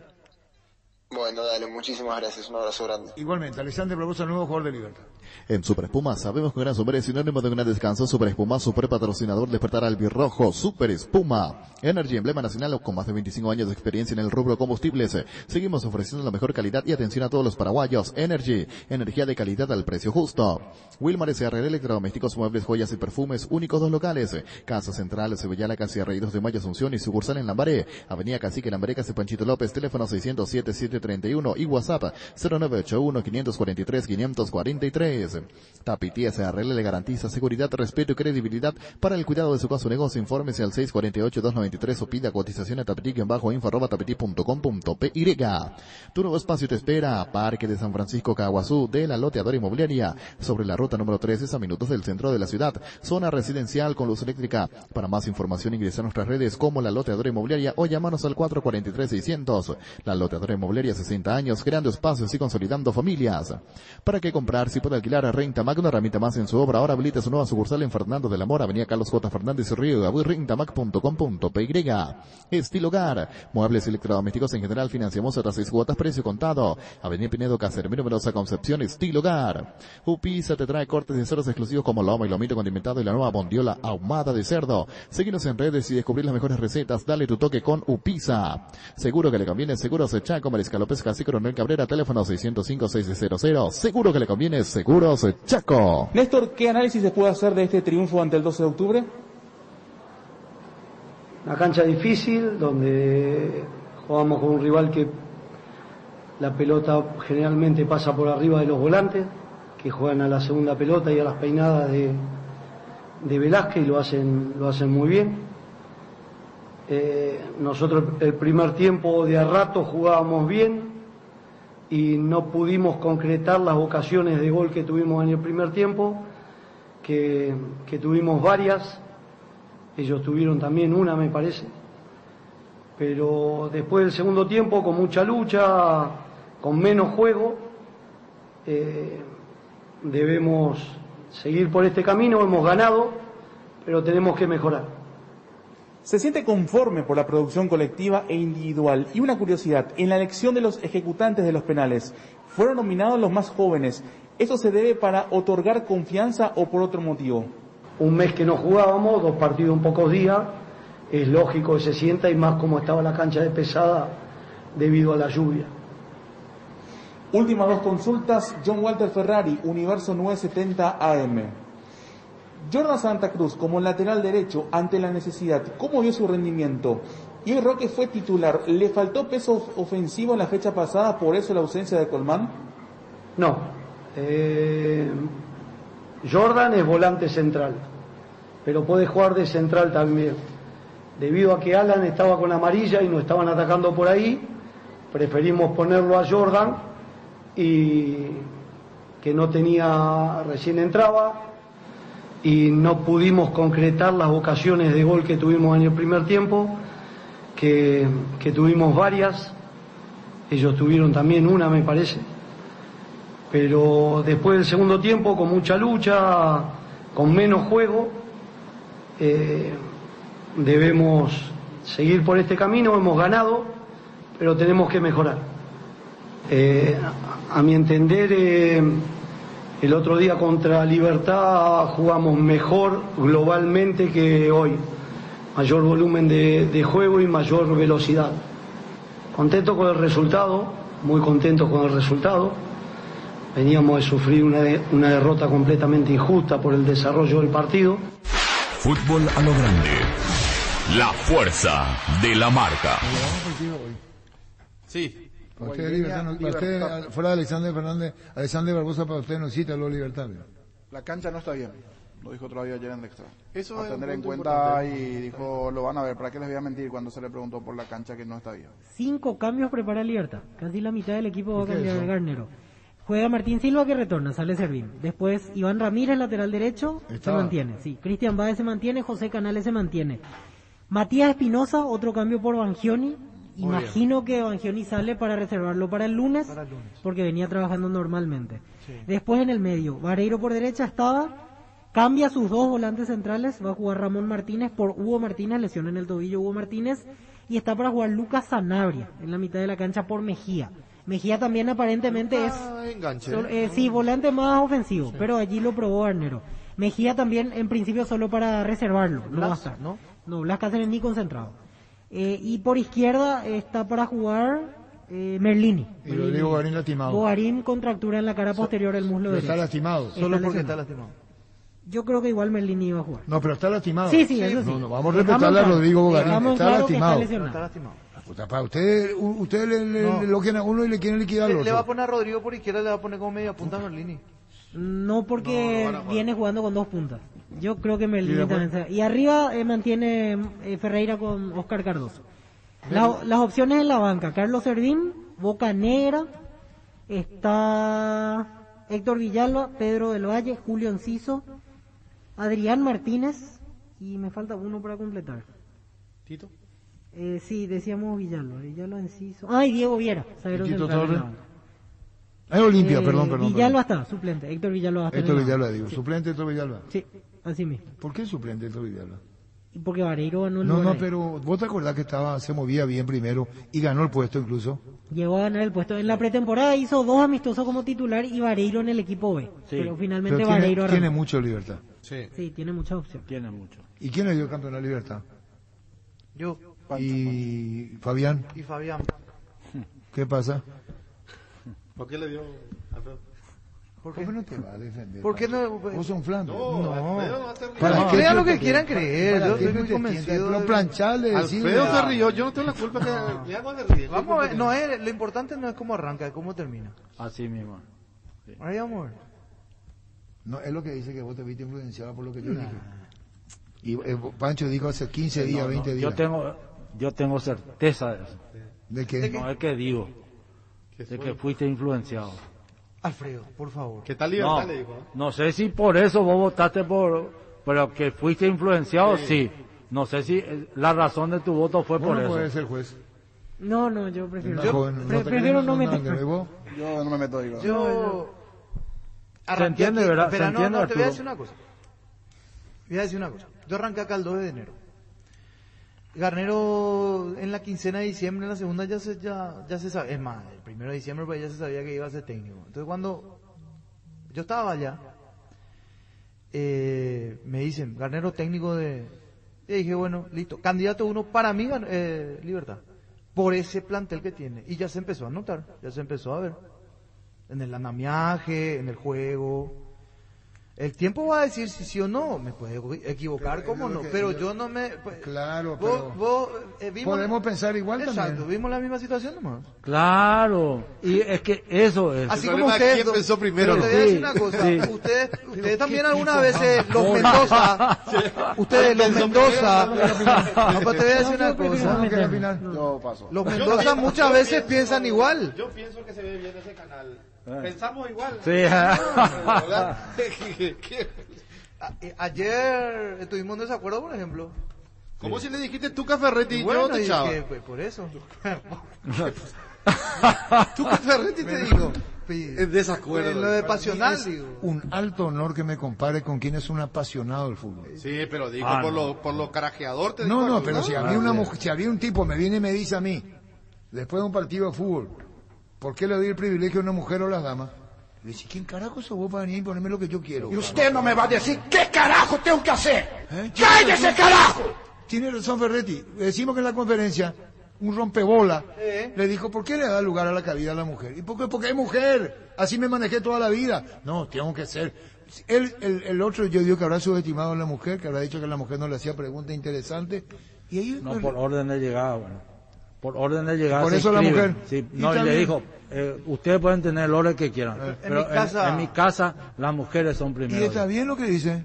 Bueno, dale, muchísimas gracias, un abrazo grande. Igualmente, Alexander Barbosa, nuevo jugador de Libertad. En Super Espuma sabemos que Gran Super es sinónimo de un gran descanso. Super Espuma, super patrocinador, despertar albirrojo. Super Espuma, Energy, emblema nacional con más de 25 años de experiencia en el rubro combustibles. Seguimos ofreciendo la mejor calidad y atención a todos los paraguayos. Energy, energía de calidad al precio justo. Wilmar SRL, electrodomésticos, muebles, joyas y perfumes, únicos 2 locales. Casa Central, Sevillana, Casi Arreídos de Mayo, Asunción y sucursal en Lambaré. Avenida Cacique, Lambaré, Casi Panchito López, teléfono 607-731 y WhatsApp 0981-543-543. Tapiti SRL le garantiza seguridad, respeto y credibilidad para el cuidado de su casa o negocio. Infórmese al 648-293 o pida cotización a tapiti-info@tapiti.com.py. Tu nuevo espacio te espera. Parque de San Francisco Caguazú de la Loteadora Inmobiliaria, sobre la ruta número 13 a minutos del centro de la ciudad. Zona residencial con luz eléctrica. Para más información ingresa a nuestras redes como la Loteadora Inmobiliaria o llámanos al 443-600. La Loteadora Inmobiliaria de 60 años, creando espacios y consolidando familias. ¿Para qué comprar si puede alquilar a Rentamac, una herramienta más en su obra? Ahora habilita su nueva sucursal en Fernando de la Mora, avenida Carlos J. Fernández y Río de Abuy, rentamac.com.py. Estilo Hogar, muebles electrodomésticos en general, financiamos otras 6 cuotas, precio contado. Avenida Pinedo Casermiro, Numerosa Concepción, Estilo Hogar. Upisa te trae cortes de cerdos exclusivos como lomo y lomito condimentado y la nueva bondiola ahumada de cerdo. Seguinos en redes y descubrir las mejores recetas. Dale tu toque con Upisa. Seguro que le conviene Seguros Chaco, Mariscal López, Casi Coronel Cabrera, teléfono 605-600. Seguro que le conviene Seguros Chaco. Néstor, ¿qué análisis se puede hacer de este triunfo ante el 12 de octubre? Una cancha difícil, donde jugamos con un rival que la pelota generalmente pasa por arriba de los volantes, que juegan a la segunda pelota y a las peinadas de Velázquez, y lo hacen muy bien. Nosotros el primer tiempo de a rato jugábamos bien y no pudimos concretar las ocasiones de gol que tuvimos en el primer tiempo, que tuvimos varias. Ellos tuvieron también una, me parece. Pero después del segundo tiempo, con mucha lucha, con menos juego, debemos seguir por este camino. Hemos ganado, pero tenemos que mejorar. Se siente conforme por la producción colectiva e individual. Y una curiosidad, en la elección de los ejecutantes de los penales, fueron nominados los más jóvenes. ¿Eso se debe para otorgar confianza o por otro motivo? Un mes que no jugábamos, 2 partidos en pocos días, es lógico que se sienta, y más como estaba la cancha de pesada debido a la lluvia. Últimas 2 consultas. John Walter Ferrari, Universo 970 AM. Jordan Santa Cruz como lateral derecho ante la necesidad, ¿cómo vio su rendimiento? Y hoy Roque fue titular, ¿le faltó peso ofensivo en la fecha pasada, por eso la ausencia de Colmán? No, Jordan es volante central, pero puede jugar de central también. Debido a que Alan estaba con amarilla y nos estaban atacando por ahí, preferimos ponerlo a Jordan, y que no tenía, recién entraba, y no pudimos concretar las ocasiones de gol que tuvimos en el primer tiempo, que tuvimos varias. Ellos tuvieron también una, me parece. Pero después del segundo tiempo, con mucha lucha, con menos juego, debemos seguir por este camino. Hemos ganado, pero tenemos que mejorar. A mi entender, el otro día contra Libertad jugamos mejor globalmente que hoy. Mayor volumen de juego y mayor velocidad. Contento con el resultado, muy contento con el resultado. Veníamos de sufrir una derrota completamente injusta por el desarrollo del partido. Fútbol a lo grande. La fuerza de la marca. Sí. Para usted, fuera de Alexander Fernández, Alexander Barbosa, para usted no cita lo Libertad. La cancha no está bien, lo dijo todavía ayer en Extra. Eso a es tener un en punto cuenta, importante. y dijo, lo van a ver, ¿para qué les voy a mentir cuando se le preguntó por la cancha que no está bien? 5 cambios prepara Libertad, casi la mitad del equipo va a ¿Qué es cambiar eso? el Garnero. Juega Martín Silva, que retorna, sale Servín. Después Iván Ramírez, lateral derecho, se mantiene. Sí, Cristian Báez se mantiene, José Canales se mantiene. Matías Espinosa, otro cambio por Bangioni. Imagino que Bangioni sale para reservarlo para el lunes, porque venía trabajando normalmente. Sí. Después en el medio, Vareiro por derecha estaba, cambia sus 2 volantes centrales, va a jugar Ramón Martínez por Hugo Martínez, lesión en el tobillo Hugo Martínez, y está para jugar Lucas Sanabria en la mitad de la cancha por Mejía. Mejía también aparentemente es enganche. sí, volante más ofensivo, sí, pero allí lo probó Garnero. Mejía también en principio solo para reservarlo, no va a estar. No, Blas Cáceres ni concentrado. Y por izquierda está para jugar Merlini. Y Rodrigo Bogarín lastimado. Bogarín contractura en la cara posterior del muslo derecho. Está lastimado. Solo porque está lastimado. Yo creo que igual Merlini iba a jugar. No, pero está lastimado. Sí, eso sí. No, vamos a respetarle a Rodrigo Bogarín. Está lastimado. Está lastimado. Puta, para usted le elogian a uno y le quieren liquidar al otro. Le va a poner a Rodrigo por izquierda, le va a poner como media punta a Merlini. No, porque viene jugando con 2 puntas. Yo creo que Merlini también sea. Y arriba mantiene Ferreira con Oscar Cardoso. Las opciones en la banca: Carlos Serdín, Boca Negra, está Héctor Villalba, Pedro del Valle, Julio Enciso, Adrián Martínez, y me falta uno para completar. ¿Tito? Sí, decíamos Villalba Enciso. Ah, y Diego Viera, zaguero Tito central. Torres. Olimpia, perdón. Villalba está, suplente. Héctor Villalba está. Héctor Villalba, digo. Sí. ¿Suplente Héctor Villalba? Sí, así mismo. ¿Por qué suplente Héctor Villalba? Porque Vareiro ganó el lugar. No, ahí. pero vos te acordás que se movía bien primero y ganó el puesto incluso. Llegó a ganar el puesto. En la pretemporada hizo 2 amistosos como titular y Vareiro en el equipo B. Sí. Pero finalmente Vareiro tiene mucho Libertad. Sí, tiene mucha opción. Tiene mucho. ¿Y quién le dio el campeón a Libertad? Yo. ¿Y Fabián? Y Fabián. ¿Qué pasa? ¿Por qué le dio? ¿Por qué no te va a defender? ¿Por qué no? Vos sos un flambe. No. Crean lo que quieran creer. Yo estoy muy convencido. Pero plancharle, Alfredo se rió. Yo no tengo la culpa que hago de río. Vamos a ver. No es, lo importante no es cómo arranca, es cómo termina. Así mismo. Sí. Ahí vamos a ver. No, es lo que dice que vos te viste influenciado por lo que yo dije. Y Pancho dijo hace 15 días, 20 días. Yo tengo certeza de eso. ¿De qué? No es que digo. De que fuiste influenciado. Alfredo, por favor. ¿Qué tal Libertad le dijo? No sé si por eso vos votaste pero que fuiste influenciado, sí. No sé si la razón de tu voto fue por eso. No puede ser juez. No, yo prefiero. Prefiero no meterme. Yo no me meto, digo. Se entiende, ¿verdad? Pero se entiende, no, te voy a decir una cosa. Yo arranqué acá el 2 de enero. Garnero en la quincena de diciembre, en la segunda ya se sabe. Es más, el 1 de diciembre pues ya se sabía que iba a ser técnico. Entonces cuando yo estaba allá, me dicen, Garnero técnico de... Y dije, bueno, listo. Candidato 1 para mí, Libertad. Por ese plantel que tiene. Y ya se empezó a notar, ya se empezó a ver. En el andamiaje, en el juego... El tiempo va a decir si sí o no, me puede equivocar, cómo no, pero yo no me... Claro, pero podemos pensar igual también. Exacto, vimos la misma situación nomás. Claro, y es que eso es... Así como usted... ¿Quién pensó primero? Pero te voy a decir una cosa, ustedes también algunas veces, los Mendoza, ustedes los Mendoza... No, pues te voy a decir una cosa. Yo paso. Los Mendoza muchas veces piensan igual. Yo pienso que se ve bien ese canal. Pensamos igual. Sí. Ayer estuvimos en desacuerdo, por ejemplo. ¿Cómo si le dijiste tú Ferretti y bueno, yo te echaba? Por eso. Tú Ferretti te digo. En desacuerdo. Lo de pasional, digo. Un alto honor que me compare con quien es un apasionado del fútbol. Sí, pero digo por lo carajeador te digo. No, pero si a mí si había un tipo me viene y me dice a mí, después de un partido de fútbol, ¿por qué le doy el privilegio a una mujer o a las damas? Le dice, ¿quién carajo sos vos para venir y ponerme lo que yo quiero? Y usted no me va a decir qué carajo tengo que hacer. ¡Cállese, carajo! Tiene razón Ferretti. Decimos que en la conferencia, un rompebola le dijo, ¿por qué le da lugar a la cabida a la mujer? ¿Y por qué? Porque es mujer. Así me manejé toda la vida. No, tengo que ser. El otro yo digo que habrá subestimado a la mujer, que habrá dicho que la mujer no le hacía preguntas interesantes. Y ellos, no, por orden de llegada, bueno. Por orden de llegada. Por eso la mujer. Sí, no, y le dijo, ustedes pueden tener el orden que quieran. Pero en mi casa las mujeres son primero. ¿Y está bien lo que dice?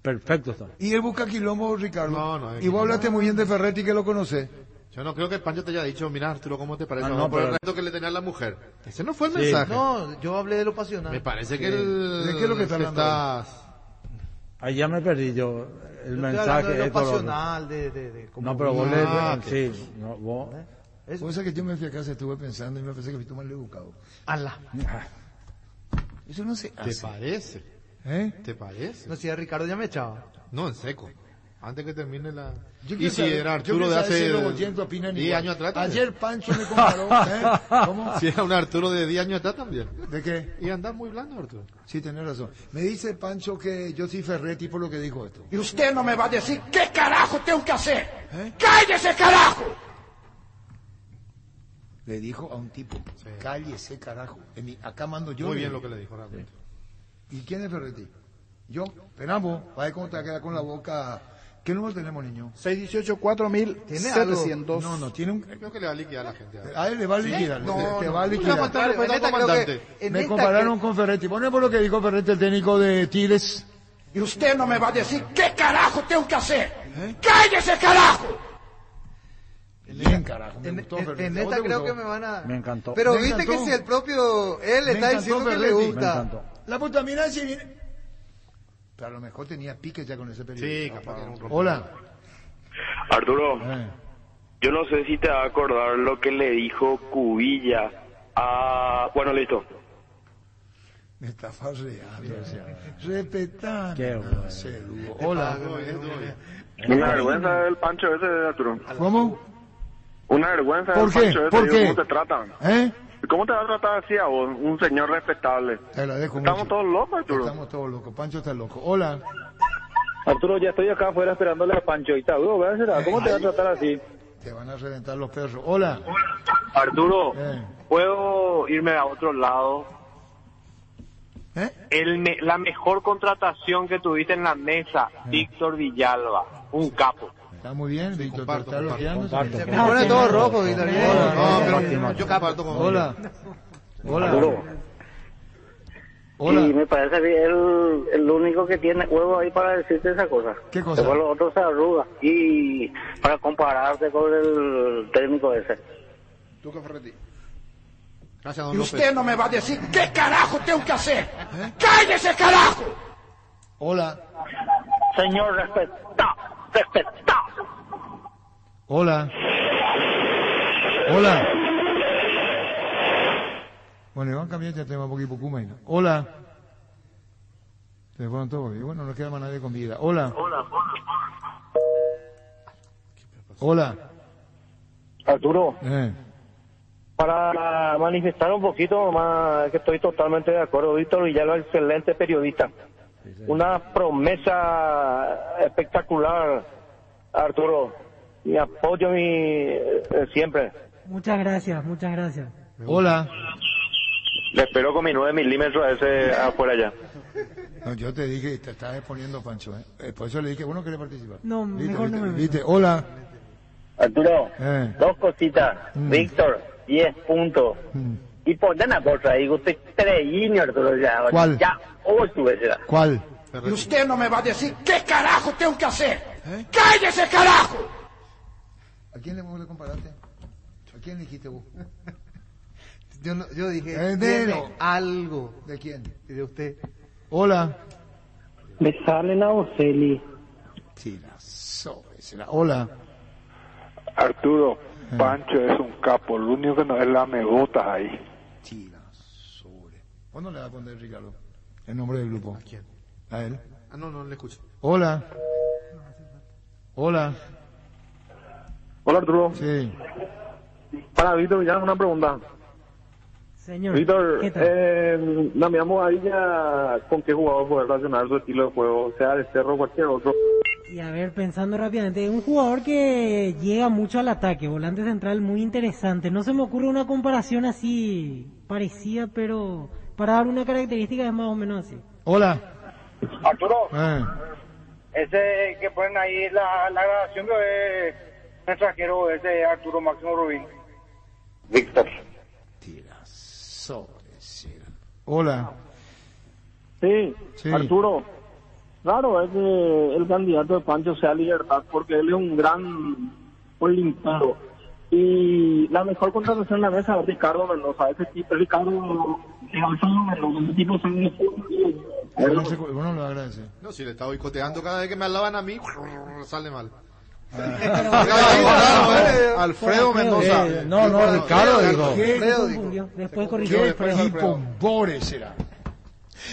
Perfecto está. ¿Y él busca quilombo, Ricardo? No, y vos hablaste muy bien de Ferretti, que lo conoces. Yo no creo que el Pancho te haya dicho, mira Arturo, ¿cómo te parece? No, por pero... el reto que le tenía a la mujer. Ese no fue el mensaje. No, yo hablé de lo pasional. Me parece que ¿De qué es lo que está hablando? Ahí ya me perdí yo. El mensaje de lo pasional, de no, pero vos sí, no, vos... Cosa que yo me fui a casa, estuve pensando y me pensé que fui mal educado. ¡Hala! Eso no se hace. ¿Te parece? ¿Te parece? No, si a Ricardo ya me echaba. No, en seco. Antes que termine la... Y si era Arturo de hace 10 años atrás también. Ayer Pancho me comparó. ¿Cómo? Si era un Arturo de 10 años atrás también. ¿De qué? Y anda muy blando, Arturo. Sí, tenés razón. Me dice Pancho que yo soy Ferretti por lo que dijo esto. Y usted no me va a decir qué carajo tengo que hacer. ¡Cállese, carajo! Le dijo a un tipo, cállese, carajo. Acá mando yo. Muy bien lo que le dijo realmente. ¿Y quién es Ferretti? Yo, esperamos, va a ver cómo te va a quedar con la boca. ¿Qué número tenemos, niño? 618-4700. No, tiene un... Creo que le va a liquidar a la gente. A él le va a liquidar. Te va a liquidar. Me esta compararon con Ferretti. Bueno, por lo que dijo Ferretti, el técnico de Tigres. Y usted no me va a decir qué carajo tengo que hacer. ¡Cállese, carajo! Bien, carajo. En esta creo que me van a... Me encantó. Pero viste que si el propio él está diciendo que le gusta. La puta, mira si viene... Pero a lo mejor tenía pique ya con ese periodo. Sí, capaz que era un Hola. Arturo, Yo no sé si te va a acordar lo que le dijo Cubilla a... Bueno, listo. Me está farreando, o sea, respetando. Qué bueno. Hola. Una vergüenza el Pancho ese, Arturo. ¿Cómo? Una vergüenza ¿Por el qué? Pancho ese. ¿Por qué? ¿Cómo te tratan? ¿Eh? ¿Cómo te va a tratar así a vos, un señor respetable? Te agradezco Estamos mucho. todos locos, Arturo. Estamos todos locos. Pancho está loco. Hola. Arturo, ya estoy acá afuera esperándole a Pancho. ¿Y ¿Cómo te va a tratar así? Te van a reventar los perros. Hola. Arturo, ¿puedo irme a otro lado? La mejor contratación que tuviste en la mesa, Víctor Villalba, un capo. Está muy bien, Víctor. Te está elogiando. Se pone todo rojo, Víctor. Hola. Pero yo comparto con Hola. Hola. Arturo. Hola. Y me parece que el único que tiene huevo ahí para decirte esa cosa. ¿Qué cosa? Después los otros se arrugan. Y para compararte con el técnico ese. Tuca Ferretti. Gracias, don Y López. usted no me va a decir qué carajo tengo que hacer. ¡Cállese, carajo! Hola. Señor, respeta. Hola. Hola. Bueno, y van a cambiar este tema un poquito. Hola. Se fueron todos. Y bueno, no queda más nadie con vida. Hola. Hola. Arturo, Eh. para manifestar un poquito más, que estoy totalmente de acuerdo. Víctor Villalba, excelente periodista. Una promesa espectacular, Arturo. Mi apoyo siempre. Muchas gracias, muchas gracias. Hola. Le espero con mi 9 milímetros a ese afuera ya. No, yo te dije, te estás exponiendo, Pancho. Por eso le dije, bueno, ¿querés participar? No, ¿Viste, mejor no me meto. ¿Viste? Hola. Arturo, dos cositas. Mm. Víctor, 10 puntos. Y ponen a cosa ahí, usted treíño, Arturo, ya. ¿Cuál? Ya, 8 veces. ¿Cuál? Y usted no me va a decir qué carajo tengo que hacer. ¡Cállese, carajo! ¿A quién le comparaste? ¿A quién dijiste vos? Yo dije, Entero. algo. ¿De quién? De usted. Hola. Me salen a Oceli. Sí, la sobresera. Hola. Arturo, Pancho es un capo, lo único que no es la me botas ahí. Sí, la sobre. ¿Cuándo le va a poner Ricardo? El nombre del grupo. ¿A quién? A él. Ah, no le escucho. Hola. Hola. Hola, Arturo. Sí. Para Víctor, ya una pregunta. Señor, Víctor, ¿qué tal? la miramos ahí ya con qué jugador poder relacionar su estilo de juego, sea de Cerro o cualquier otro. Y a ver, pensando rápidamente, un jugador que llega mucho al ataque, volante central muy interesante. No se me ocurre una comparación así parecida, pero para dar una característica es más o menos así. Hola. Arturo, ese que ponen ahí la grabación que es el extranjero, ese Arturo Máximo Rubín. Víctor. Sobresera. Hola. Sí, Sí. Arturo. Claro, es que el candidato de Pancho sea Libertad, porque él es un gran olimpado. Y la mejor contratación en la mesa es Ricardo Mendoza. Ese tipo, Ricardo Mendoza, ese tipo son... Bueno, lo agradece. No, si le estaba boicoteando cada vez que me hablaban a mí, sale mal. Alfredo Mendoza. No, Ricardo dijo. Después corrigió ¿Qué pombores será?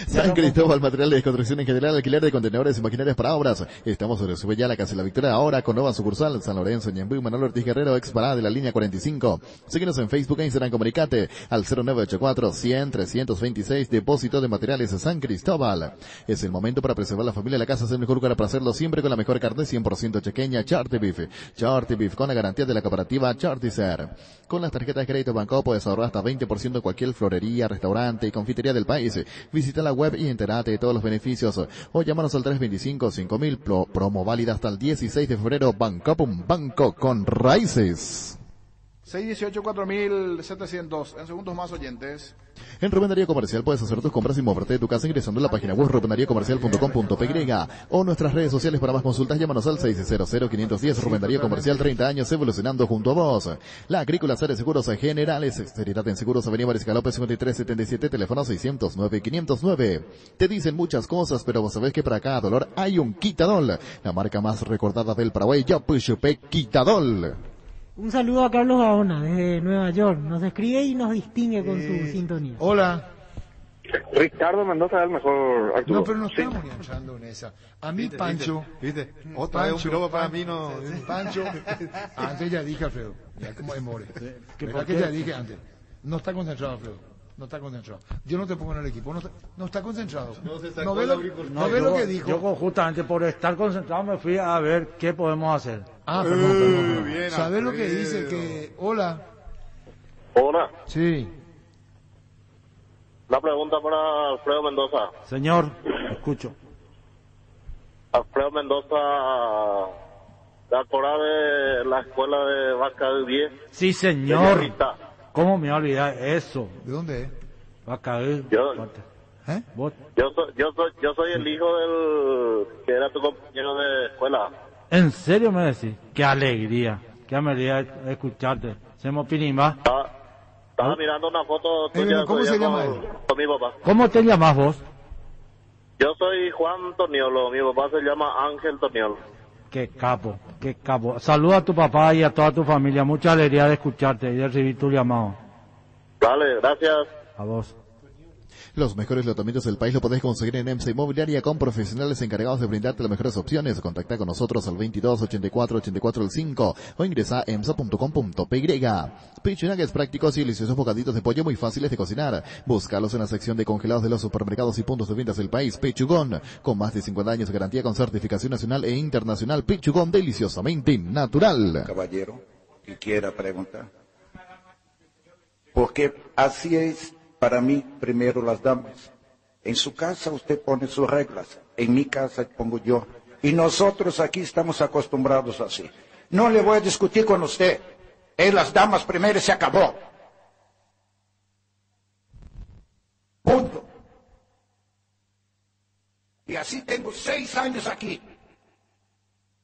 San Cristóbal, material de construcción en general, alquiler de contenedores y maquinarias para obras. Estamos sobre Sube ya la Casa de la Victoria, ahora con nueva sucursal, San Lorenzo, Ñemby, Manuel Ortiz Guerrero, ex parada de la línea 45. Síguenos en Facebook e Instagram, comunicate al 0984-100-326, depósito de materiales San Cristóbal. Es el momento para preservar la familia de la casa, es el mejor lugar para hacerlo siempre con la mejor carne 100% chequeña, Charty Beef. Charty Beef, con la garantía de la cooperativa Charticer. Con las tarjetas de crédito Banco puedes ahorrar hasta 20% en cualquier florería, restaurante y confitería del país. Visita la web y entérate de todos los beneficios. O llámanos al 325-5000, promo válida hasta el 16 de febrero. Bancopum, banco con raíces. 618-4700. En segundos más, oyentes. En Rubén Darío Comercial puedes hacer tus compras y moverte de tu casa ingresando a la página web rubendariocomercial.com.py o nuestras redes sociales. Para más consultas llámanos al 600-510. Rubén Darío Comercial, 30 años evolucionando junto a vos. La Agrícola Sare Seguros Generales, seriedad en seguros, Avenida Mariscal López 5377, teléfono 609-509. Te dicen muchas cosas, pero vos sabés que para cada dolor hay un Quitadol, la marca más recordada del Paraguay, Yapuchupe Quitadol. Un saludo a Carlos Gaona desde Nueva York. Nos escribe y nos distingue con su sintonía. Hola. Ricardo Mendoza es el mejor, Arturo. No, pero no estamos ni entrando en esa. A mí, Pancho... ¿Viste? Otra vez un piropo para mí no... Pancho, antes ya dije, Alfredo, ya como es more. ¿Verdad que qué? ya dije antes? No está concentrado, Alfredo. No está concentrado. Yo no te pongo en el equipo. No está concentrado. No ve lo que dijo. Yo justamente por estar concentrado me fui a ver qué podemos hacer. Perdón. Bien, ¿Sabes lo que Alfredo. dice? Que... Hola. Hola, Sí. una pregunta para Alfredo Mendoza. Señor, escucho. Alfredo Mendoza, ¿te acordás de la escuela de Vaca de 10? Sí, señor. ¿Cómo me voy a olvidar eso? ¿De dónde es? Va a caer. ¿Eh? ¿Vos? Yo soy el hijo del que era tu compañero de escuela. ¿En serio me decís? Qué alegría escucharte. Hacemos pinimba. Estaba mirando una foto tuya. ¿Cómo se llama él? Con mi papá. ¿Cómo te llamas vos? Yo soy Juan Toniolo, mi papá se llama Ángel Toniolo. Qué capo, qué capo. Saluda a tu papá y a toda tu familia. Mucha alegría de escucharte y de recibir tu llamado. Dale, gracias. A vos. Los mejores lotamientos del país lo podés conseguir en EMSA Inmobiliaria con profesionales encargados de brindarte las mejores opciones. Contacta con nosotros al 22 84 84 5 o ingresa a emsa.com.py. Pitch Nuggets prácticos y deliciosos bocaditos de pollo muy fáciles de cocinar. Búscalos en la sección de congelados de los supermercados y puntos de ventas del país. Pichugón, con más de 50 años de garantía con certificación nacional e internacional. Pichugón, deliciosamente natural. Caballero, que quiera preguntar. Porque así es para mí, primero las damas. En su casa usted pone sus reglas, en mi casa pongo yo. Y nosotros aquí estamos acostumbrados así. No le voy a discutir con usted. Las damas primero se acabó. Punto. Y así tengo 6 años aquí.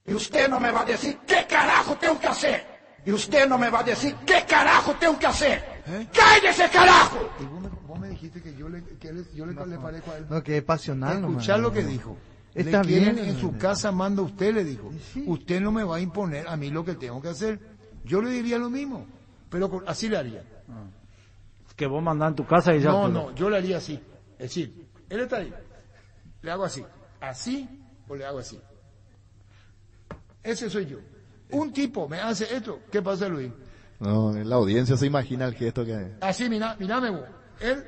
Y usted no me va a decir qué carajo tengo que hacer. Y usted no me va a decir qué carajo tengo que hacer. ¡Cállese, carajo! Vos me dijiste que yo le parezco a él. No, que es pasional. Escuchar lo que dijo. Está le quieren bien. en su casa, manda usted, le dijo. Usted no me va a imponer a mí lo que tengo que hacer. Yo le diría lo mismo, pero así le haría. Que vos mandás en tu casa y ya. No, yo le haría así. Es decir, él está ahí. Le hago así. ¿Así o le hago así? Ese soy yo. Un tipo me hace esto. ¿Qué pasa, Luis? No, la audiencia se imagina el gesto que... Así, mirame vos. Él,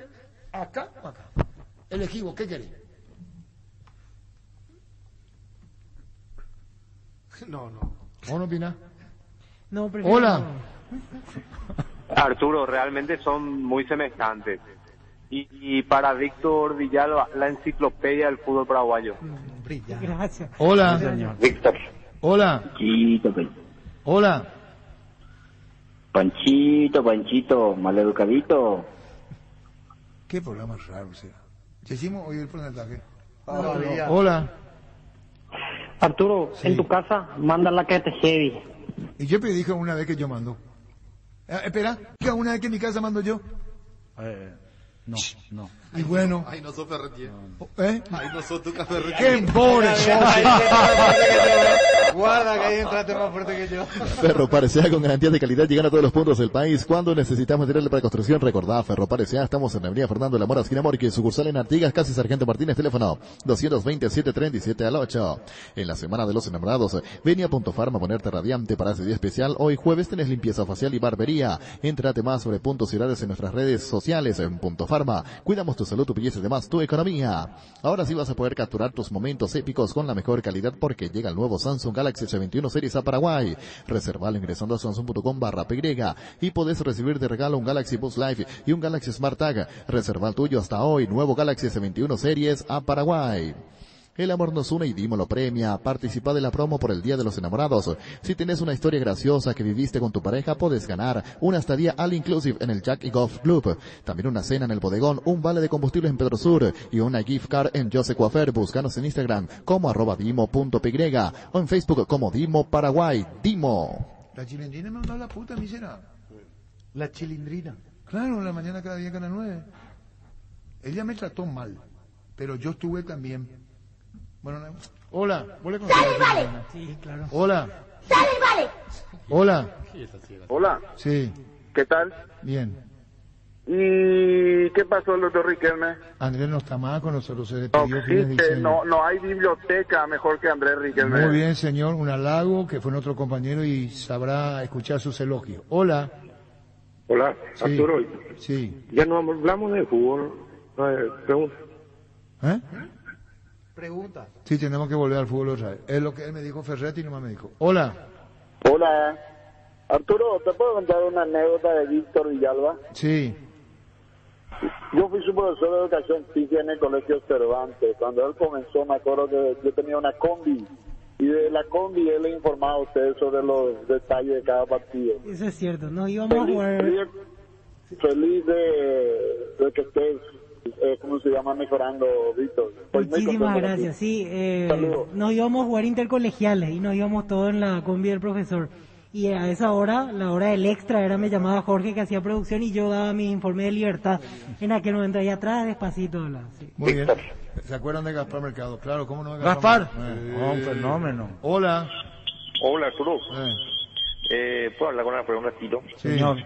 acá o acá. Elegí vos, ¿qué querés? No. ¿Vos no opinás? No, prefiero Hola. no. Arturo, realmente son muy semejantes. Y para Víctor Villalba, la enciclopedia del fútbol paraguayo. Gracias. Hola. Sí, señor. Víctor. Hola. Hola. Panchito, maleducadito. Qué programa raro, o sea. ¿Ya hicimos hoy el porcentaje? Todavía. Hola. Arturo, en tu casa, manda la que te heavy. Y yo pedí que una vez que yo mando. Espera, que una vez que en mi casa mando yo. No. Y bueno. Ay, no sos Ferretier. ¿Eh? Ay, no sos tu Ferretier. ¡Qué pobre! Guarda que ahí entraste más fuerte que yo. Ferropar S.A. con garantía de calidad llegan a todos los puntos del país. Cuando necesitamos material para construcción, recordá Ferropar S.A. Estamos en la avenida Fernando de la Mora, esquina Morqui, sucursal en Artigas, casi Sargento Martínez, teléfono 227-37 En la semana de los enamorados, vení a Punto Farma a ponerte radiante para ese día especial. Hoy jueves tenés limpieza facial y barbería. Entrate más sobre puntos y horarios en nuestras redes sociales en Punto Farma. Cuidamos tu salud, tu belleza y demás, tu economía. Ahora sí vas a poder capturar tus momentos épicos con la mejor calidad porque llega el nuevo Samsung Galaxy S21 Series a Paraguay. Reservalo ingresando a samsung.com/py y podés recibir de regalo un Galaxy Bus Live y un Galaxy Smart Tag. Reserva el tuyo hasta hoy. Nuevo Galaxy S21 Series a Paraguay. El amor nos une y Dimo lo premia. Participa de la promo por el Día de los Enamorados. Si tenés una historia graciosa que viviste con tu pareja, podés ganar una estadía all inclusive en el Jack y Golf Club. También una cena en el bodegón, un vale de combustible en Pedro Sur y una gift card en Jose Coafer. Búscanos en Instagram como @dimo.py o en Facebook como Dimo Paraguay. Dimo. La chilindrina me mandó a la puta, mi será. La chilindrina. Claro, en la mañana cada día, cada 9. Ella me trató mal, pero yo estuve también. Bueno, hola, ¿vos le conoces a la chilindrina? Sí, claro. Hola. ¡Sale, vale! Hola. Hola, Sí, ¿qué tal? bien. ¿Y qué pasó el doctor Riquelme? Andrés no está más con nosotros, se No despidió fines de existe, diciembre. no hay biblioteca mejor que Andrés Riquelme. Muy bien, señor, un halago, que fue nuestro compañero y sabrá escuchar sus elogios. Hola. Hola, Sí. Arturo. Sí. Ya no hablamos de fútbol. Pregunta. ¿Eh? Pregunta. Sí, tenemos que volver al fútbol otra vez. Es lo que él me dijo Ferretti y nomás me dijo. Hola. Hola. Arturo, ¿te puedo contar una anécdota de Víctor Villalba? Sí. Yo fui su profesor de educación física en el colegio Cervantes. Cuando él comenzó, me acuerdo que yo tenía una combi. Y de la combi él le informaba a ustedes sobre los detalles de cada partido. Eso es cierto, nos íbamos a jugar... Feliz de que estés, ¿cómo se llama? Mejorando, Víctor. Estoy muy Muchísimas contento gracias, sí. Saludos. Nos íbamos a jugar intercolegiales y nos íbamos todos en la combi del profesor. Y a esa hora, la hora del extra, me llamaba Jorge que hacía producción y yo daba mi informe de libertad. En aquel momento ahí atrás, despacito. Sí. Muy bien. ¿Se acuerdan de Gaspar Mercado? Claro, ¿cómo no? Gaspar. Un fenómeno. Hola. Hola, Arturo. ¿Puedo hablar con Alfredo un ratito? Señor.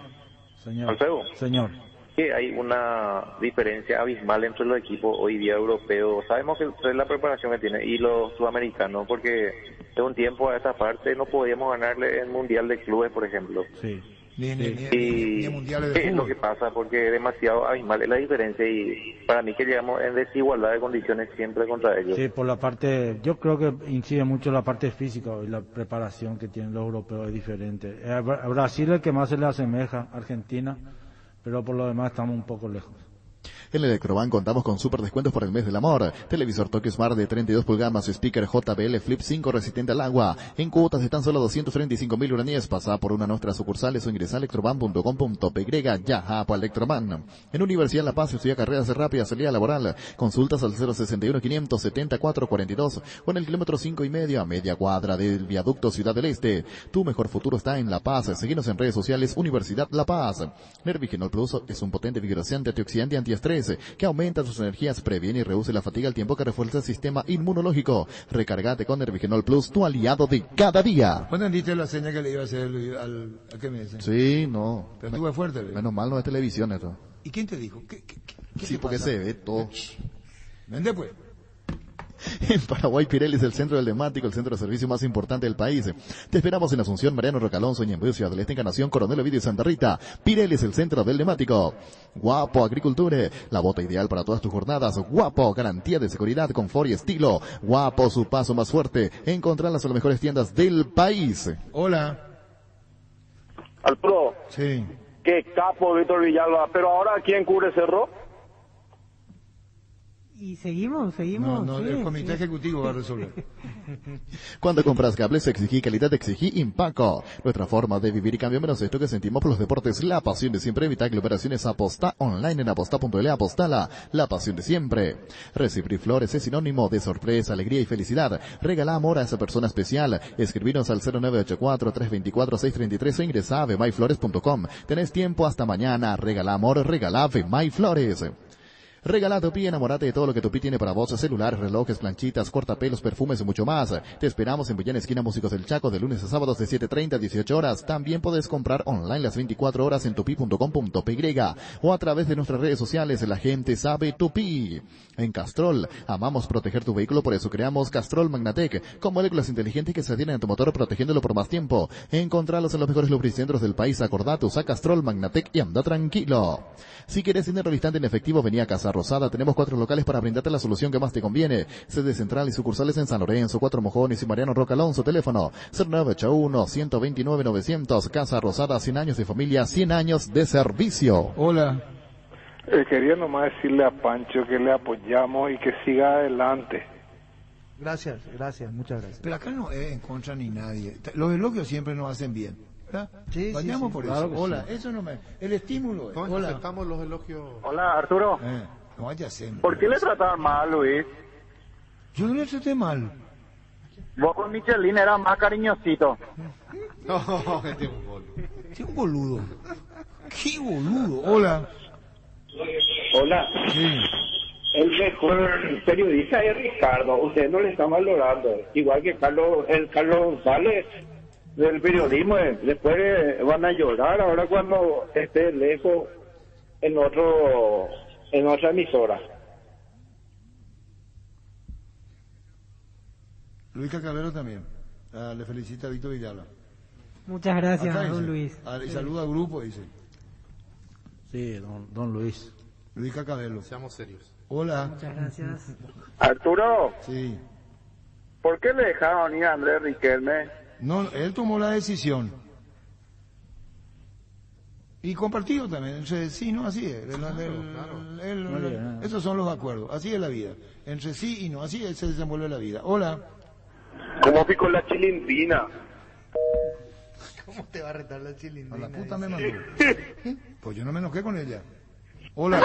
Alfredo. Señor. Que hay una diferencia abismal entre los equipos hoy día europeos. Sabemos que es la preparación que tienen y los sudamericanos, porque de un tiempo a esta parte no podíamos ganarle el Mundial de Clubes, por ejemplo. Sí. Ni mundiales de ¿qué es fútbol. lo que pasa? Porque es demasiado abismal es la diferencia y para mí que llegamos en desigualdad de condiciones siempre contra ellos. Sí, por la parte, yo creo que incide mucho la parte física y la preparación que tienen los europeos es diferente. Brasil es el que más se le asemeja, Argentina, pero por lo demás estamos un poco lejos. En Electroban contamos con super descuentos por el mes del amor. Televisor Tokyo Smart de 32 pulgadas, speaker JBL Flip 5 resistente al agua. En cuotas de tan solo 235.000 uraníes. Pasa por una de nuestras sucursales o ingresa a electroban.com.py. Ya, por Electroban. En Universidad La Paz estudia carreras rápidas, salida laboral. Consultas al 061-574-42 o en el kilómetro 5,5 a media cuadra del viaducto Ciudad del Este. Tu mejor futuro está en La Paz. Seguinos en redes sociales Universidad La Paz. Nervigenol Plus es un potente vigorante antioxidante antiestrés que aumenta sus energías, previene y reduce la fatiga al tiempo que refuerza el sistema inmunológico. Recargate con Nervigenol Plus, tu aliado de cada día. ¿Cuándo entendiste la seña que le iba a hacer al que me dice? Sí, no. Pero estuve fuerte. Menos mal no es televisión esto. ¿Y quién te dijo? ¿Qué Sí, porque pasa? se ve todo. Vende pues. En Paraguay, Pirelli es el centro del neumático, el centro de servicio más importante del país. Te esperamos en Asunción, Mariano Rocalonso, Ñembucio, Ciudad del Este, Encarnación, Coronel Ovidio y Santa Rita. Pirelli es el centro del neumático. Guapo Agriculture, la bota ideal para todas tus jornadas. Guapo, garantía de seguridad, confort y estilo. Guapo, su paso más fuerte. Encontrarlas en las mejores tiendas del país. Hola. Arturo. Sí. Qué capo Víctor Villalba. Pero ahora, ¿quién cubre Cerro? Y seguimos. No, sí, el comité sí. ejecutivo va a resolver. Cuando compras cables, exigí calidad, exigí Impaco. Nuestra forma de vivir y cambio menos esto que sentimos por los deportes. La pasión de siempre. Evita aglomeraciones. Aposta online en aposta.l. Apostala. La pasión de siempre. Recibir flores es sinónimo de sorpresa, alegría y felicidad. Regala amor a esa persona especial. Escribinos al 0984-324-633 o ingresa a vemyflores.com. Tenés tiempo hasta mañana. Regala amor, regala Vemyflores. Regala Tupi, enamórate de todo lo que Tupi tiene para vos, celulares, relojes, planchitas, cortapelos, perfumes y mucho más. Te esperamos en Villena Esquina Músicos del Chaco de lunes a sábados de 7:30 a 18 horas. También podés comprar online las 24 horas en tupi.com.py o a través de nuestras redes sociales. La gente sabe Tupi. En Castrol, amamos proteger tu vehículo, por eso creamos Castrol Magnatec, con moléculas inteligentes que se adhieren a tu motor protegiéndolo por más tiempo. Encontralos en los mejores lubricentros del país. Acordate, usa Castrol Magnatec y anda tranquilo. Si quieres dinero al instante en efectivo, vení a Casa Rosada. Tenemos 4 locales para brindarte la solución que más te conviene. Sede central y sucursales en San Lorenzo, 4 Mojones y Mariano Roca Alonso. Teléfono 0981-129-900. Casa Rosada, 100 años de familia, 100 años de servicio. Hola. Quería nomás decirle a Pancho que le apoyamos y que siga adelante. Gracias, muchas gracias. Pero acá no es en contra ni nadie. Los elogios siempre nos hacen bien. ¿Verdad? Sí, vayamos sí, por claro eso. que Hola, sí. eso no me... El estímulo es. No, Hola. aceptamos los elogios. Hola, Arturo. No vaya siempre. ¿Por qué le trataban mal, Luis? Yo no le traté mal. Vos con Michelin eras más cariñosito. No, este es un boludo. Qué boludo. Qué boludo. Hola. Hola. Sí. El mejor periodista es Ricardo. Usted no le está valorando. Igual que Carlos González. del periodismo. Después van a llorar ahora cuando esté lejos en otra emisora. Luis Cacabero también. Le felicita a Víctor Villalba. Muchas gracias, Acá don dice. Luis. Y saluda al grupo, dice. Sí, don Luis. Luis Cacabelo. Seamos serios. Hola. Muchas gracias. Arturo, Sí. ¿por qué le dejaron ir a Andrés Riquelme? No, él tomó la decisión. Y compartido también. Entre sí, no, así es. Esos son los acuerdos. Así es la vida. Entre sí y no. Así se desenvuelve la vida. Hola. ¿Cómo picó la chilindrina? ¿Cómo te va a retar la chilindrina? A la puta me mandó. Pues yo no me enojé con ella. Hola.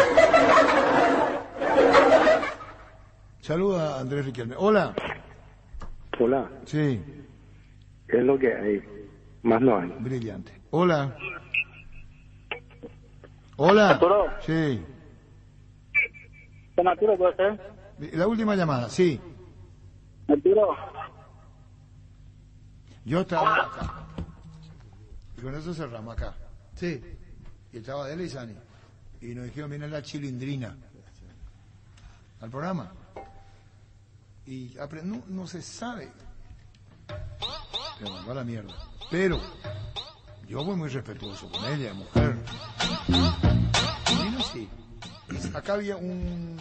Saluda a Andrés Riquelme. Hola. Hola. Sí. ¿Qué es lo que hay? Más no hay. Brillante. Hola. Hola. Arturo. Sí. ¿Con Arturo puede ser? La última llamada, sí. Arturo. Yo estaba acá. Y con eso cerramos acá. Sí. Y estaba él y Sani. Y nos dijeron, viene la chilindrina. Al programa. Y no se sabe. Se mandó a la mierda. Pero yo voy muy respetuoso con ella, mujer. Vino así. Acá había un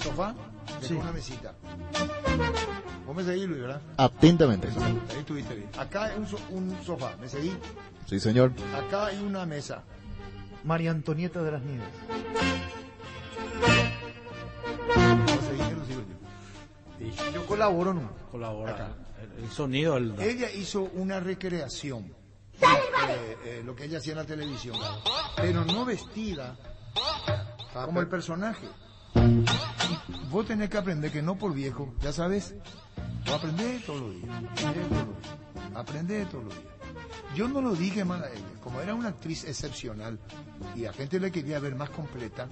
sofá, Sí. una mesita. Vos me seguís, Luis, ¿verdad? Atentamente. Ahí estuviste bien. Acá hay un sofá, ¿me seguís? Sí, señor. Acá hay una mesa. María Antonieta de las Nieves. ¿Me seguís? Lo sigo yo. Yo colaboro, ¿no? Colabora. Acá. El sonido. Ella hizo una recreación. Lo que ella hacía en la televisión. Pero no vestida como el personaje. Y vos tenés que aprender que no por viejo, ya sabes, vos aprendés todos los días. Aprendés todos los días. Yo no lo dije mal a ella. Como era una actriz excepcional y a gente le quería ver más completa,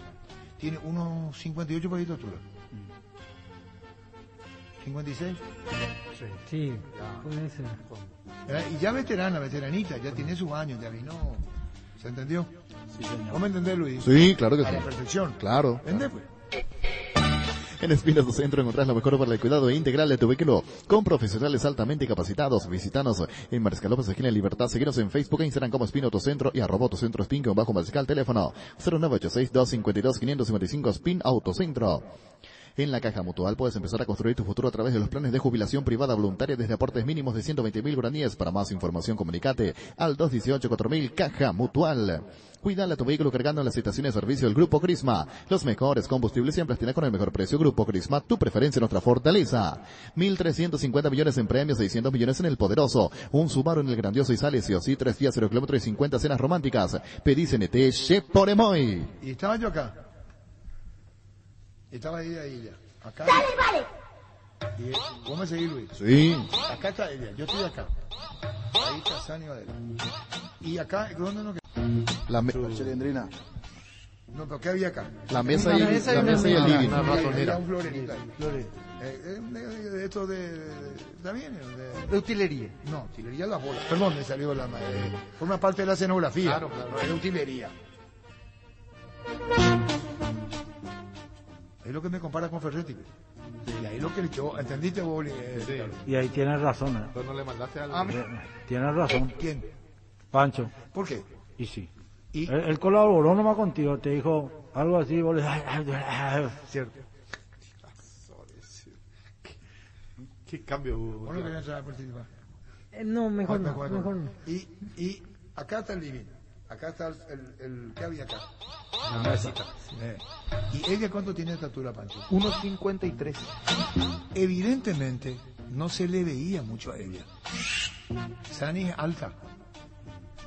tiene unos 58 por ahí de altura. 56. Sí, puede ser. Y ya veteranita, ya tiene sus años, ya vino. ¿Se entendió? Sí, señor. ¿Cómo entendés, Luis? Sí, claro que A sí. la perfección. Claro. ¿Entendés, pues? En Espinosa Centro encontrás lo mejor para el cuidado integral de tu vehículo con profesionales altamente capacitados. Visítanos en Mariscal López, esquina Libertad. Seguinos en Facebook e Instagram como Spin Autocentro y @Autocentro Spin con bajo Mariscal. Teléfono 0986-252-555 Spin Autocentro. En la Caja Mutual puedes empezar a construir tu futuro a través de los planes de jubilación privada voluntaria desde aportes mínimos de 120.000 guaraníes. Para más información comunicate al 218-4000 Caja Mutual. Cuídale a tu vehículo cargando en las estaciones de servicio del Grupo Crisma. Los mejores combustibles siempre tienen con el mejor precio. Grupo Crisma, tu preferencia, nuestra fortaleza. 1.350 millones en premios, 600 millones en el poderoso. Un Subaru en el grandioso Izalesio. Sí, 3 días, 0 kilómetros y 50 cenas románticas. Pedí CNT, Che por Emoy. Y estaba yo acá. Estaba ella. Acá. Dale, vale. Y ¿cómo me seguís, Luis? Sí. Acá está ella, yo estoy acá. Ahí está Sani Adela. Y acá, ¿dónde nos quedamos? La chilindrina. No, pero ¿qué había acá? La mesa y el living. Una ratonera. Un florerito ahí. De esto también. De utilería. No, utilería las bolas. Perdón, me salió la. Forma parte de la escenografía. Claro. No era utilería. Es lo que me compara con Ferretti. Y ahí lo que yo, ¿entendiste, Boli? Y ahí tienes razón. Entonces no le mandaste algo. Tienes razón. ¿Quién? Pancho. ¿Por qué? Y sí. ¿Y? Él colaboró nomás contigo, te dijo algo así, vos le... Cierto. ¿Qué cambio hubo? ¿Vos no querías entrar a participar? No, mejor no. Y acá está el living. Acá está el ¿qué había acá? La mesita. ¿Y ella cuánto tiene de estatura, Pancho? 1.53. Evidentemente no se le veía mucho a ella. Sani es alta.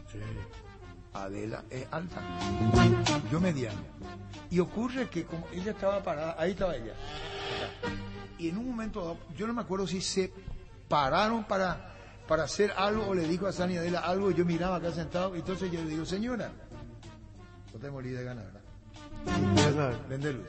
Sí. Adela es alta. Yo mediano. Y ocurre que como ella estaba parada, ahí estaba ella. Acá. Y en un momento dado, yo no me acuerdo si se pararon para hacer algo o le dijo a Sani Adela algo y yo miraba acá sentado y entonces yo le digo, señora, no te morí de ganas, ¿verdad? Vende Luis.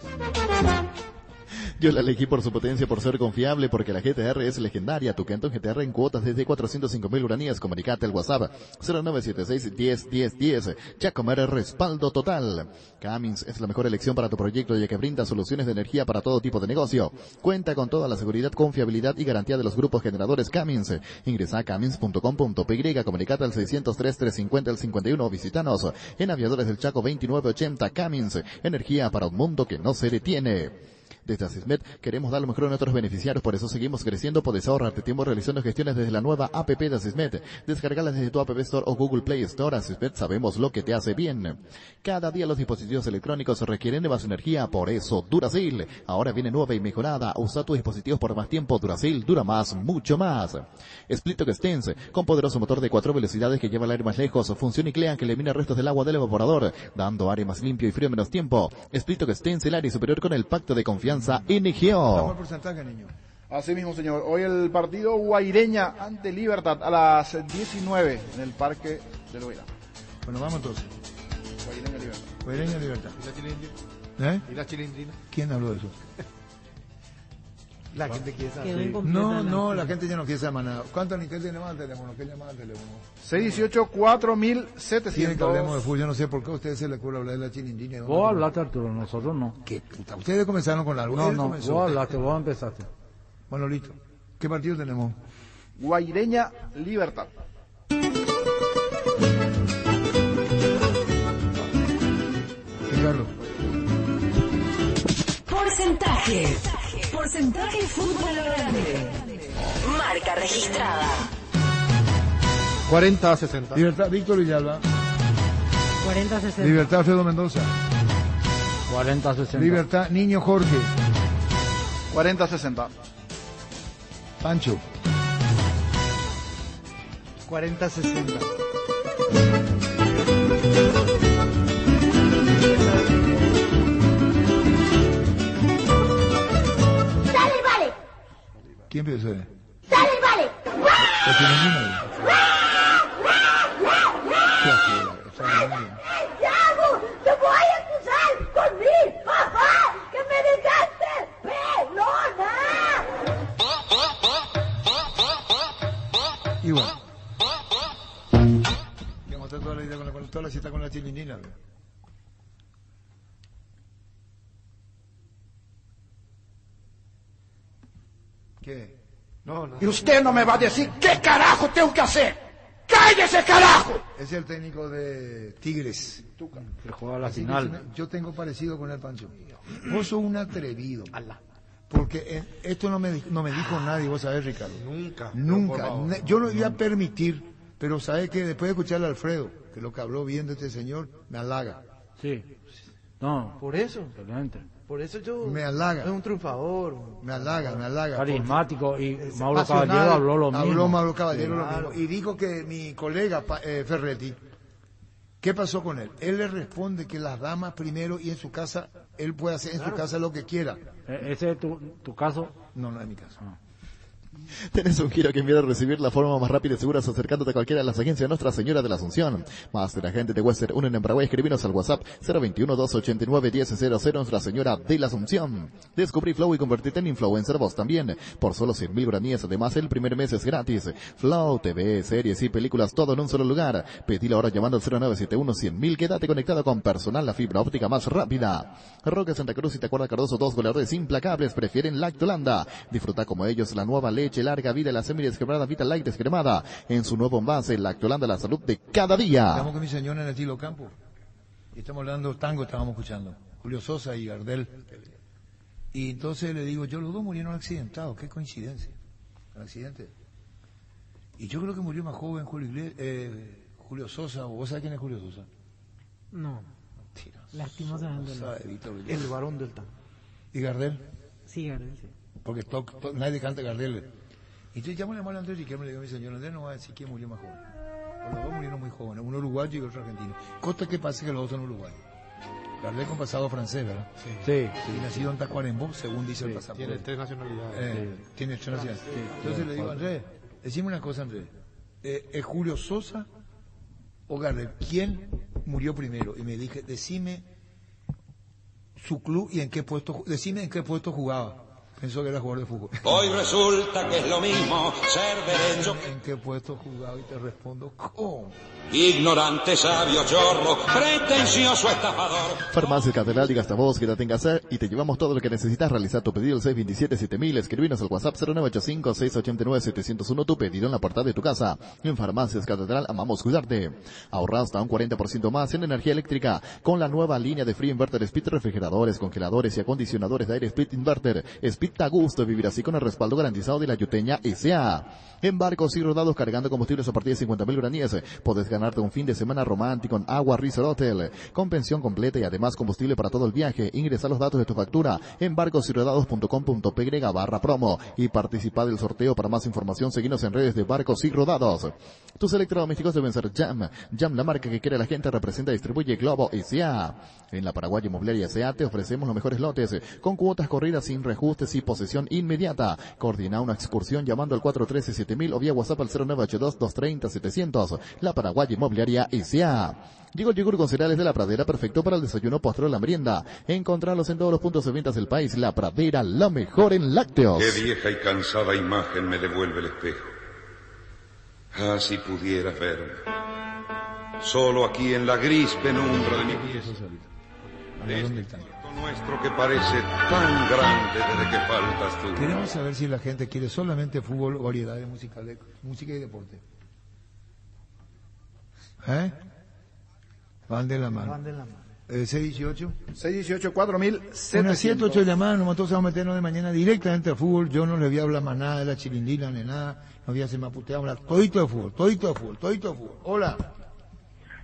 Yo la elegí por su potencia, por ser confiable, porque la GTR es legendaria. Tu Kenton GTR en cuotas desde 405.000 guaraníes. Comunicate al WhatsApp 0976-10-10-10. Chacomer, respaldo total. Cummins es la mejor elección para tu proyecto, ya que brinda soluciones de energía para todo tipo de negocio. Cuenta con toda la seguridad, confiabilidad y garantía de los grupos generadores Cummins. Ingresa a cummins.com.py, comunicate al 603-350-51 o visitanos en Aviadores del Chaco 2980. Cummins, energía para un mundo que no se detiene. Desde Asismet queremos dar lo mejor a nuestros beneficiarios, por eso seguimos creciendo. Podés ahorrarte tiempo realizando gestiones desde la nueva APP de Asismet. Descargala desde tu App Store o Google Play Store. Asismet, sabemos lo que te hace bien. Cada día los dispositivos electrónicos requieren de más energía, por eso Duracell ahora viene nueva y mejorada. Usa tus dispositivos por más tiempo. Duracell dura más, mucho más. Splittock Stance, con poderoso motor de 4 velocidades que lleva el aire más lejos. Función Clean que elimina restos del agua del evaporador, dando aire más limpio y frío en menos tiempo. Splittock Stance, el aire superior con el pacto de confianza NGO. Dame el porcentaje, niño. Así mismo, señor. Hoy el partido Guaireña ante Libertad a las 19 en el Parque del Loira. Bueno, vamos entonces. Guaireña Libertad. Guaireña Libertad. ¿Y la chilindrina? ¿Eh? ¿Y la chilindrina? ¿Quién habló de eso? La gente quiere Quedó saber. incompleta No, la- la gente ya no quiere saber más nada. ¿Cuántos ni qué tenemos al teléfono? ¿Qué llamada al teléfono? 618-4700. Quieren que hablemos de fútbol. Yo no sé por qué a ustedes se les ocurre hablar de la chilindrina. Vos hablaste, Arturo, nosotros no. ¿Qué puta? Ustedes comenzaron con algo. No, Él no, comenzó. vos hablaste, vos empezaste. Bueno, listo. ¿Qué partido tenemos? Guaireña Libertad. Ricardo. Porcentaje fútbol grande. Marca registrada. 40-60. Libertad, Víctor Villalba. 40-60. Libertad, Alfredo Mendoza. 40-60. Libertad, Niño Jorge. 40-60. Pancho. 40-60. ¡Sale, vale! ¿Quién piensa? ¡Sale, vale! La chilindrina. ¡Yago! ¡Te voy a acusar con mí! ¡Ajá! ¡Que me dejaste pelona! Igual. Que montar toda la idea con toda la cita con la chilindrina. ¿Qué? No, no. Y usted no me va a decir qué carajo tengo que hacer. ¡Cállese, carajo! Es el técnico de Tigres. Que juega la Así que final. yo tengo parecido con el Pancho. Vos sos un atrevido. Porque esto no me dijo nadie, vos sabés, Ricardo. Nunca. Nunca. Por favor. Yo no iba a permitir, pero sabés que después de escucharle a Alfredo, que lo que habló bien de este señor, me halaga. Sí. No, Por eso. excelente. Por eso yo. Me halaga. Es un triunfador. Me halaga. Carismático. Y Es Mauro pasional. Caballero habló lo mismo. Habló Mauro Caballero Sí. lo mismo. Y dijo que mi colega Ferretti, ¿qué pasó con él? Él le responde que las damas primero y en su casa, él puede hacer en su casa lo que quiera. ¿Ese es tu caso? No, no es mi caso. Tenés un giro que enviar a recibir la forma más rápida y segura acercándote a cualquiera de las agencias de Nuestra Señora de la Asunción. Más de la gente de Western Union en Paraguay, escribinos al WhatsApp 021-289-1000 Nuestra Señora de la Asunción. Descubrí Flow y convertirte en influencer vos también. Por solo 100.000 guaraníes, además el primer mes es gratis. Flow, TV, series y películas, todo en un solo lugar. Pedilo ahora llamando al 0971-100.000. Quédate conectado con personal, la fibra óptica más rápida. Roque Santa Cruz y Tacuarda Cardoso, 2 goleadores implacables, prefieren Lactolanda. Disfruta como ellos la nueva leche larga vida, la semidescremada Vita Light descremada en su nuevo envase, Lactolanda, la salud de cada día. Estamos con mi señora en el estilo campo. Y estamos hablando tango, estábamos escuchando. Julio Sosa y Gardel. Y entonces le digo, los dos murieron accidentados, qué coincidencia. Un accidente. Y yo creo que murió más joven Julio Sosa, o vos sabés quién es Julio Sosa. No. Lastimosamente no. El varón del tango. ¿Y Gardel? Sí, Gardel, sí. Porque nadie canta Gardel. Y entonces llamo a Andrés y que me le digo a mi señor, Andrés no va a decir quién murió más joven. Los dos murieron muy jóvenes, uno uruguayo y otro argentino. Costa que pase que los dos son uruguayos. Gardel con pasado francés, ¿verdad? Sí. Y nacido en Tacuarembó, según dice el pasaporte. Tiene 3 nacionalidades. Tiene 3 nacionalidades. Entonces le digo, Andrés, decime una cosa, Andrés. ¿Es Julio Sosa o Gardel? ¿Quién murió primero? Y me dije, decime su club y en qué puesto, decime en qué puesto jugaba. Pensó que era jugador de fútbol. Hoy resulta que es lo mismo ser derecho. ¿En qué puesto jugaba? Y te respondo, ¿cómo? Ignorante, sabio, chorro, pretencioso, estafador. Farmacia Catedral y Gastavos, quédate en casa y te llevamos todo lo que necesitas. Realizar tu pedido al 627-7000, escribinos al WhatsApp 0985-689-701, tu pedido en la puerta de tu casa. En Farmacias Catedral amamos cuidarte. Ahorra hasta un 40% más en energía eléctrica con la nueva línea de Free Inverter Speed, refrigeradores, congeladores y acondicionadores de aire Speed Inverter. Speed da gusto vivir así con el respaldo garantizado de la Yuteña S.A. En barcos y rodados cargando combustibles a partir de 50.000 guaraníes. Podés ganarte un fin de semana romántico en Agua Resort Hotel, con pensión completa y además combustible para todo el viaje. Ingresa los datos de tu factura en barcosyrodados.com.py/promo y participa del sorteo. Para más información, seguinos en redes de Barcos y Rodados. Tus electrodomésticos deben ser Jam. Jam, la marca que quiere la gente, representa y distribuye Globo S.A. En la Paraguay Inmobiliaria S.A. te ofrecemos los mejores lotes, con cuotas corridas sin reajustes y posesión inmediata. Coordina una excursión llamando al 413-7000 o vía WhatsApp al 0982-230-700. La Paraguay Inmobiliaria S.A. Llegó el yogur con cereales de La Pradera, perfecto para el desayuno, postre o la merienda. Encontrarlos en todos los puntos de ventas del país. La Pradera, lo mejor en lácteos. Qué vieja y cansada imagen me devuelve el espejo. Ah, si pudieras verme. Solo aquí en la gris penumbra de mi pieza. De este mundo nuestro que parece tan grande desde que faltas tú. Queremos saber si la gente quiere solamente fútbol o variedades musicales, música y deporte. Van de la mano. Van de la mano. 618. 618, 4700. Unas 7, 8 llamadas, nosotros vamos a meternos de mañana directamente al fútbol. Yo no les voy a hablar más nada de la chilindrina ni nada. No voy a hacer más puteada, hablar todito de fútbol, todito de fútbol, todito de fútbol. Hola.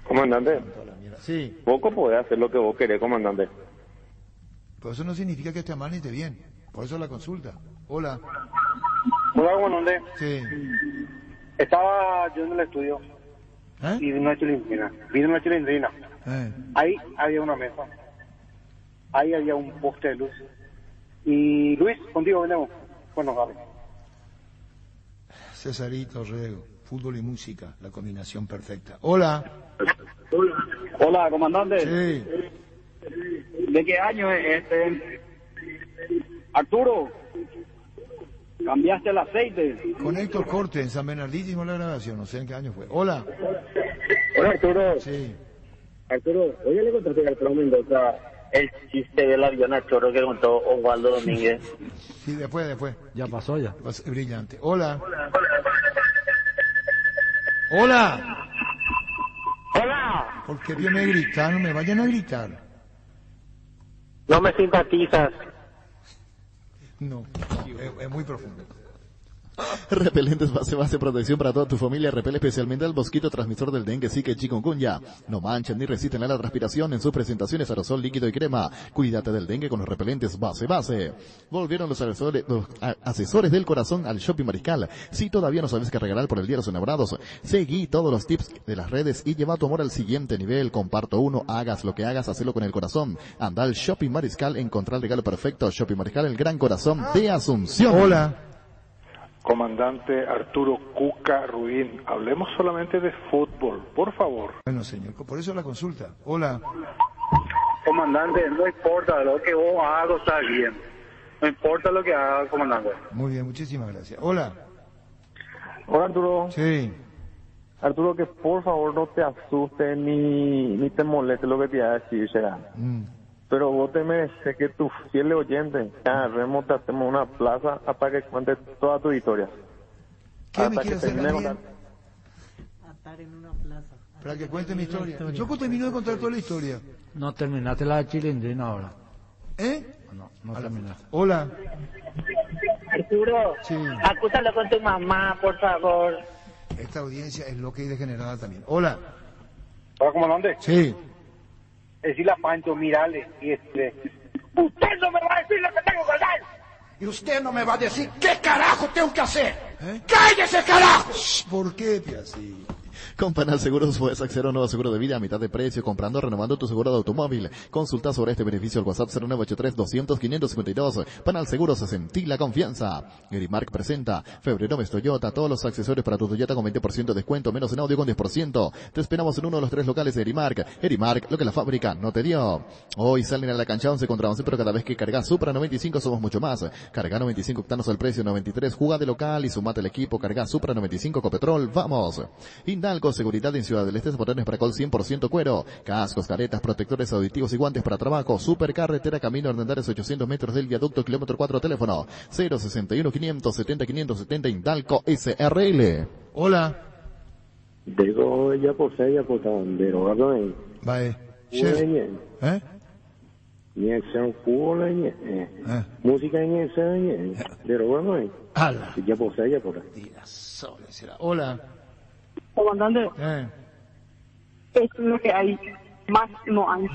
Comandante. Sí. Poco podés hacer lo que vos querés, comandante. Pero eso no significa que esté mal ni esté bien. Por eso la consulta. Hola. Hola, comandante. Sí. Estaba yo en el estudio. Y vino una chilindrina. Ahí había una mesa. Ahí había un poste de luz. Y Luis, contigo venimos. Bueno, vale. Cesarito Rego, fútbol y música, la combinación perfecta. Hola. Hola, comandante. Sí. ¿De qué año es este? Arturo, cambiaste el aceite. Con Héctor Corte, en San Bernardino hicimos la grabación, no sé en qué año fue. Hola. Hola, Arturo. Sí. Arturo, oye, le contaste al Arturo Mendoza el chiste del avión a chorro que contó Osvaldo Domínguez. Sí, después. Ya pasó ya. Brillante. Hola. Hola. Hola. ¿Por qué viene a gritar? No me vayan a gritar. No me simpatizas. No, es muy profundo. Repelentes base protección para toda tu familia. Repele especialmente al mosquito transmisor del dengue, Zika y chikungunya. No manchan ni resisten a la transpiración en sus presentaciones aerosol, líquido y crema. Cuídate del dengue con los repelentes base. Volvieron los asesores del corazón al Shopping Mariscal. Si todavía no sabes qué regalar por el Día de los Enamorados, seguí todos los tips de las redes y lleva tu amor al siguiente nivel. Comparto uno, hagas lo que hagas, hacelo con el corazón. Anda al Shopping Mariscal, encontrar el regalo perfecto. Shopping Mariscal, el gran corazón de Asunción. Hola. Comandante Arturo Cuca Ruín, hablemos solamente de fútbol, por favor. Bueno, señor, por eso la consulta. Hola. Comandante, no importa lo que vos hagas, está bien. No importa lo que hagas, comandante. Muy bien, muchísimas gracias. Hola. Hola, Arturo. Sí. Arturo, que por favor no te asustes ni te moleste lo que te iba a decir, será. Pero vos te mereces que tu fiel oyente, agarremos, te hacemos una plaza para que cuentes toda tu historia. ¿Qué me quiere hacer Atar en una plaza. Para que cuente mi historia. Yo termino de contar toda la historia. No terminaste la chilindrina ahora. No A terminaste. Hola. Arturo, Sí. acúsalo con tu mamá, por favor. Esta audiencia es loca y degenerada también. Hola. Hola, comandante. Sí. Decirle a Pancho, mirale, y Usted no me va a decir lo que tengo que hacer. Y usted no me va a decir qué carajo tengo que hacer. ¡Cállese, carajo! ¿Por qué, Piazzi? Con Panal Seguros puedes acceder a un nuevo seguro de vida a mitad de precio, comprando o renovando tu seguro de automóvil. Consulta sobre este beneficio al WhatsApp 0983-200-552. Panal Seguros, sentí la confianza. Erimark presenta Febrero Mes Toyota, todos los accesorios para tu Toyota con 20% de descuento, menos en audio con 10%. Te esperamos en uno de los 3 locales de Erimark. Erimark, lo que la fábrica no te dio. Hoy salen a la cancha 11 contra 11, pero cada vez que cargas Supra 95 somos mucho más. Carga 95 octanos al precio 93, juga de local y sumate al equipo. Carga Supra 95 Copetrol, vamos. Indalco, seguridad en Ciudad del Este, botones para col 100% cuero, cascos, caretas, protectores auditivos y guantes para trabajo. Supercarretera, camino Hernandares, 800 metros del viaducto, kilómetro 4, teléfono 061 570 570, Indalco SRL. Hola. Digo, ya posee, ya derogado en. Vale. Chef. Ni acción fútbol, música en ese, derogado en. Ala. Ya posee, ya por Hola. Comandante, es lo que hay, más no hay.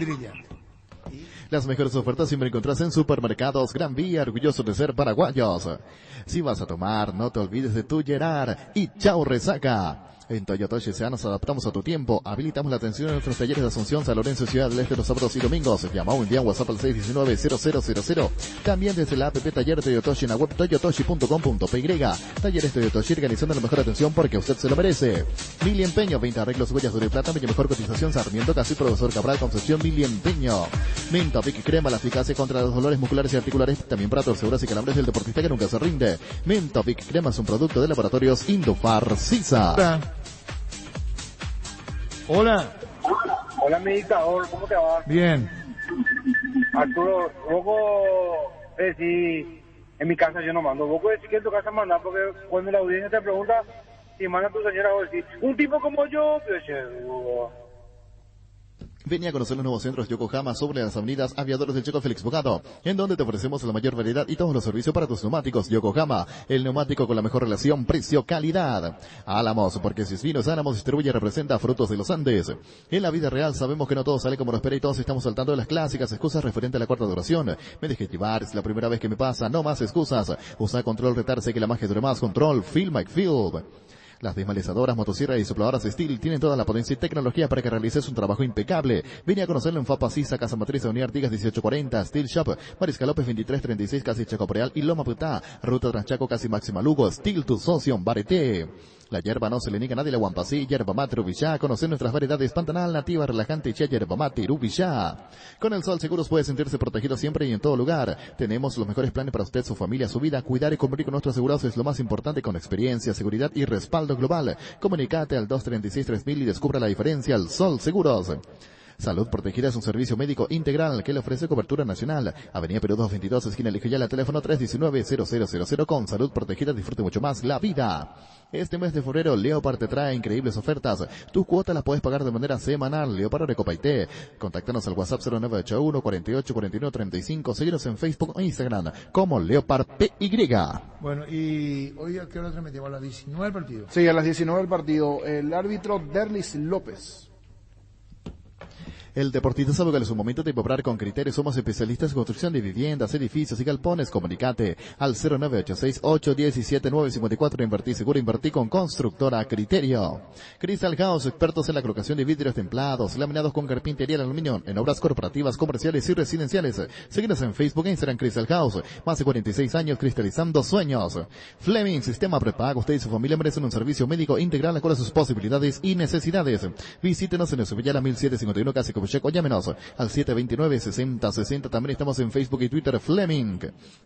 Las mejores ofertas siempre encontrás en Supermercados Gran Vía, orgullosos de ser paraguayos. Si vas a tomar, no te olvides de tu Gerard y chao resaca. En Toyota Shea nos adaptamos a tu tiempo. Habilitamos la atención en nuestros talleres de Asunción, San Lorenzo, Ciudad del Este, los sábados y domingos. Llama o envía un WhatsApp al 619-0000. También desde la app Taller Toyotoshi en la web toyotoshi.com.py. Talleres Toyotoshi, organizando la mejor atención porque usted se lo merece. Mili Empeño, 20 arreglos, huellas de plata, mejor cotización, Sarmiento, Casi, Profesor Cabral, Concepción, Mili Empeño. Menta Pic Crema, la eficacia contra los dolores musculares y articulares, también para torceduras y calambres del deportista que nunca se rinde. Menta Pic Crema es un producto de laboratorios Indofar Sisa. Hola. Hola, mi dictador, ¿cómo te va? Bien. Arturo, vos puedes decir, en mi casa yo no mando, vos puedes decir que en tu casa mandar, porque cuando la audiencia te pregunta si manda a tu señora, vos decís, un tipo como yo, pues Vení a conocer los nuevos centros Yokohama sobre las avenidas Aviadores del Checo Félix Bogado, en donde te ofrecemos la mayor variedad y todos los servicios para tus neumáticos. Yokohama, el neumático con la mejor relación precio-calidad. Álamos, porque si es vinos, Álamos distribuye y representa Frutos de los Andes. En la vida real sabemos que no todo sale como lo espera y todos estamos saltando de las clásicas excusas referente a la corta duración. Me dejé llevar, es la primera vez que me pasa, no más excusas. Usa control, retarse, que la magia dure más. Control, Feel Mike Field. Las desmalezadoras, motosierras y sopladoras Steel tienen toda la potencia y tecnología para que realices un trabajo impecable. Vení a conocerlo en Fapa Sisa, Casa Matriz, Avenida Artigas 1840, Steel Shop, Mariscal López 2336, casi Chacopreal y Loma Putá, Ruta Transchaco, casi Máxima Lugo, Steel tu socio, Bareté. La hierba no se le niega a nadie, la Guampasí, Yerba Mate Rubillá. Conocer nuestras variedades Pantanal, Nativa, Relajante y Yerba Mate Rubillá. Con el Sol Seguros puede sentirse protegido siempre y en todo lugar. Tenemos los mejores planes para usted, su familia, su vida. Cuidar y cumplir con nuestros asegurados es lo más importante, con experiencia, seguridad y respaldo global. Comunicate al 236-3000 y descubra la diferencia. El Sol Seguros. Salud Protegida es un servicio médico integral que le ofrece cobertura nacional. Avenida Perú 222, esquina Lijayala, teléfono 319-0000. Con Salud Protegida disfrute mucho más la vida. Este mes de febrero, Leopard te trae increíbles ofertas. Tus cuotas las puedes pagar de manera semanal. Leopard de Copaité. Contáctanos al WhatsApp 0981 48 41 35. Síguenos en Facebook o Instagram como Leopard PY. Bueno, y hoy a qué hora transmitimos, a las 19 el partido. Sí, a las 19 el partido. El árbitro Derlis López. El deportista sabe que en su momento de comprar con criterios. Somos especialistas en construcción de viviendas, edificios y galpones. Comunicate al 0986-817-954. Invertí seguro, invertí con Constructora Criterio. Crystal House, expertos en la colocación de vidrios templados, laminados con carpintería y aluminio, en obras corporativas, comerciales y residenciales. Síguenos en Facebook e Instagram Crystal House. Más de 46 años cristalizando sueños. Fleming, sistema prepago. Usted y su familia merecen un servicio médico integral con sus posibilidades y necesidades. Visítenos en Eusebillala 1751, casi Checo, llámenos al 729-6060. También estamos en Facebook y Twitter. Fleming.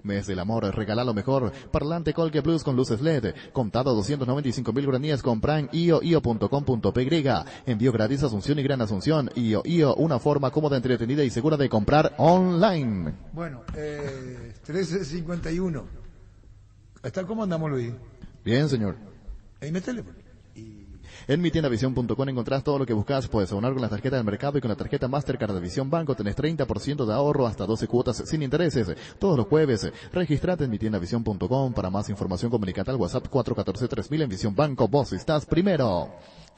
Mes del amor, regala lo mejor. Parlante Colque Plus con luces LED. Contado 295.000 guaraníes con Prime. io.com.py. Envío gratis a Asunción y Gran Asunción. IO, una forma cómoda, entretenida y segura de comprar online. Bueno, 13:51. ¿Está cómo andamos, Luis? Bien, señor. Ahí me teléfono. En mitiendavision.com encontrás todo lo que buscas. Puedes abonar con la tarjeta del mercado y con la tarjeta Mastercard de Visión Banco tenés 30% de ahorro, hasta 12 cuotas sin intereses. Todos los jueves. Registrate en mitiendavision.com. Para más información comunicate al WhatsApp 414-3000. En Visión Banco, vos estás primero.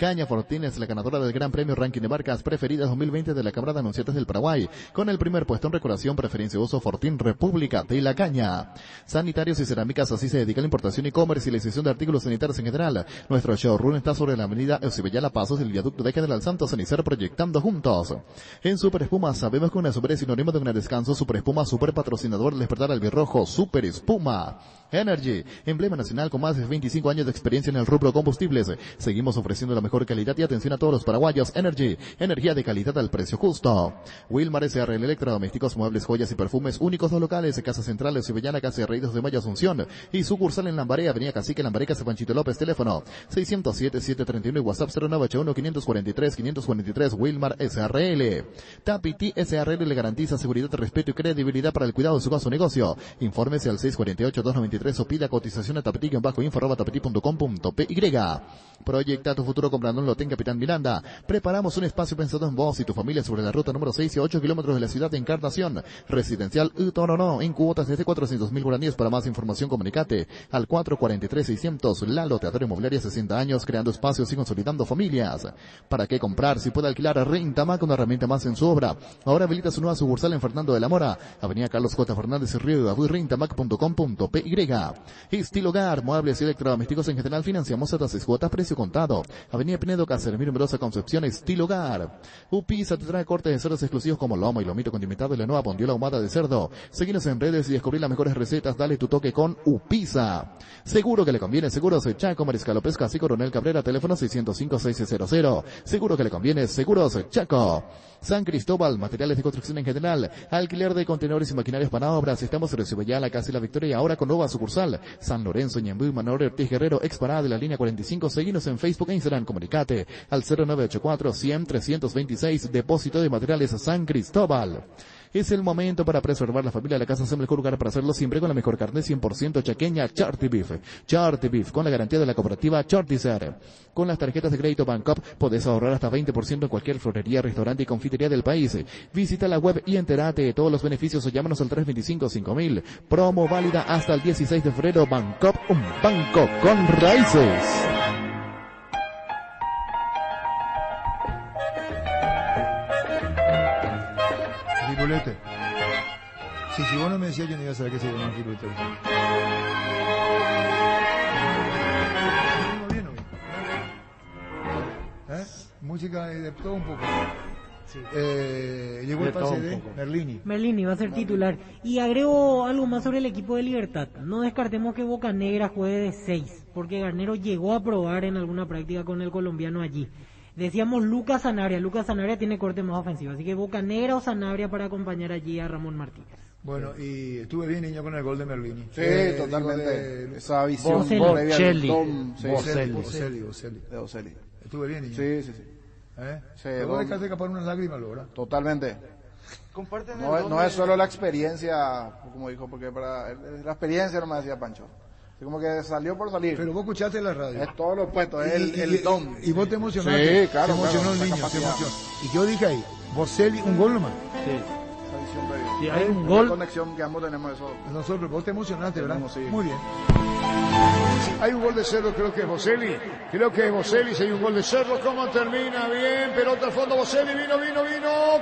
Caña Fortín es la ganadora del Gran Premio Ranking de Marcas Preferidas 2020 de la Cámara de Anunciantes del Paraguay, con el primer puesto en decoración preferencia de uso Fortín República de la Caña. Sanitarios y Cerámicas, así se dedica a la importación y comercialización de artículos sanitarios en general. Nuestro showroom está sobre la avenida Eusebio Pasos del viaducto de General Santos Cenicero, proyectando juntos. En Super Espuma sabemos que una super es sinónimo de un descanso. Super Espuma, super patrocinador del despertar albirrojo. Super Espuma Energy, emblema nacional con más de 25 años de experiencia en el rubro combustibles. Seguimos ofreciendo la mejor calidad y atención a todos los paraguayos. Energy, energía de calidad al precio justo. Wilmar SRL, electrodomésticos, muebles, joyas y perfumes únicos, 2 locales, Casa Central, Eusebio, Casa de Reyes de Mayo, Asunción, y sucursal en Lambaré, Avenida Cacique, Lambaré, Casa Panchito López, teléfono 607-731 y WhatsApp 0981-543-543, Wilmar SRL. Tapiti SRL le garantiza seguridad, respeto y credibilidad para el cuidado de su caso o negocio. Infórmese al 648-293 o pida cotización a tapiti-info@tapiti.com.py. Proyecta tu futuro comprando un lote en Capitán Miranda. Preparamos un espacio pensado en vos y tu familia sobre la ruta número 6 y 8 kilómetros de la ciudad de Encarnación. Residencial Utonono, en cuotas desde 400.000 guaraníes. Para más información, comunicate al 443-600. La Loteadora Inmobiliaria, 60 años, creando espacios y consolidando familias. ¿Para qué comprar si puede alquilar? Rentamac, una herramienta más en su obra. Ahora habilita su nueva sucursal en Fernando de la Mora, Avenida Carlos J. Fernández y Río de David, rentamac.com.py. Estilo Hogar, muebles y electrodomésticos en general, financiamos hasta 6 cuotas, precio contado. Avenida Pinedo, Casemiro, Numerosa Concepción, Estilo Hogar. Upisa te trae cortes de cerdos exclusivos como lomo y lomito condimentado y la nueva bondiola ahumada de cerdo. Seguinos en redes y descubrir las mejores recetas. Dale tu toque con Upisa. Seguro que le conviene. Seguros Chaco, Mariscal Pesca, y Coronel Cabrera, teléfono 605-600. Seguro que le conviene. Seguros Chaco. San Cristóbal, materiales de construcción en general, alquiler de contenedores y maquinarias para obras. Estamos en Ciudad la Casa y la Victoria, ahora con nueva sucursal. San Lorenzo, Ñembuy, Manuel Ortiz Guerrero, ex parada de la línea 45. Seguinos en Facebook e Instagram. Comunicate al 0984-100-326. Depósito de materiales San Cristóbal. Es el momento para preservar la familia. La casa es el mejor lugar para hacerlo, siempre con la mejor carne 100% chaqueña, Charty Beef. Charty Beef, con la garantía de la cooperativa Chartizer. Con las tarjetas de crédito Bancopp podés ahorrar hasta 20% en cualquier florería, restaurante y confitería del país. Visita la web y entérate de todos los beneficios o llámanos al 325-5000. Promo válida hasta el 16 de febrero. Bancopp, un banco con raíces. Firulete. Si vos no me decías, yo no iba a saber que se llama un firulete. ¿Bien o bien? Música de todo un poco. Sí. Llegó el pase de Merlini. Merlini va a ser titular. Y agrego algo más sobre el equipo de Libertad. No descartemos que Bocanegra juegue de 6, porque Garnero llegó a probar en alguna práctica con el colombiano allí. Decíamos Lucas Sanabria tiene corte más ofensivo, así que Bocanegra o Sanabria para acompañar allí a Ramón Martínez. Bueno, y estuve bien, niño, con el gol de Merlini. Sí, totalmente. Esa visión previa del Tom. Bocelli. Estuve bien, niño. Sí. Te voy a dejar de escapar unas lágrimas, ¿verdad? Totalmente. No es solo la experiencia, como dijo, porque para la experiencia no me decía Pancho. Como que salió por salir. Pero vos escuchaste la radio. Es todo lo opuesto, es el don. Y vos te emocionaste. Sí, claro. Se emocionó el niño, se emocionó. Y yo dije ahí, Bocelli, un gol nomás. Sí. Esa visión previa. Sí, hay un gol. La conexión que ambos tenemos eso. Nosotros, vos te emocionaste, ¿verdad? Sí. Muy bien. Hay un gol de Cerro, creo que es Bocelli. Si hay un gol de Cerro. ¿Cómo termina? Bien, pelota al fondo, Bocelli, vino.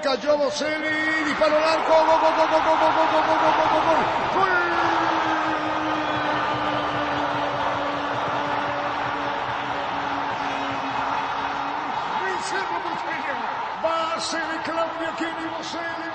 Cayó Bocelli, disparó al arco, gol. Base de Claudio Kini, Bocelli.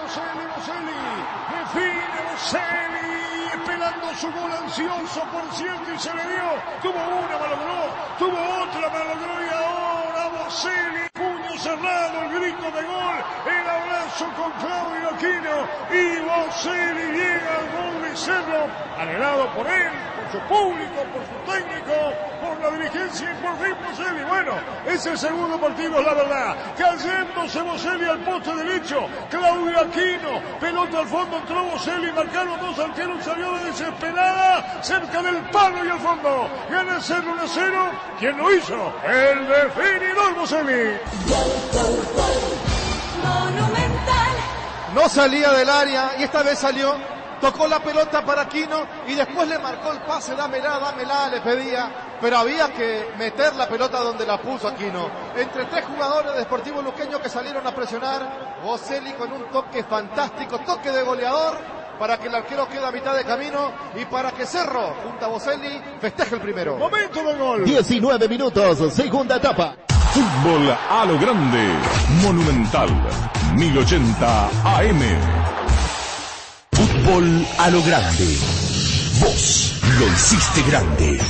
Define Bocelli, esperando su gol ansioso, por cierto, y se le dio. Tuvo una, malogró. Tuvo otra, malogró, y ahora Bocelli, puño cerrado, el grito de gol, el abrazo con Claudio Aquino, y Bocelli llega al gol de Cerro, alegrado por él, por su público, por su técnico, por la dirigencia y por fin Bocelli. Bueno, es el segundo partido, la verdad. Cayéndose Bocelli al poste derecho, Claudio Aquino, pelota al fondo, entró Bocelli, marcaron dos arqueros, salió de desesperada, cerca del palo y al fondo. Gana Cerro 1-0. ¿Quién lo hizo? El definidor Bocelli. Monumental. No salía del área y esta vez salió tocó la pelota para Aquino y después le marcó el pase, dámela, le pedía, pero había que meter la pelota donde la puso Aquino. Entre 3 jugadores de Sportivo Luqueño que salieron a presionar, Boselli con un toque fantástico, toque de goleador, para que el arquero quede a mitad de camino y para que Cerro, junto a Boselli, festeje el primero. Momento de gol. 19 minutos, segunda etapa. Fútbol a lo grande, Monumental, 1080 AM. Fútbol a lo grande. Vos lo hiciste grande.